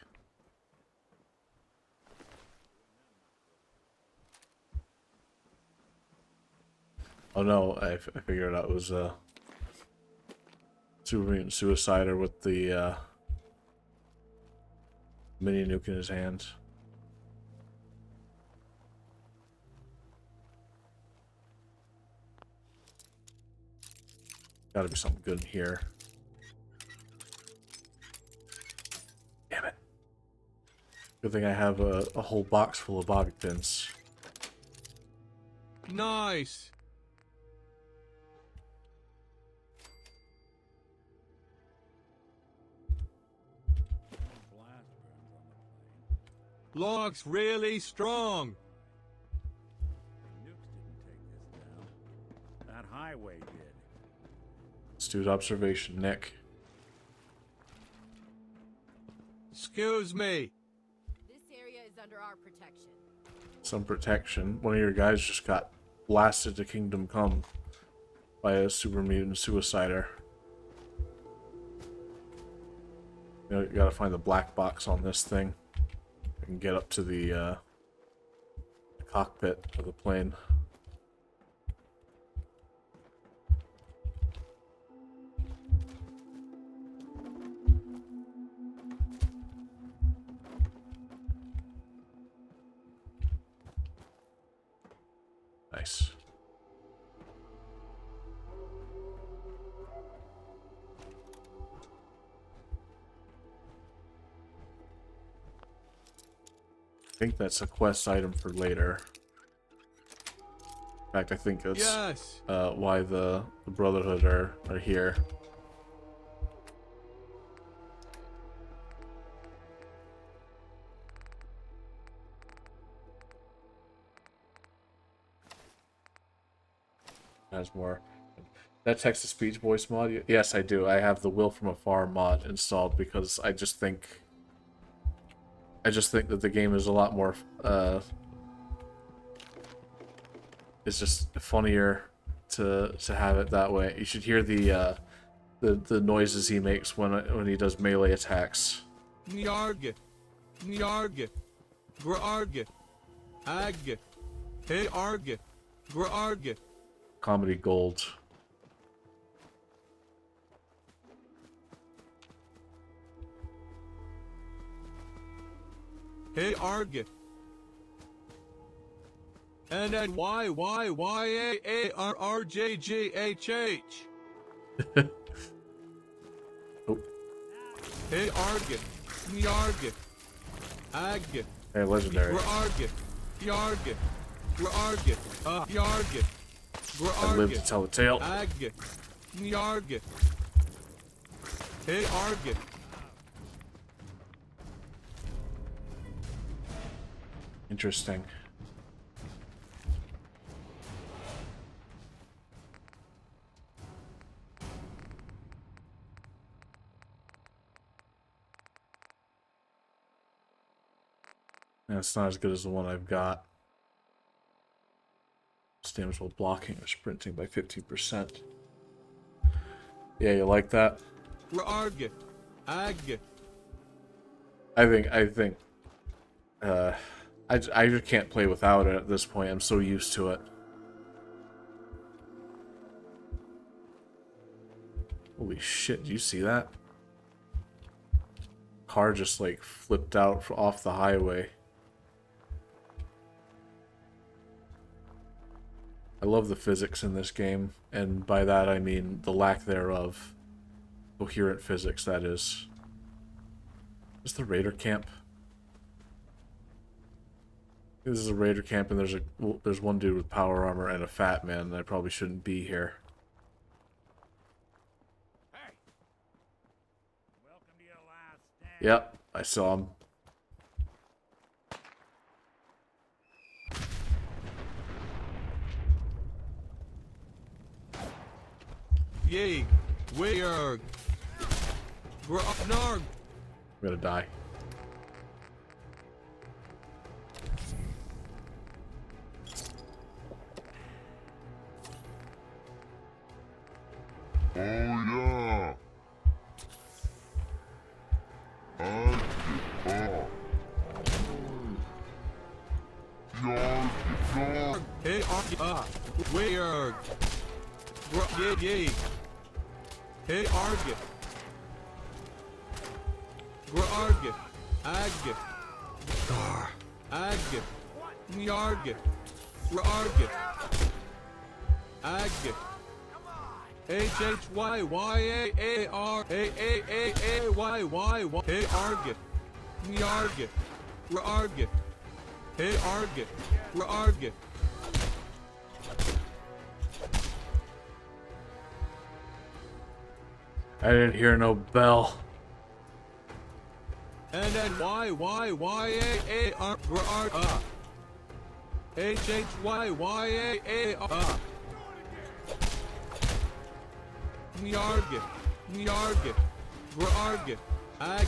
[SPEAKER 1] Oh no, I figured out it was Super Mutant Suicider with the mini nuke in his hand. Gotta be something good in here. Damn it. Good thing I have a whole box full of bobby pins.
[SPEAKER 20] Nice. Looks really strong.
[SPEAKER 2] Nukes didn't take this down. That highway did.
[SPEAKER 1] Astute observation, Nick.
[SPEAKER 20] Excuse me.
[SPEAKER 21] This area is under our protection.
[SPEAKER 1] Some protection. One of your guys just got blasted to Kingdom Come by a Super Mutant Suicider. You gotta find the black box on this thing. I can get up to the cockpit of the plane. Nice. I think that's a quest item for later. In fact, I think that's
[SPEAKER 20] yes.
[SPEAKER 1] Why the Brotherhood are here. Has more. That text-to-speech voice mod? Yes, I do. I have the Will from Afar mod installed because I just think that the game is a lot more, it's just funnier to have it that way. You should hear the noises he makes when he does melee attacks.
[SPEAKER 20] Nyarg. Nyarg. Grarg. Ag. Hey arg. Grarg.
[SPEAKER 1] Comedy gold.
[SPEAKER 20] Hey arg. And then YYYAARRJGHH.
[SPEAKER 1] Oh.
[SPEAKER 20] Hey arg. Nyarg. Ag.
[SPEAKER 1] Hey, legendary.
[SPEAKER 20] Grarg. Yarg. Grarg. Yarg.
[SPEAKER 1] I live to tell the tale.
[SPEAKER 20] Ag. Nyarg. Hey, Arg.
[SPEAKER 1] Interesting. Yeah, it's not as good as the one I've got. Damage while blocking or sprinting by 50%. Yeah, you like that?
[SPEAKER 20] Arg. Ag.
[SPEAKER 1] I think I just can't play without it at this point. I'm so used to it. Holy shit, do you see that? Car just like flipped out off the highway. I love the physics in this game, and by that I mean the lack thereof. Coherent physics, that is. Is this the raider camp? This is a raider camp, and there's one dude with power armor and a fat man, and I probably shouldn't be here.
[SPEAKER 2] Hey. Welcome to your last stand.
[SPEAKER 1] Yep, I saw him.
[SPEAKER 20] Yay. Wayarg. Narg.
[SPEAKER 1] I'm gonna die.
[SPEAKER 3] Oh yeah.
[SPEAKER 20] Hey, Wayarg. Yay. Hey, Arg. Arg. Ag. Gar. Ag. Nyarg. Arg. Ag. HHYYAARAAAAYY. Hey, Arg. Nyarg. Arg. Hey, Arg. Arg.
[SPEAKER 1] I didn't hear no bell.
[SPEAKER 20] And then YYYAAR. HHYYAAR. Nyarg. Nyarg. Arg. Ag.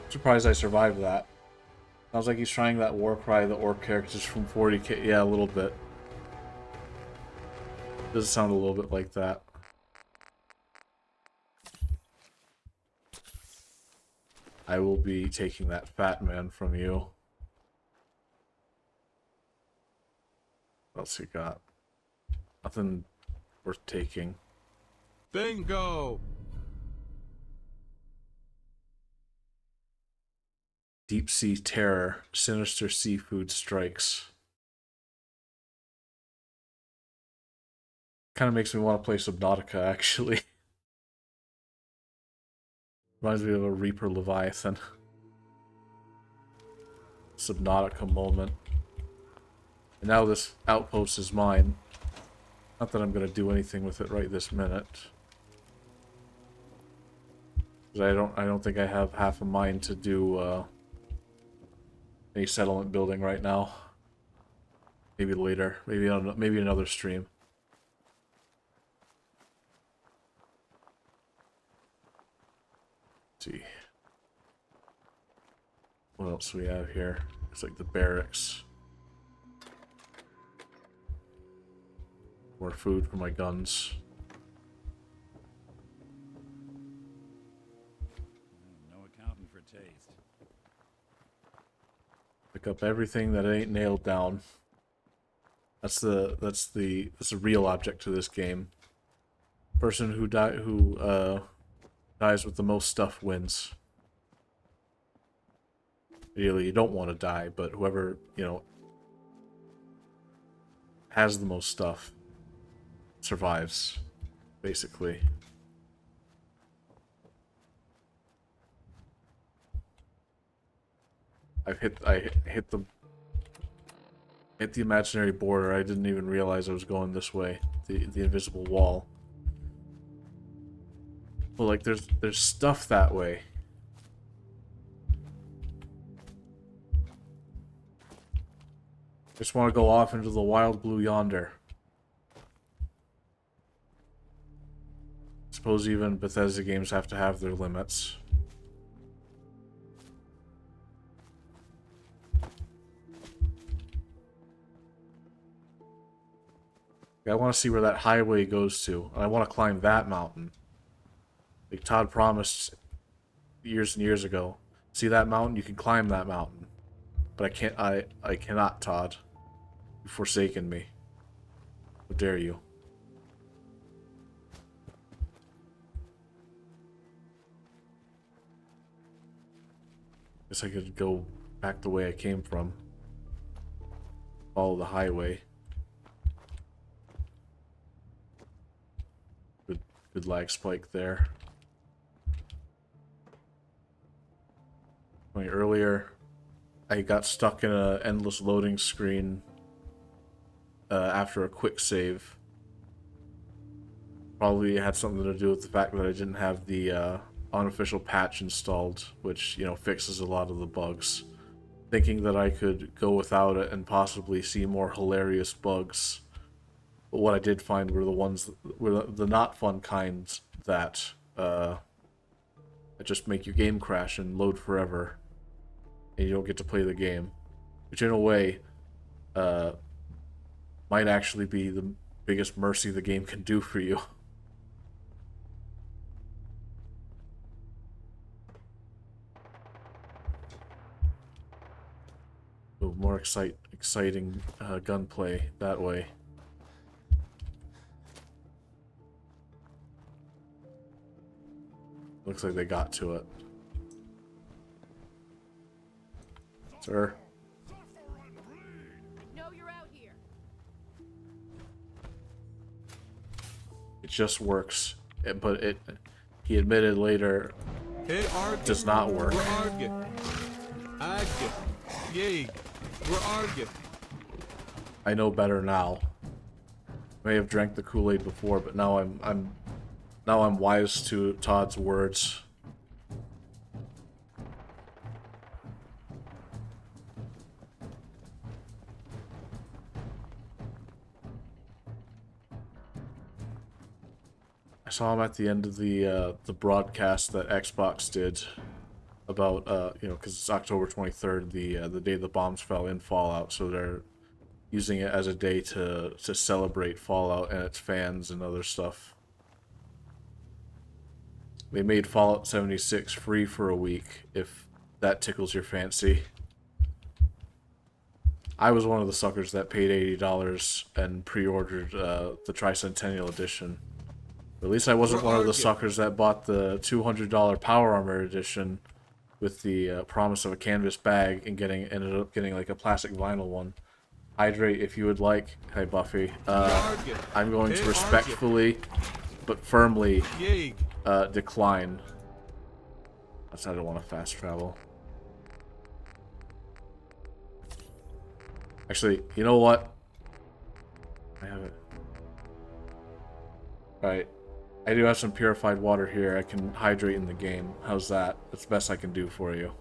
[SPEAKER 1] Surprised I survived that. Sounds like he's trying that war cry the orc characters from 40K. Yeah, a little bit. Does sound a little bit like that. I will be taking that fat man from you. What else you got? Nothing worth taking.
[SPEAKER 20] Bingo.
[SPEAKER 1] Deep sea terror. Sinister seafood strikes. Kind of makes me want to play Subnautica, actually. Reminds me of a Reaper Leviathan. Subnautica moment. And now this outpost is mine. Not that I'm going to do anything with it right this minute. I don't think I have half a mind to do any settlement building right now. Maybe later. Maybe another stream. Let's see. What else do we have here? It's like the barracks. More food for my guns.
[SPEAKER 2] No accounting for taste.
[SPEAKER 1] Pick up everything that ain't nailed down. That's a real object to this game. Person who dies with the most stuff wins. Ideally, you don't want to die, but whoever, has the most stuff survives, basically. I hit the imaginary border. I didn't even realize I was going this way. The invisible wall. But like there's stuff that way. Just want to go off into the wild blue yonder. Suppose even Bethesda games have to have their limits. I want to see where that highway goes to. I want to climb that mountain. Like Todd promised years and years ago. See that mountain? You can climb that mountain. But I can't. I cannot, Todd. You've forsaken me. How dare you? Guess I could go back the way I came from. Follow the highway. Good lag spike there. Earlier, I got stuck in an endless loading screen after a quick save. Probably had something to do with the fact that I didn't have the unofficial patch installed, which, you know, fixes a lot of the bugs. Thinking that I could go without it and possibly see more hilarious bugs. But what I did find were the ones, were the not fun kinds that just make your game crash and load forever. And you don't get to play the game. Which in a way, might actually be the biggest mercy the game can do for you. So more exciting gunplay that way. Looks like they got to it. Sir?
[SPEAKER 21] No, you're out here.
[SPEAKER 1] It just works. But he admitted later, it does not work. I know better now. May have drank the Kool-Aid before, but now I'm wise to Todd's words. I saw him at the end of the broadcast that Xbox did about you know, because it's October 23rd, the day the bombs fell in Fallout, so they're using it as a day to celebrate Fallout and its fans and other stuff. They made Fallout 76 free for a week, if that tickles your fancy. I was one of the suckers that paid $80 and pre-ordered the Tricentennial Edition. At least I wasn't one of the suckers that bought the $200 Power Armor Edition with the promise of a canvas bag and ended up getting like a plastic vinyl one. Hydrate if you would like. Hey Buffy. I'm going to respectfully but firmly decline. That's why I don't want to fast travel. Actually, you know what? I have it. Alright. I do have some purified water here. I can hydrate in the game. How's that? That's the best I can do for you.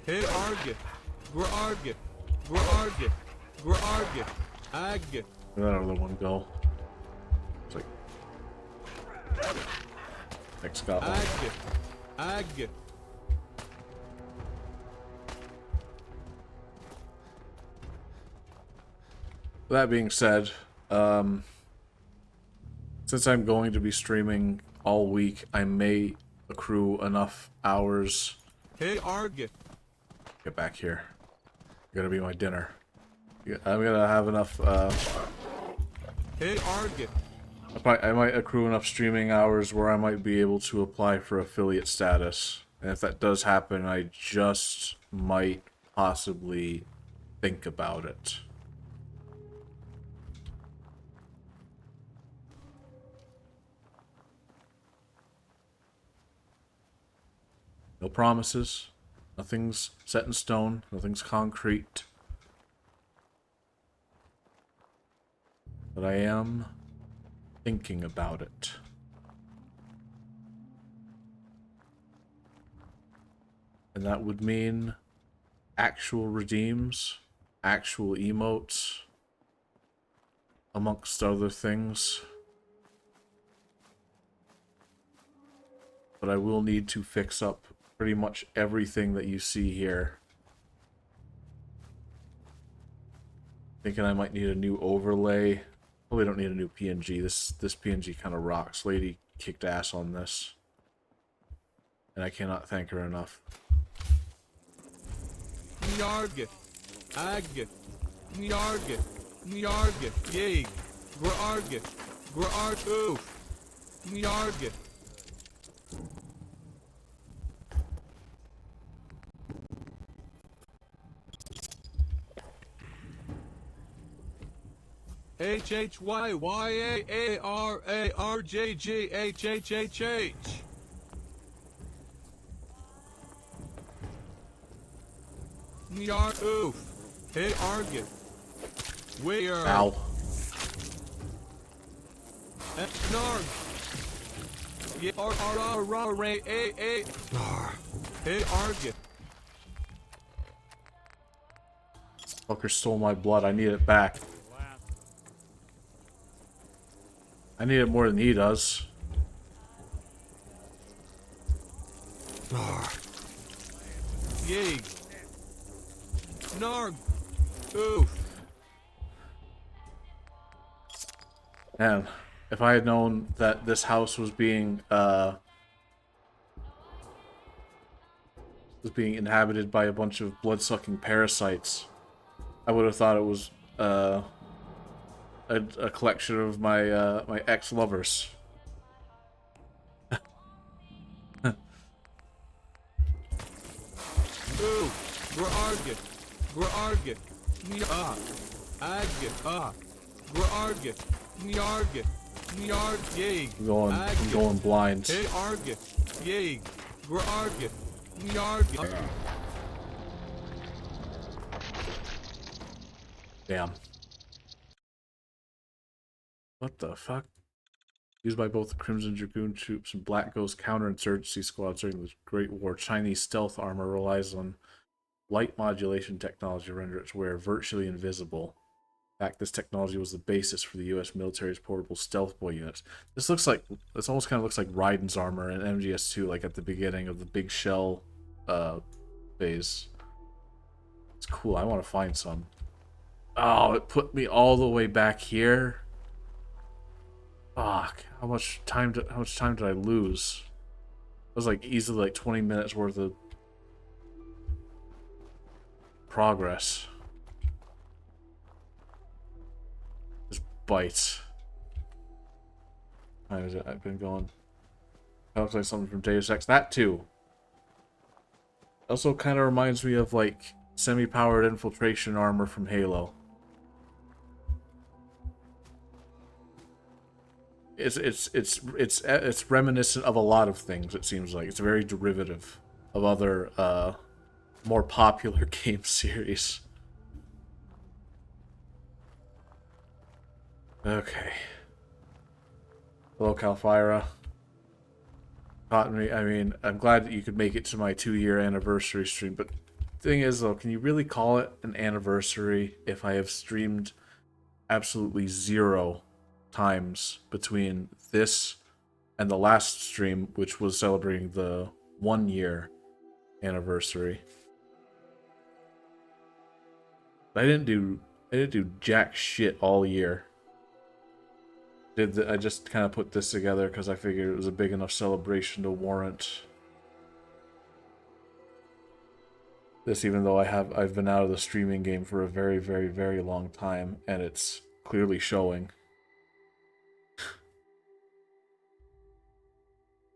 [SPEAKER 20] Hey, Arge. We're Arge. We're Arge. We're Arge. Agge.
[SPEAKER 1] Where'd that other one go? It's like... Next got one.
[SPEAKER 20] Agge.
[SPEAKER 1] That being said, since I'm going to be streaming all week, I may accrue enough hours.
[SPEAKER 20] Hey, Arge.
[SPEAKER 1] Get back here. You're gonna be my dinner. I'm gonna have enough,
[SPEAKER 20] Hey, Arge.
[SPEAKER 1] I might accrue enough streaming hours where I might be able to apply for affiliate status And if that does happen, I just might possibly think about it. No promises. Nothing's set in stone. Nothing's concrete. But I am thinking about it. And that would mean actual redeems, actual emotes, amongst other things. But I will need to fix up pretty much everything that you see here. Thinking I might need a new overlay. Probably don't need a new PNG. This PNG kind of rocks. Lady kicked ass on this. And I cannot thank her enough.
[SPEAKER 20] Nyarg, Ag, Nyarg, Nyarg, Yeg, Grarg, Grarg, Oof, Nyarg. HHYYAARARJGHHHH. Nyar oof. Hey argit. Where?
[SPEAKER 1] Ow.
[SPEAKER 20] Narg. Yeah, ray a. Hey argit.
[SPEAKER 1] Fucker stole my blood. I need it back. I need it more than he does.
[SPEAKER 20] Yeg. Narg. Oof.
[SPEAKER 1] Man, if I had known that this house was being inhabited by a bunch of blood-sucking parasites, I would have thought it was a collection of my my ex-lovers.
[SPEAKER 20] Ooh, Grargit, Grargit, Nya, Agit, Grargit, Nyargit, Nyarg, Yeg,
[SPEAKER 1] I'm going blind.
[SPEAKER 20] Hey Argit, Yeg, Grargit, Nyargit.
[SPEAKER 1] Damn. What the fuck? Used by both the Crimson Dragoon troops and Black Ghost counterinsurgency squads during the Great War, Chinese stealth armor relies on light modulation technology to render its wearer virtually invisible. In fact, this technology was the basis for the U.S. military's portable stealth boy units. This almost kind of looks like Raiden's armor in MGS2, like at the beginning of the big shell phase. It's cool. I want to find some. Oh, it put me all the way back here. Fuck! How much time did I lose? It was like easily like 20 minutes worth of progress. Just bites. How is it? I've been going. That looks like something from Deus Ex. That too. Also kind of reminds me of like semi-powered infiltration armor from Halo. It's reminiscent of a lot of things. It seems like it's very derivative of other more popular game series. Okay. Hello, Calfira. Caught me. I mean, I'm glad that you could make it to my 2-year anniversary stream, but the thing is, though, can you really call it an anniversary if I have streamed absolutely 0 times between this and the last stream, which was celebrating the 1-year anniversary? I didn't do jack shit all year. I just kind of put this together because I figured it was a big enough celebration to warrant this, even though I've been out of the streaming game for a very, very, very long time, and it's clearly showing.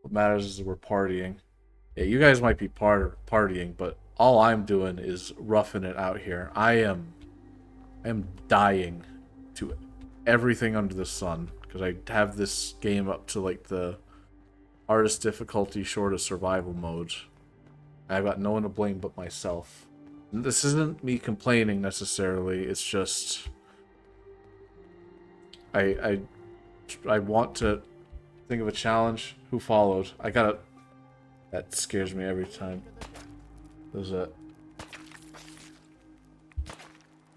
[SPEAKER 1] What matters is we're partying. Yeah, you guys might be partying, but all I'm doing is roughing it out here. I am dying to everything under the sun because I have this game up to like the hardest difficulty, shortest survival mode. I've got no one to blame but myself. And this isn't me complaining necessarily. It's just I want to think of a challenge. Who followed? I gotta. That scares me every time. There's a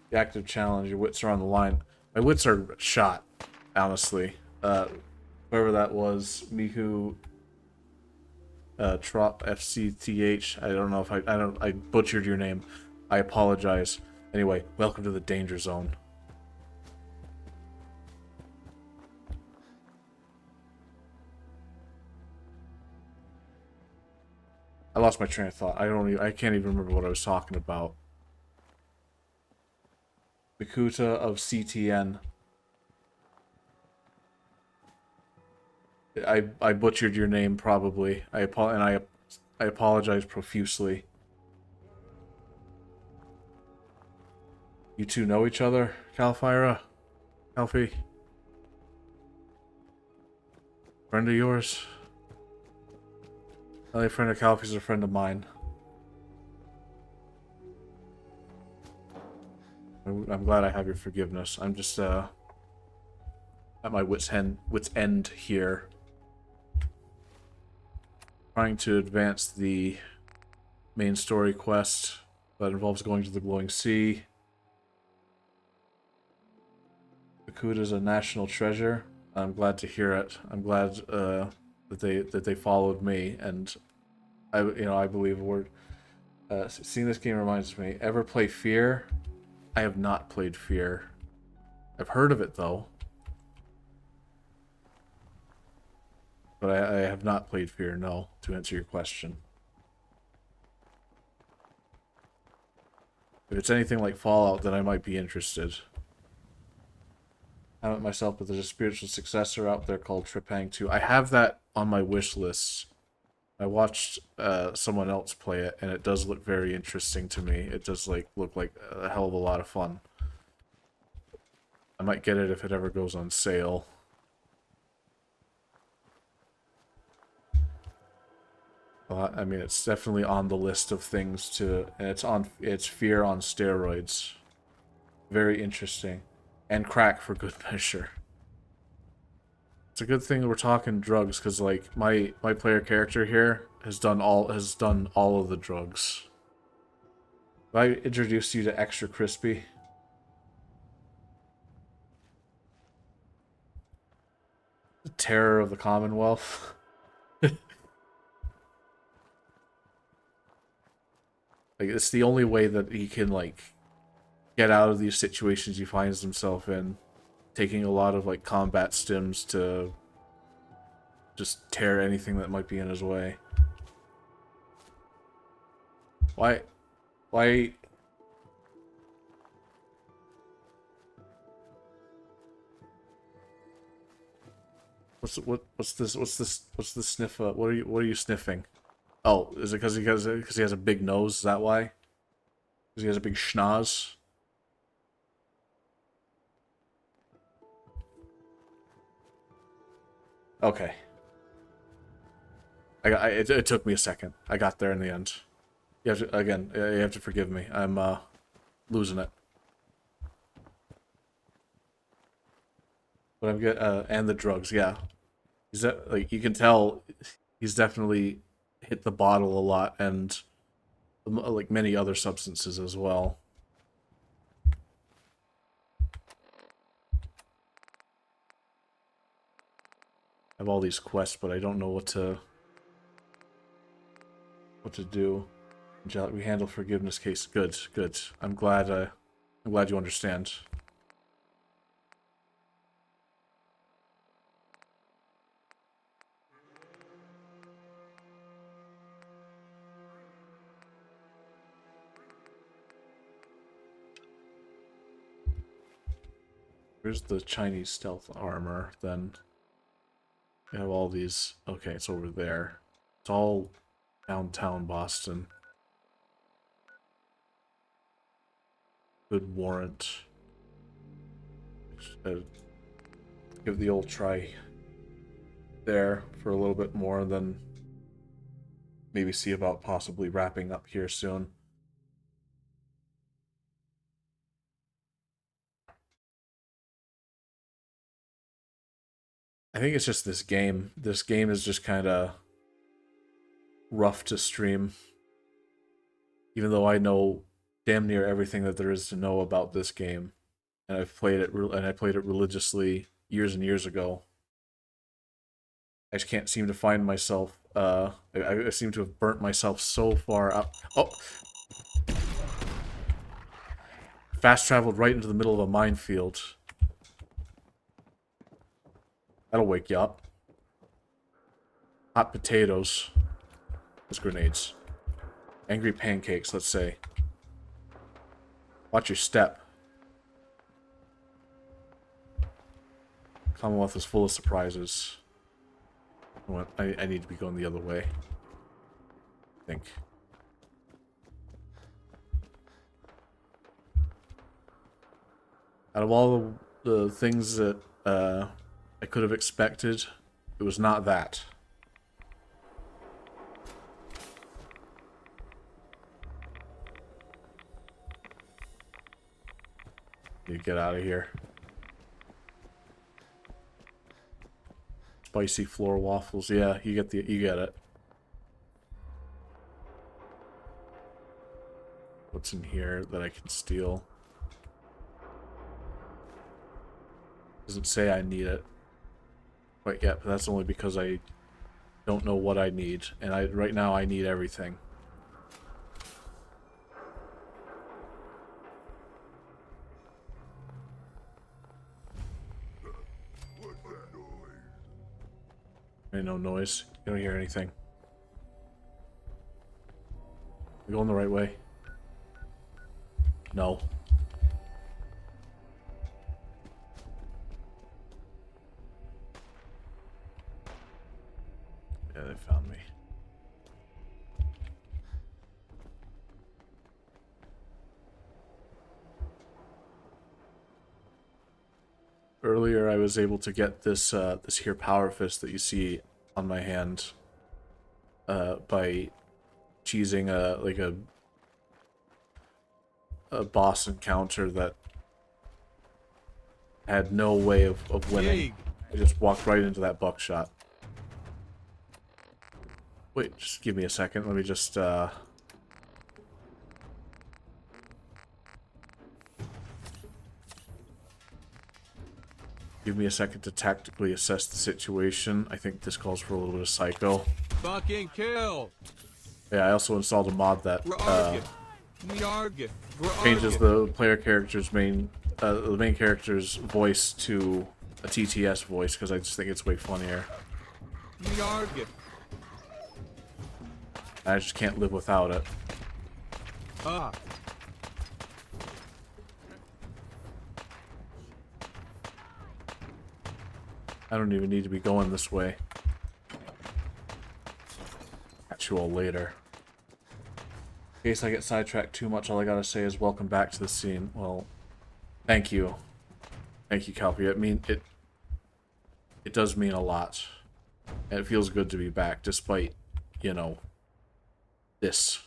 [SPEAKER 1] the active challenge. Your wits are on the line. My wits are shot. Honestly, whoever that was, Miku. Trop FCTH. I don't know if I butchered your name. I apologize. Anyway, welcome to the danger zone. I lost my train of thought. I can't even remember what I was talking about. Mikuta of CTN. I butchered your name probably. I apologize profusely. You two know each other, Calfira? Calfie? Friend of yours? A friend of Calfie's a friend of mine. I'm glad I have your forgiveness. I'm just at my wit's end here. Trying to advance the main story quest that involves going to the glowing sea. Bakuta's a national treasure. I'm glad to hear it. I'm glad that they followed me, and I believe a word. Seeing this game reminds me. Ever play Fear? I have not played Fear. I've heard of it though, but I have not played Fear. No, to answer your question. If it's anything like Fallout, then I might be interested. I haven't myself, but there's a spiritual successor out there called Trepang 2. I have that on my wish list. I watched someone else play it, and it does look very interesting to me. It does look like a hell of a lot of fun. I might get it if it ever goes on sale. I mean, it's definitely on the list of things to, and it's Fear on steroids. Very interesting. And crack for good measure. It's a good thing we're talking drugs, because like my player character here has done all of the drugs. Have I introduced you to Extra Crispy? The terror of the Commonwealth. Like, it's the only way that he can like get out of these situations he finds himself in, taking a lot of like combat stims to just tear anything that might be in his way. Why what's this sniff? What are you sniffing? Oh, is it because he has a big nose? Is that why? Because he has a big schnoz? Okay. It took me a second. I got there in the end. You have to forgive me. I'm losing it. But I'm good. And the drugs, yeah. He's like, you can tell he's definitely hit the bottle a lot, and like many other substances as well. I have all these quests, but I don't know what to do. We handle forgiveness case. Good, good. I'm glad you understand. Where's the Chinese stealth armor, then? We have all these... Okay, it's over there. It's all Downtown Boston. Good warrant. Give the old try there for a little bit more, and then maybe see about possibly wrapping up here soon. I think it's just this game. This game is just kind of rough to stream. Even though I know damn near everything that there is to know about this game, and I've played it, and I played it religiously years and years ago. I just can't seem to find myself. I seem to have burnt myself so far up. Oh, fast traveled right into the middle of a minefield. That'll wake you up. Hot potatoes. Those grenades. Angry pancakes, let's say. Watch your step. Commonwealth is full of surprises. I need to be going the other way. I think. Out of all the things that I could have expected, it was not that. You get out of here. Spicy floor waffles. Yeah, you get it. What's in here that I can steal? Doesn't say I need it quite yet, but that's only because I don't know what I need, and right now I need everything. Ain't no noise. You don't hear anything. We going the right way? No. Yeah, they found me. Earlier, I was able to get this this here power fist that you see on my hand by cheesing a boss encounter that had no way of winning. I just walked right into that buckshot. Wait, just give me a second. Let me just give me a second to tactically assess the situation. I think this calls for a little bit of psycho.
[SPEAKER 20] Fucking kill!
[SPEAKER 1] Yeah, I also installed a mod that changes the player character's main character's voice to a TTS voice because I just think it's way funnier. I just can't live without it.
[SPEAKER 20] Ah.
[SPEAKER 1] I don't even need to be going this way. Catch you all later. In case I get sidetracked too much, all I gotta say is welcome back to the scene. Well, thank you. Thank you, Calpy. It does mean a lot. And it feels good to be back, despite, you know, this.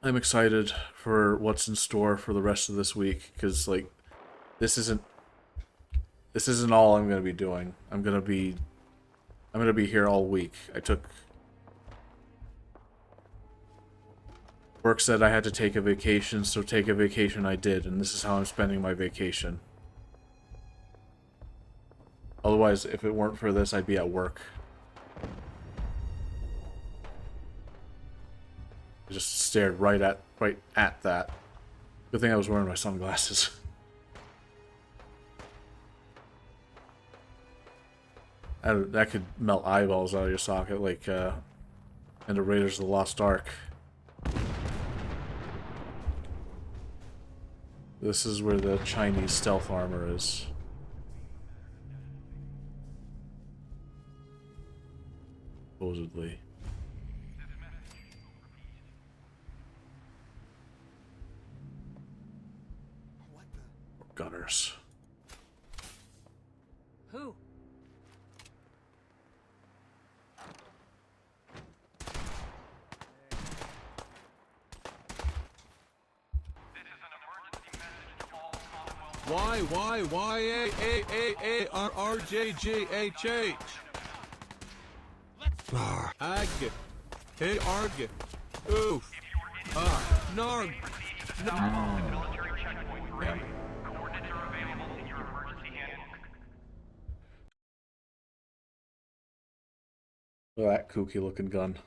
[SPEAKER 1] I'm excited for what's in store for the rest of this week, because, like, this isn't all I'm gonna be doing. I'm gonna be here all week. Work said I had to take a vacation, so take a vacation I did, and this is how I'm spending my vacation. Otherwise, if it weren't for this, I'd be at work. I just stared right at that. Good thing I was wearing my sunglasses. That could melt eyeballs out of your socket, like in the Raiders of the Lost Ark. This is where the Chinese stealth armor is. supposedly. Gunners.
[SPEAKER 5] Who?
[SPEAKER 20] Y-Y-Y-A-A-A-R-R-J-G-H-H. Ag. Hey, Arg. Oof. Narg.
[SPEAKER 1] Look at that kooky looking gun.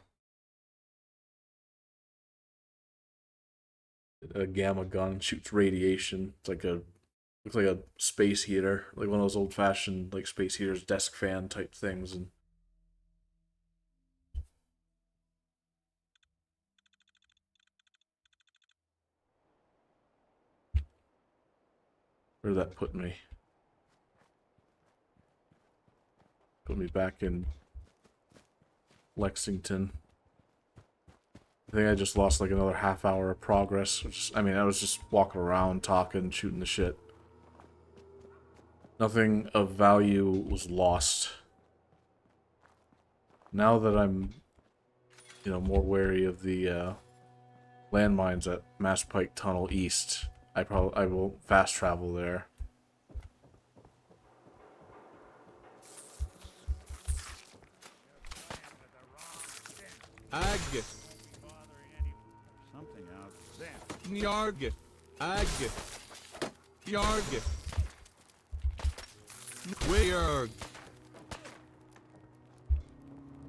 [SPEAKER 1] A gamma gun, shoots radiation. It's like a looks like a space heater, like one of those old fashioned like space heaters, desk fan type things. And where did that put me? Put me back in Lexington. I think I just lost like another half hour of progress. Which, I mean, I was just walking around, talking, shooting the shit. Nothing of value was lost. Now that I'm, you know, more wary of the landmines at Mass Pike Tunnel East, I will fast travel there.
[SPEAKER 20] Ag.
[SPEAKER 2] Something out there.
[SPEAKER 20] Nyarg. Ag. Yarg. Weird.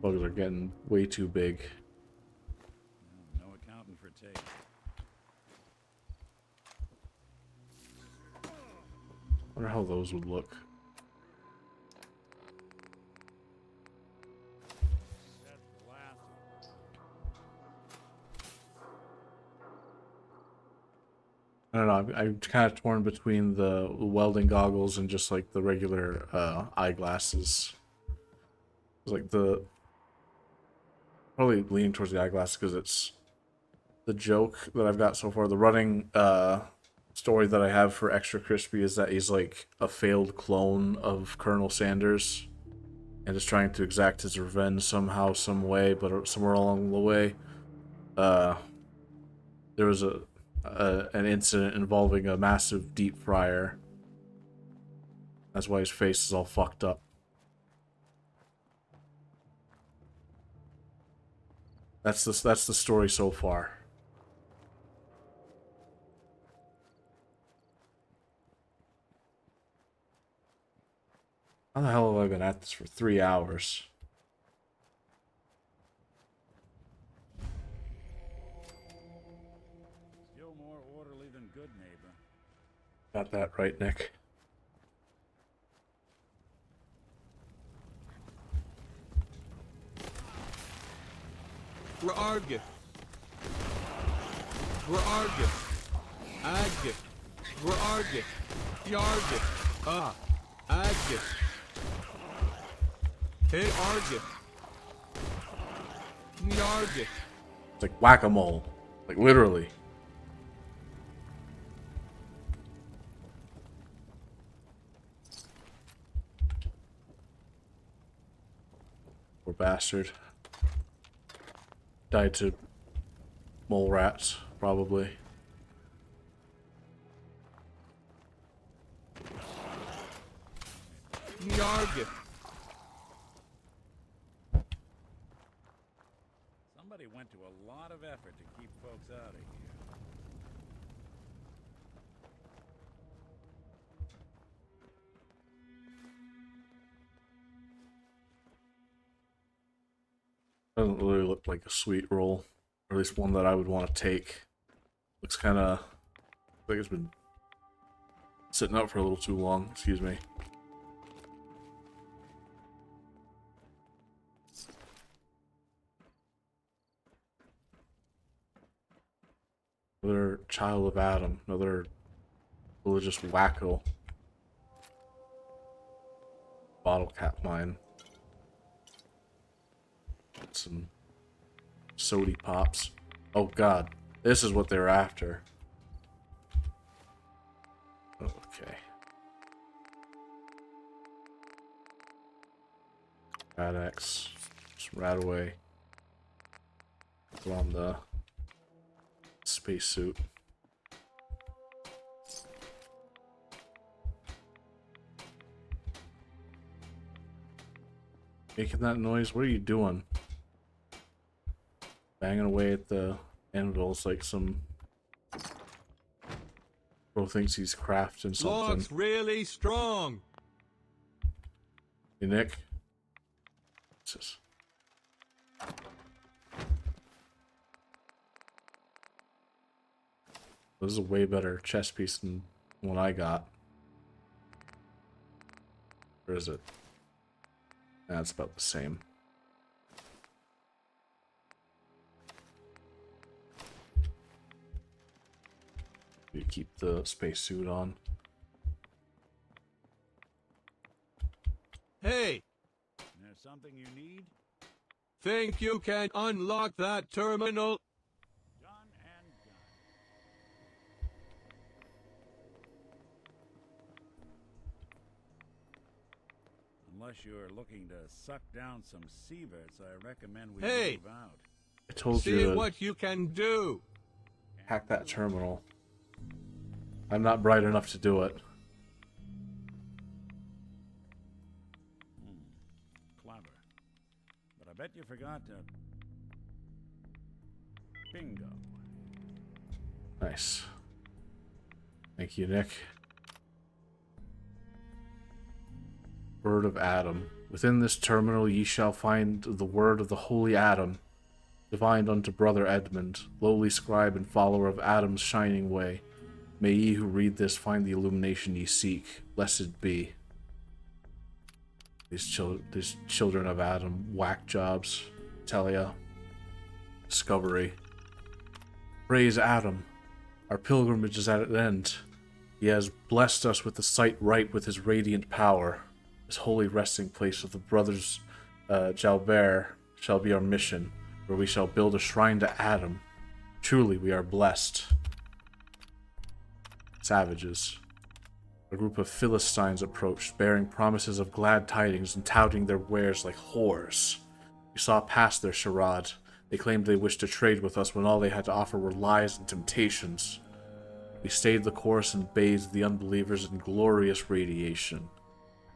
[SPEAKER 1] Bugs are getting way too big.
[SPEAKER 2] No accounting for taste.
[SPEAKER 1] Wonder how those would look. I don't know. I'm kind of torn between the welding goggles and just like the regular eyeglasses. It's like probably leaning towards the eyeglasses because it's the joke that I've got so far. The running story that I have for Extra Crispy is that he's like a failed clone of Colonel Sanders and is trying to exact his revenge somehow, some way, but somewhere along the way, there was an incident involving a massive deep fryer. That's why his face is all fucked up. That's the story so far. How the hell have I been at this for 3 hours?
[SPEAKER 2] Still more orderly than good neighbor.
[SPEAKER 1] Got that right, Nick.
[SPEAKER 20] Where are you? Where are you? Ag. Where are you? Yarg. Ag. Hey, Arg. Yarg.
[SPEAKER 1] It's like whack-a-mole. Like literally. Poor bastard. Died to mole rats, probably.
[SPEAKER 20] Yarg.
[SPEAKER 2] Somebody went to a lot of effort to keep folks out of here.
[SPEAKER 1] Doesn't really look like a sweet roll, or at least one that I would want to take. Looks kind of like it's been sitting out for a little too long. Excuse me. Another child of Adam, another religious wacko. Bottle cap mine. some sody pops. Oh god, this is what they're after. Okay. Rad X. Just rad away. Put on the spacesuit. Making that noise? What are you doing? Banging away at the anvils like some bro thinks he's crafting something.
[SPEAKER 20] Looks really strong.
[SPEAKER 1] Hey, Nick. What's this? This is a way better chess piece than one I got. Where is it? That's about the same. You keep the spacesuit on.
[SPEAKER 20] Hey,
[SPEAKER 2] There's something you need?
[SPEAKER 20] think you can unlock that terminal?
[SPEAKER 2] Done and done. Unless you're looking to suck down some sieverts, I recommend we
[SPEAKER 20] Hey,
[SPEAKER 2] move out.
[SPEAKER 1] I told
[SPEAKER 20] see
[SPEAKER 1] you to
[SPEAKER 20] what you can do.
[SPEAKER 1] hack that terminal. I'm not bright enough to do it.
[SPEAKER 2] Clever. But I bet you forgot to... Bingo.
[SPEAKER 1] Nice. Thank you, Nick. Word of Adam. Within this terminal ye shall find the word of the holy Adam, divined unto brother Edmund, lowly scribe and follower of Adam's shining way. May ye who read this find the illumination ye seek. Blessed be. These children of Adam, whack jobs. Tell ya. Discovery. Praise Adam. Our pilgrimage is at an end. He has blessed us with the sight ripe with his radiant power. This holy resting place of the brothers Jalbert shall be our mission, where we shall build a shrine to Adam. Truly we are blessed. Savages. A group of Philistines approached, bearing promises of glad tidings and touting their wares like whores. We saw past their charade. They claimed they wished to trade with us when all they had to offer were lies and temptations. We stayed the course and bathed the unbelievers in glorious radiation.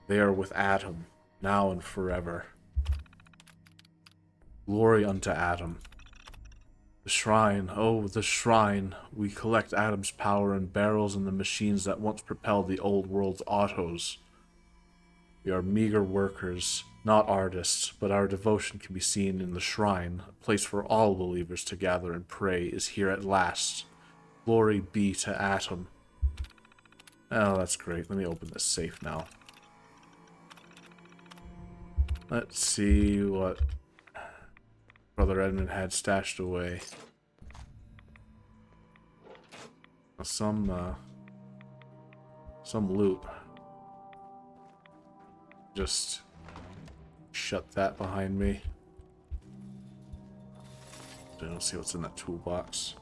[SPEAKER 1] They are with Adam, now and forever. Glory unto Adam. The shrine, oh, the shrine. We collect Adam's power in barrels and the machines that once propelled the old world's autos. We are meager workers, not artists, but our devotion can be seen in the shrine. A place for all believers to gather and pray is here at last. Glory be to Adam. Oh, that's great. Let me open this safe now. Let's see what Brother Edmund had stashed away. Some loot. Just shut that behind me. I don't see what's in that toolbox.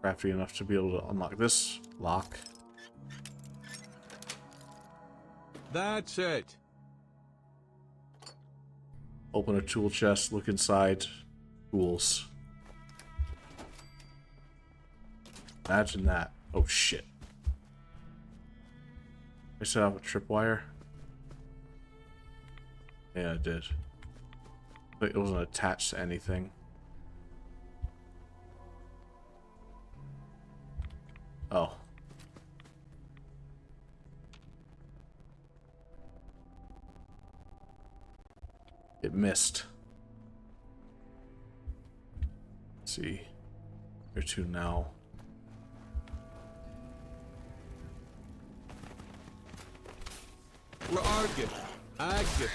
[SPEAKER 1] Crafty enough to be able to unlock this lock.
[SPEAKER 20] That's it.
[SPEAKER 1] Open a tool chest, look inside. Tools. Imagine that. Oh shit. I set off a tripwire? Yeah, I did. But it wasn't attached to anything. Oh. It missed. Let's see. Where to now?
[SPEAKER 20] Argus. Agus.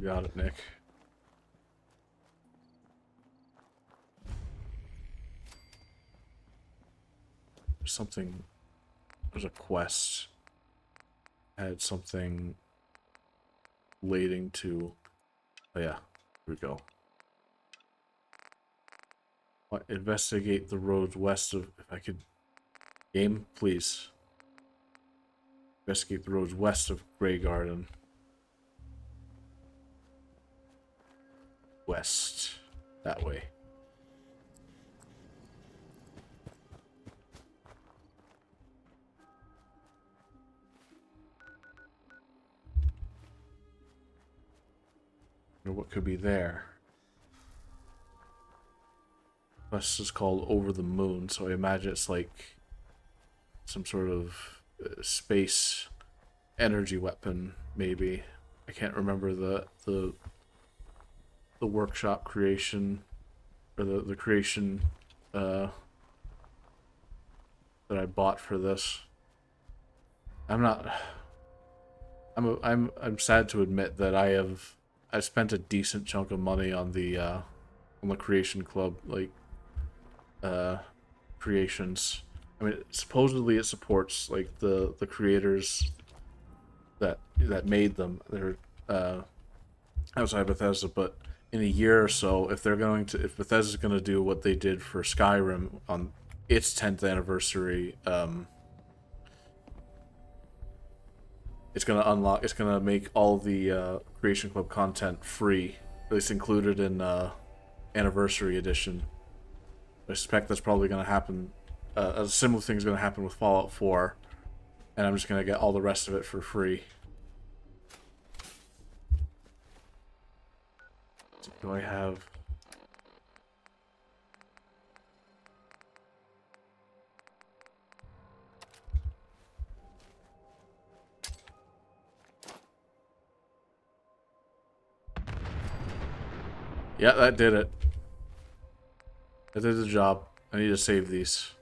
[SPEAKER 1] You got it, Nick. There's something. There's a quest. Had something relating to. Oh yeah, here we go. Investigate the roads west of. If I could. Game, please. Investigate the roads west of Grey Garden. West. That way. Or what could be there? This is called Over the Moon, so I imagine it's like some sort of space energy weapon, maybe. I can't remember the workshop creation or the creation that I bought for this. I'm sad to admit that I spent a decent chunk of money on the creation club, like creations. I mean, supposedly it supports like the creators that made them. They're outside Bethesda, but in a year or so, if Bethesda's going to do what they did for Skyrim on its 10th anniversary, it's going to make all the Creation Club content free, at least included in Anniversary Edition. I suspect that's probably going to happen. A similar thing is going to happen with Fallout 4, and I'm just going to get all the rest of it for free. Do I have... Yeah, that did it. That did the job. I need to save these.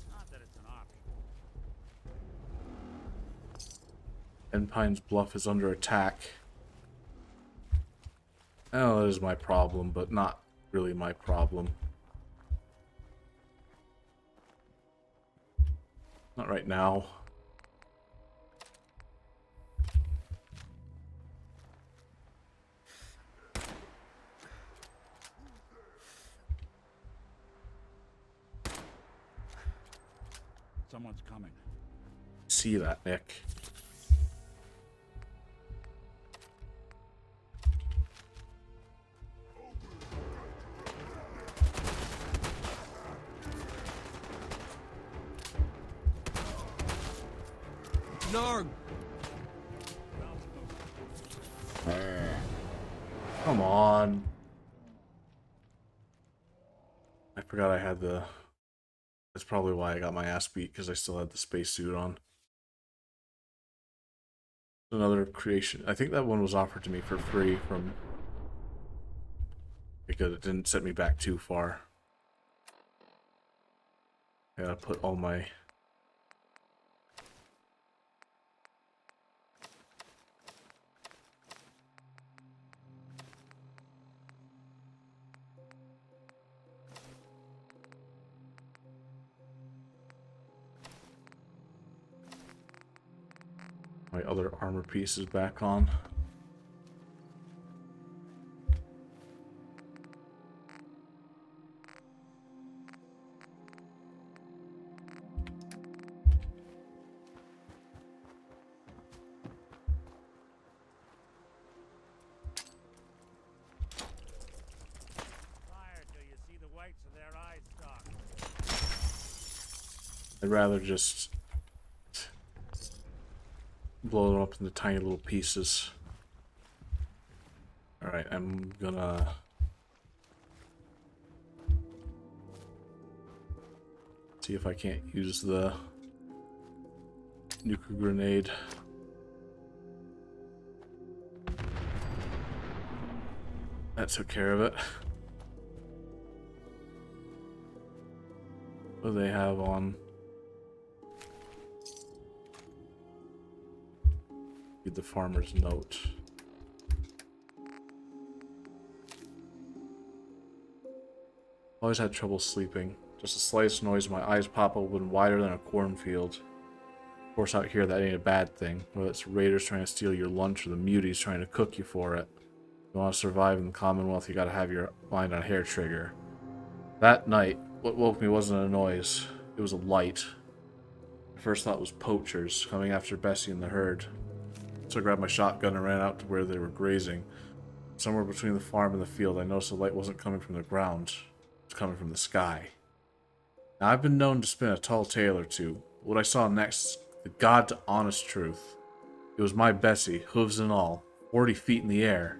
[SPEAKER 2] Not that it's an option.
[SPEAKER 1] Pine's Bluff is under attack. Oh, that is my problem, but not really my problem. Not right now.
[SPEAKER 2] Someone's coming.
[SPEAKER 1] See that, Nick.
[SPEAKER 20] Narg!
[SPEAKER 1] Come on. I forgot I had the... That's probably why I got my ass beat, because I still had the spacesuit on. Another creation. I think that one was offered to me for free from... because it didn't set me back too far. I gotta put all my... my other armor pieces back on.
[SPEAKER 2] Fire till you see the whites of their eyes stalk.
[SPEAKER 1] I'd rather just blow them up into tiny little pieces. Alright, I'm gonna... see if I can't use the nuclear grenade. That took care of it. What do they have on? Read the farmer's note. Always had trouble sleeping. Just the slightest noise, my eyes pop open wider than a cornfield. Of course, out here, that ain't a bad thing. Whether it's raiders trying to steal your lunch or the muties trying to cook you for it. If you want to survive in the Commonwealth, you gotta have your mind on hair trigger. That night, what woke me wasn't a noise. It was a light. My first thought was poachers coming after Bessie and the herd. So I grabbed my shotgun and ran out to where they were grazing. Somewhere between the farm and the field, I noticed the light wasn't coming from the ground. It was coming from the sky. Now, I've been known to spin a tall tale or two, but what I saw next, the God to honest truth. It was my Bessie, hooves and all, 40 feet in the air.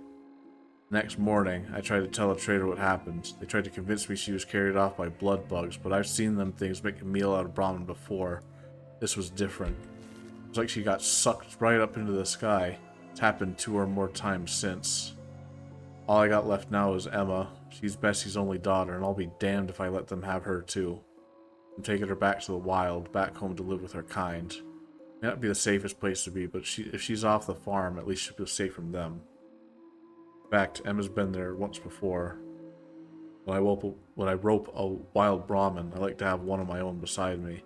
[SPEAKER 1] Next morning, I tried to tell a trader what happened. They tried to convince me she was carried off by blood bugs, but I've seen them things make a meal out of Brahmin before. This was different. It was like she got sucked right up into the sky. It's happened 2 or more times since. All I got left now is Emma. She's Bessie's only daughter, and I'll be damned if I let them have her too. I'm taking her back to the wild, back home to live with her kind. May not be the safest place to be, but if she's off the farm, at least she'll be safe from them. In fact, Emma's been there once before. When I rope a wild Brahmin, I like to have one of my own beside me.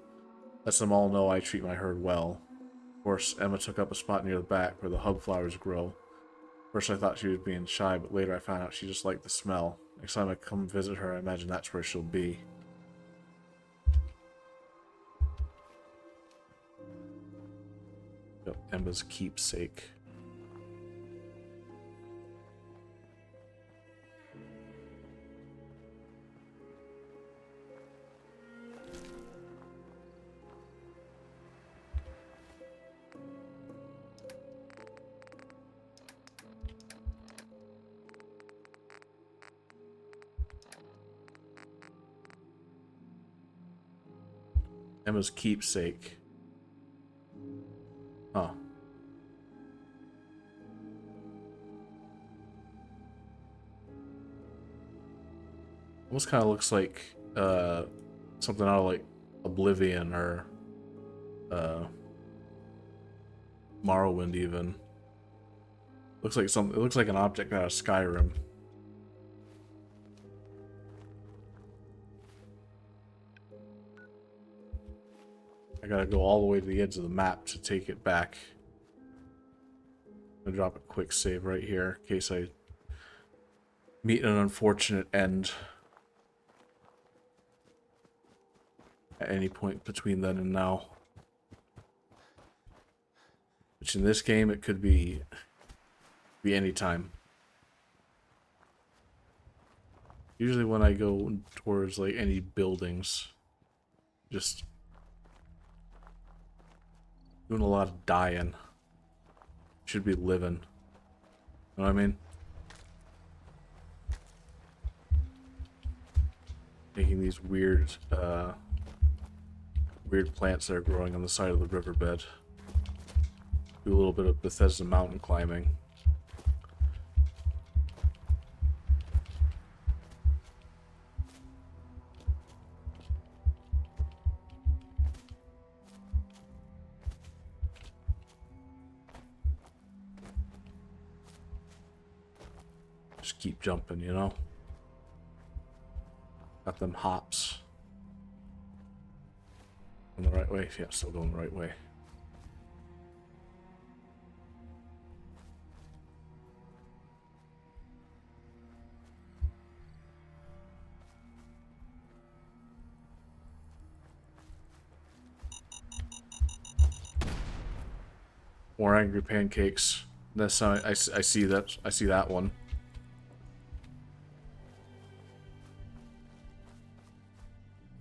[SPEAKER 1] Lets them all know I treat my herd well. Of course, Emma took up a spot near the back where the hub flowers grow. First I thought she was being shy, but later I found out she just liked the smell. Next time I come visit her, I imagine that's where she'll be. Yep, Emma's keepsake. Emma's keepsake. Huh. Almost kind of looks like something out of like Oblivion or Morrowind even. Looks like it looks like an object out of Skyrim. I gotta go all the way to the edge of the map to take it back. I'm gonna drop a quick save right here in case I meet an unfortunate end at any point between then and now. Which in this game it could be any time. Usually when I go towards like any buildings, just doing a lot of dying. Should be living. You know what I mean? Making these weird plants that are growing on the side of the riverbed. Do a little bit of Bethesda mountain climbing. Just keep jumping, you know? Got them hops. Going the right way? Yeah, still going the right way. More angry pancakes. This time I see that. I see that one.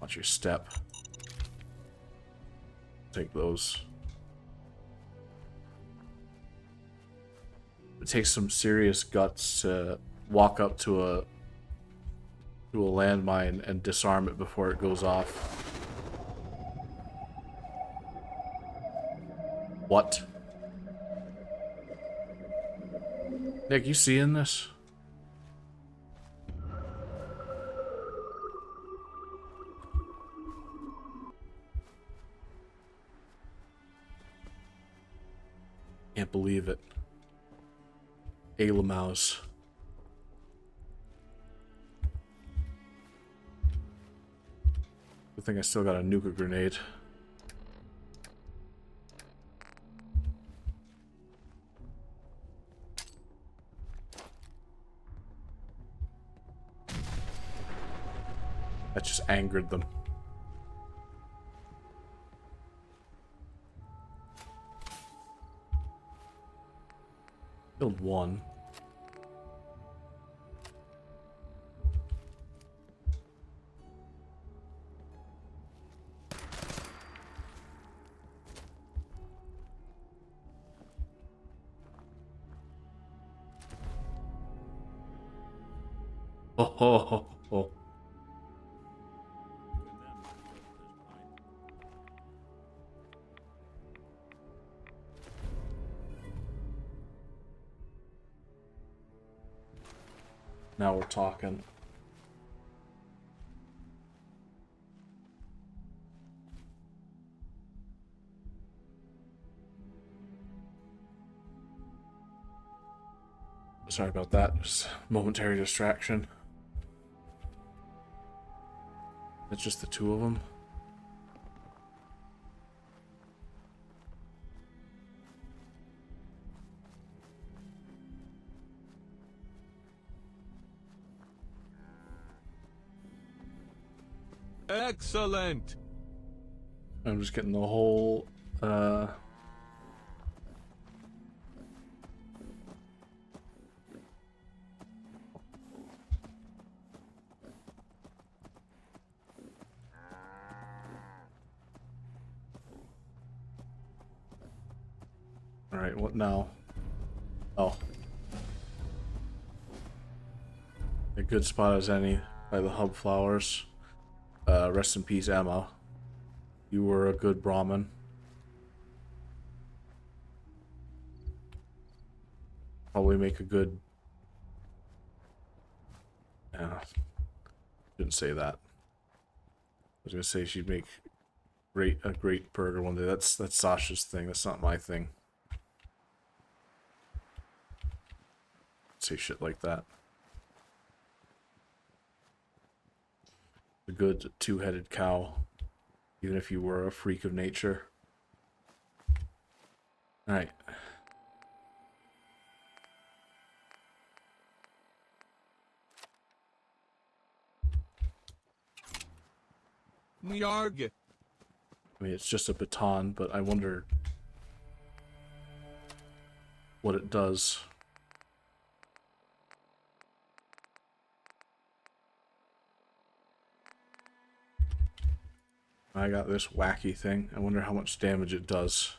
[SPEAKER 1] Watch your step. Take those. It takes some serious guts to walk up to a landmine and disarm it before it goes off. What? Nick, you seeing this? Can't believe it. Alamaus. Good thing I still got a nuka grenade. That just angered them. Killed one. Oh, ho, ho, ho. Now we're talking. Sorry about that. Just momentary distraction. It's just the two of them.
[SPEAKER 20] Excellent.
[SPEAKER 1] I'm just getting the whole Alright, what now? Oh. A good spot as any by the hub flowers. Rest in peace, Emma. You were a good Brahmin. Probably make a good... Didn't say that. I was gonna say she'd make a great burger one day. That's Sasha's thing. That's not my thing. Say shit like that. A good two-headed cow, even if you were a freak of nature. All right.
[SPEAKER 20] Yarg.
[SPEAKER 1] I mean, it's just a baton, but I wonder what it does. I got this wacky thing. I wonder how much damage it does.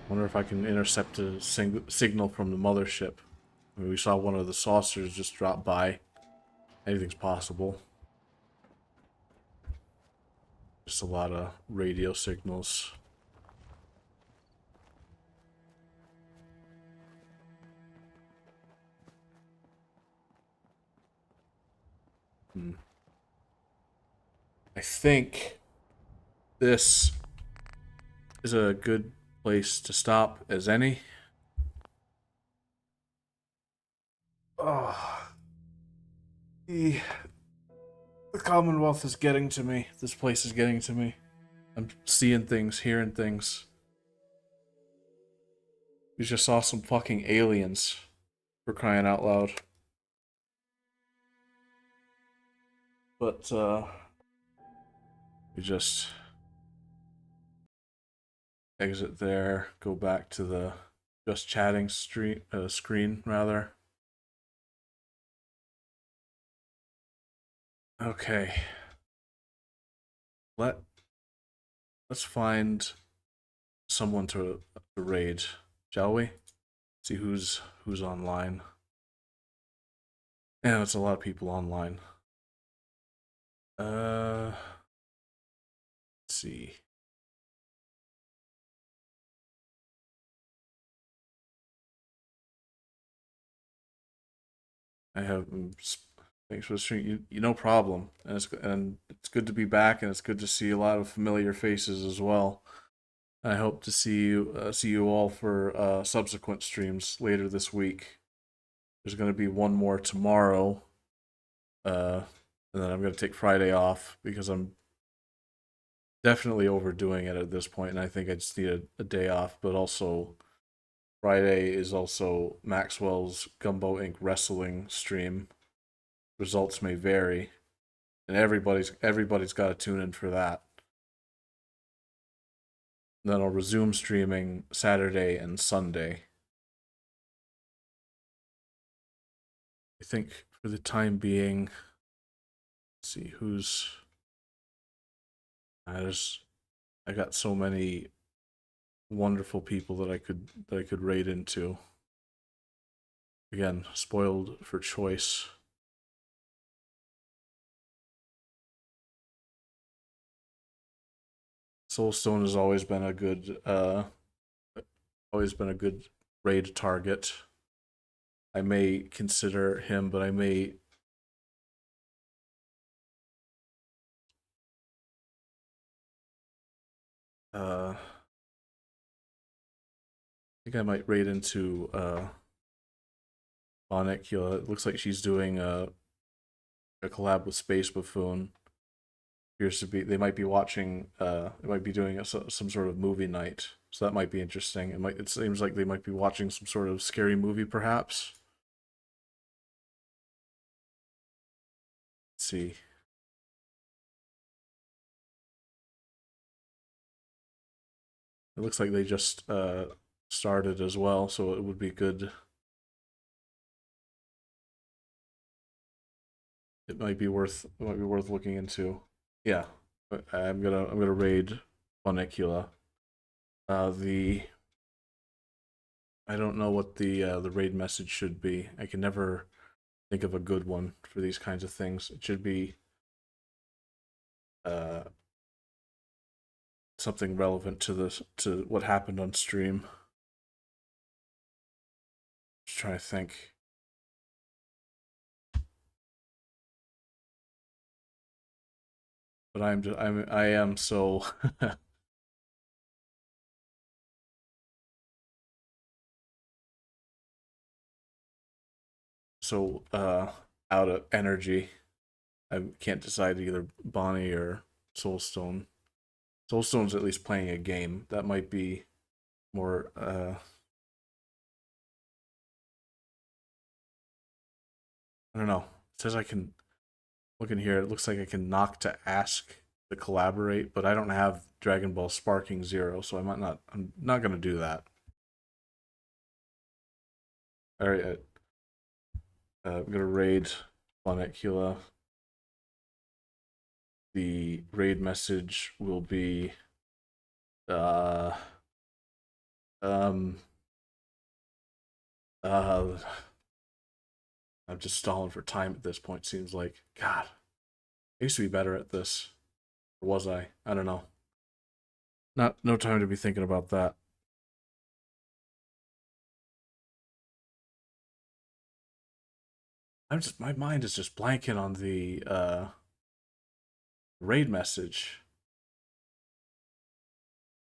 [SPEAKER 1] Wonder if I can intercept a signal from the mothership. I mean, we saw one of the saucers just drop by. Anything's possible. Just a lot of radio signals. I think this is a good place to stop as any. Oh, the Commonwealth is getting to me. This place is getting to me. I'm seeing things, hearing things. We just saw some fucking aliens, for crying out loud. But, we just exit there, go back to the just chatting screen, rather. Okay. Let's find someone to raid, shall we? See who's online. Yeah, it's a lot of people online. Let's see. I have thanks for the stream. You no problem, and it's good to be back, and it's good to see a lot of familiar faces as well. I hope to see you all for subsequent streams later this week. There's going to be one more tomorrow, and then I'm going to take Friday off because I'm definitely overdoing it at this point, and I think I just need a day off. But also, Friday is also Maxwell's Gumbo Inc. wrestling stream. Results may vary, and everybody's got to tune in for that. Then I'll resume streaming Saturday and Sunday. I think for the time being, let's see who's. I got so many wonderful people that I could raid into. Again, spoiled for choice. Soulstone has always been a good raid target. I may consider him, but I may I think I might raid into Bonecula. It looks like she's doing a collab with Space Buffoon. Appears to be they might be watching they might be doing some sort of movie night, so that might be interesting. It seems like they might be watching some sort of scary movie, perhaps. Let's see. It looks like they just started as well, so it would be good. It might be worth looking into. Yeah, I'm gonna raid Bonecula. The I don't know what the raid message should be. I can never think of a good one for these kinds of things. It should be uh something relevant to what happened on stream. Just trying to think. But I am so so out of energy. I can't decide either Bonnie or Soulstone. Soulstone's at least playing a game. That might be more I don't know. It says I can look in here. It looks like I can knock to ask to collaborate, but I don't have Dragon Ball Sparking Zero, so I'm not gonna do that. Alright, I'm gonna raid Bonecula. The raid message will be uh um uh I'm just stalling for time at this point, seems like. God, I used to be better at this. Or was I? I don't know. No time to be thinking about that. My mind is just blanking on the raid message.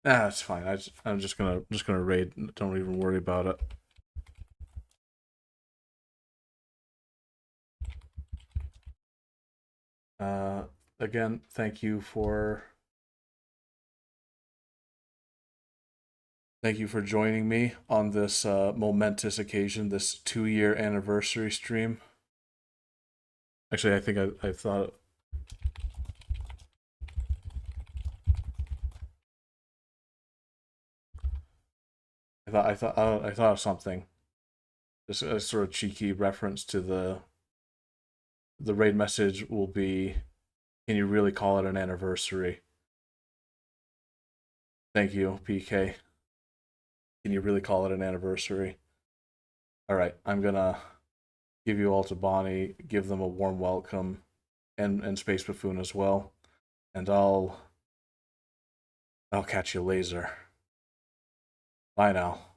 [SPEAKER 1] Ah, it's fine. I'm just gonna raid. Don't even worry about it. Again, thank you for joining me on this momentous occasion, this 2-year anniversary stream. Actually, I think I thought. I thought of something. Just a sort of cheeky reference to the raid message will be, can you really call it an anniversary? Thank you, PK. Can you really call it an anniversary? All right, I'm gonna give you all to Bonnie, give them a warm welcome, and Space Buffoon as well. And I'll catch you laser. Bye now.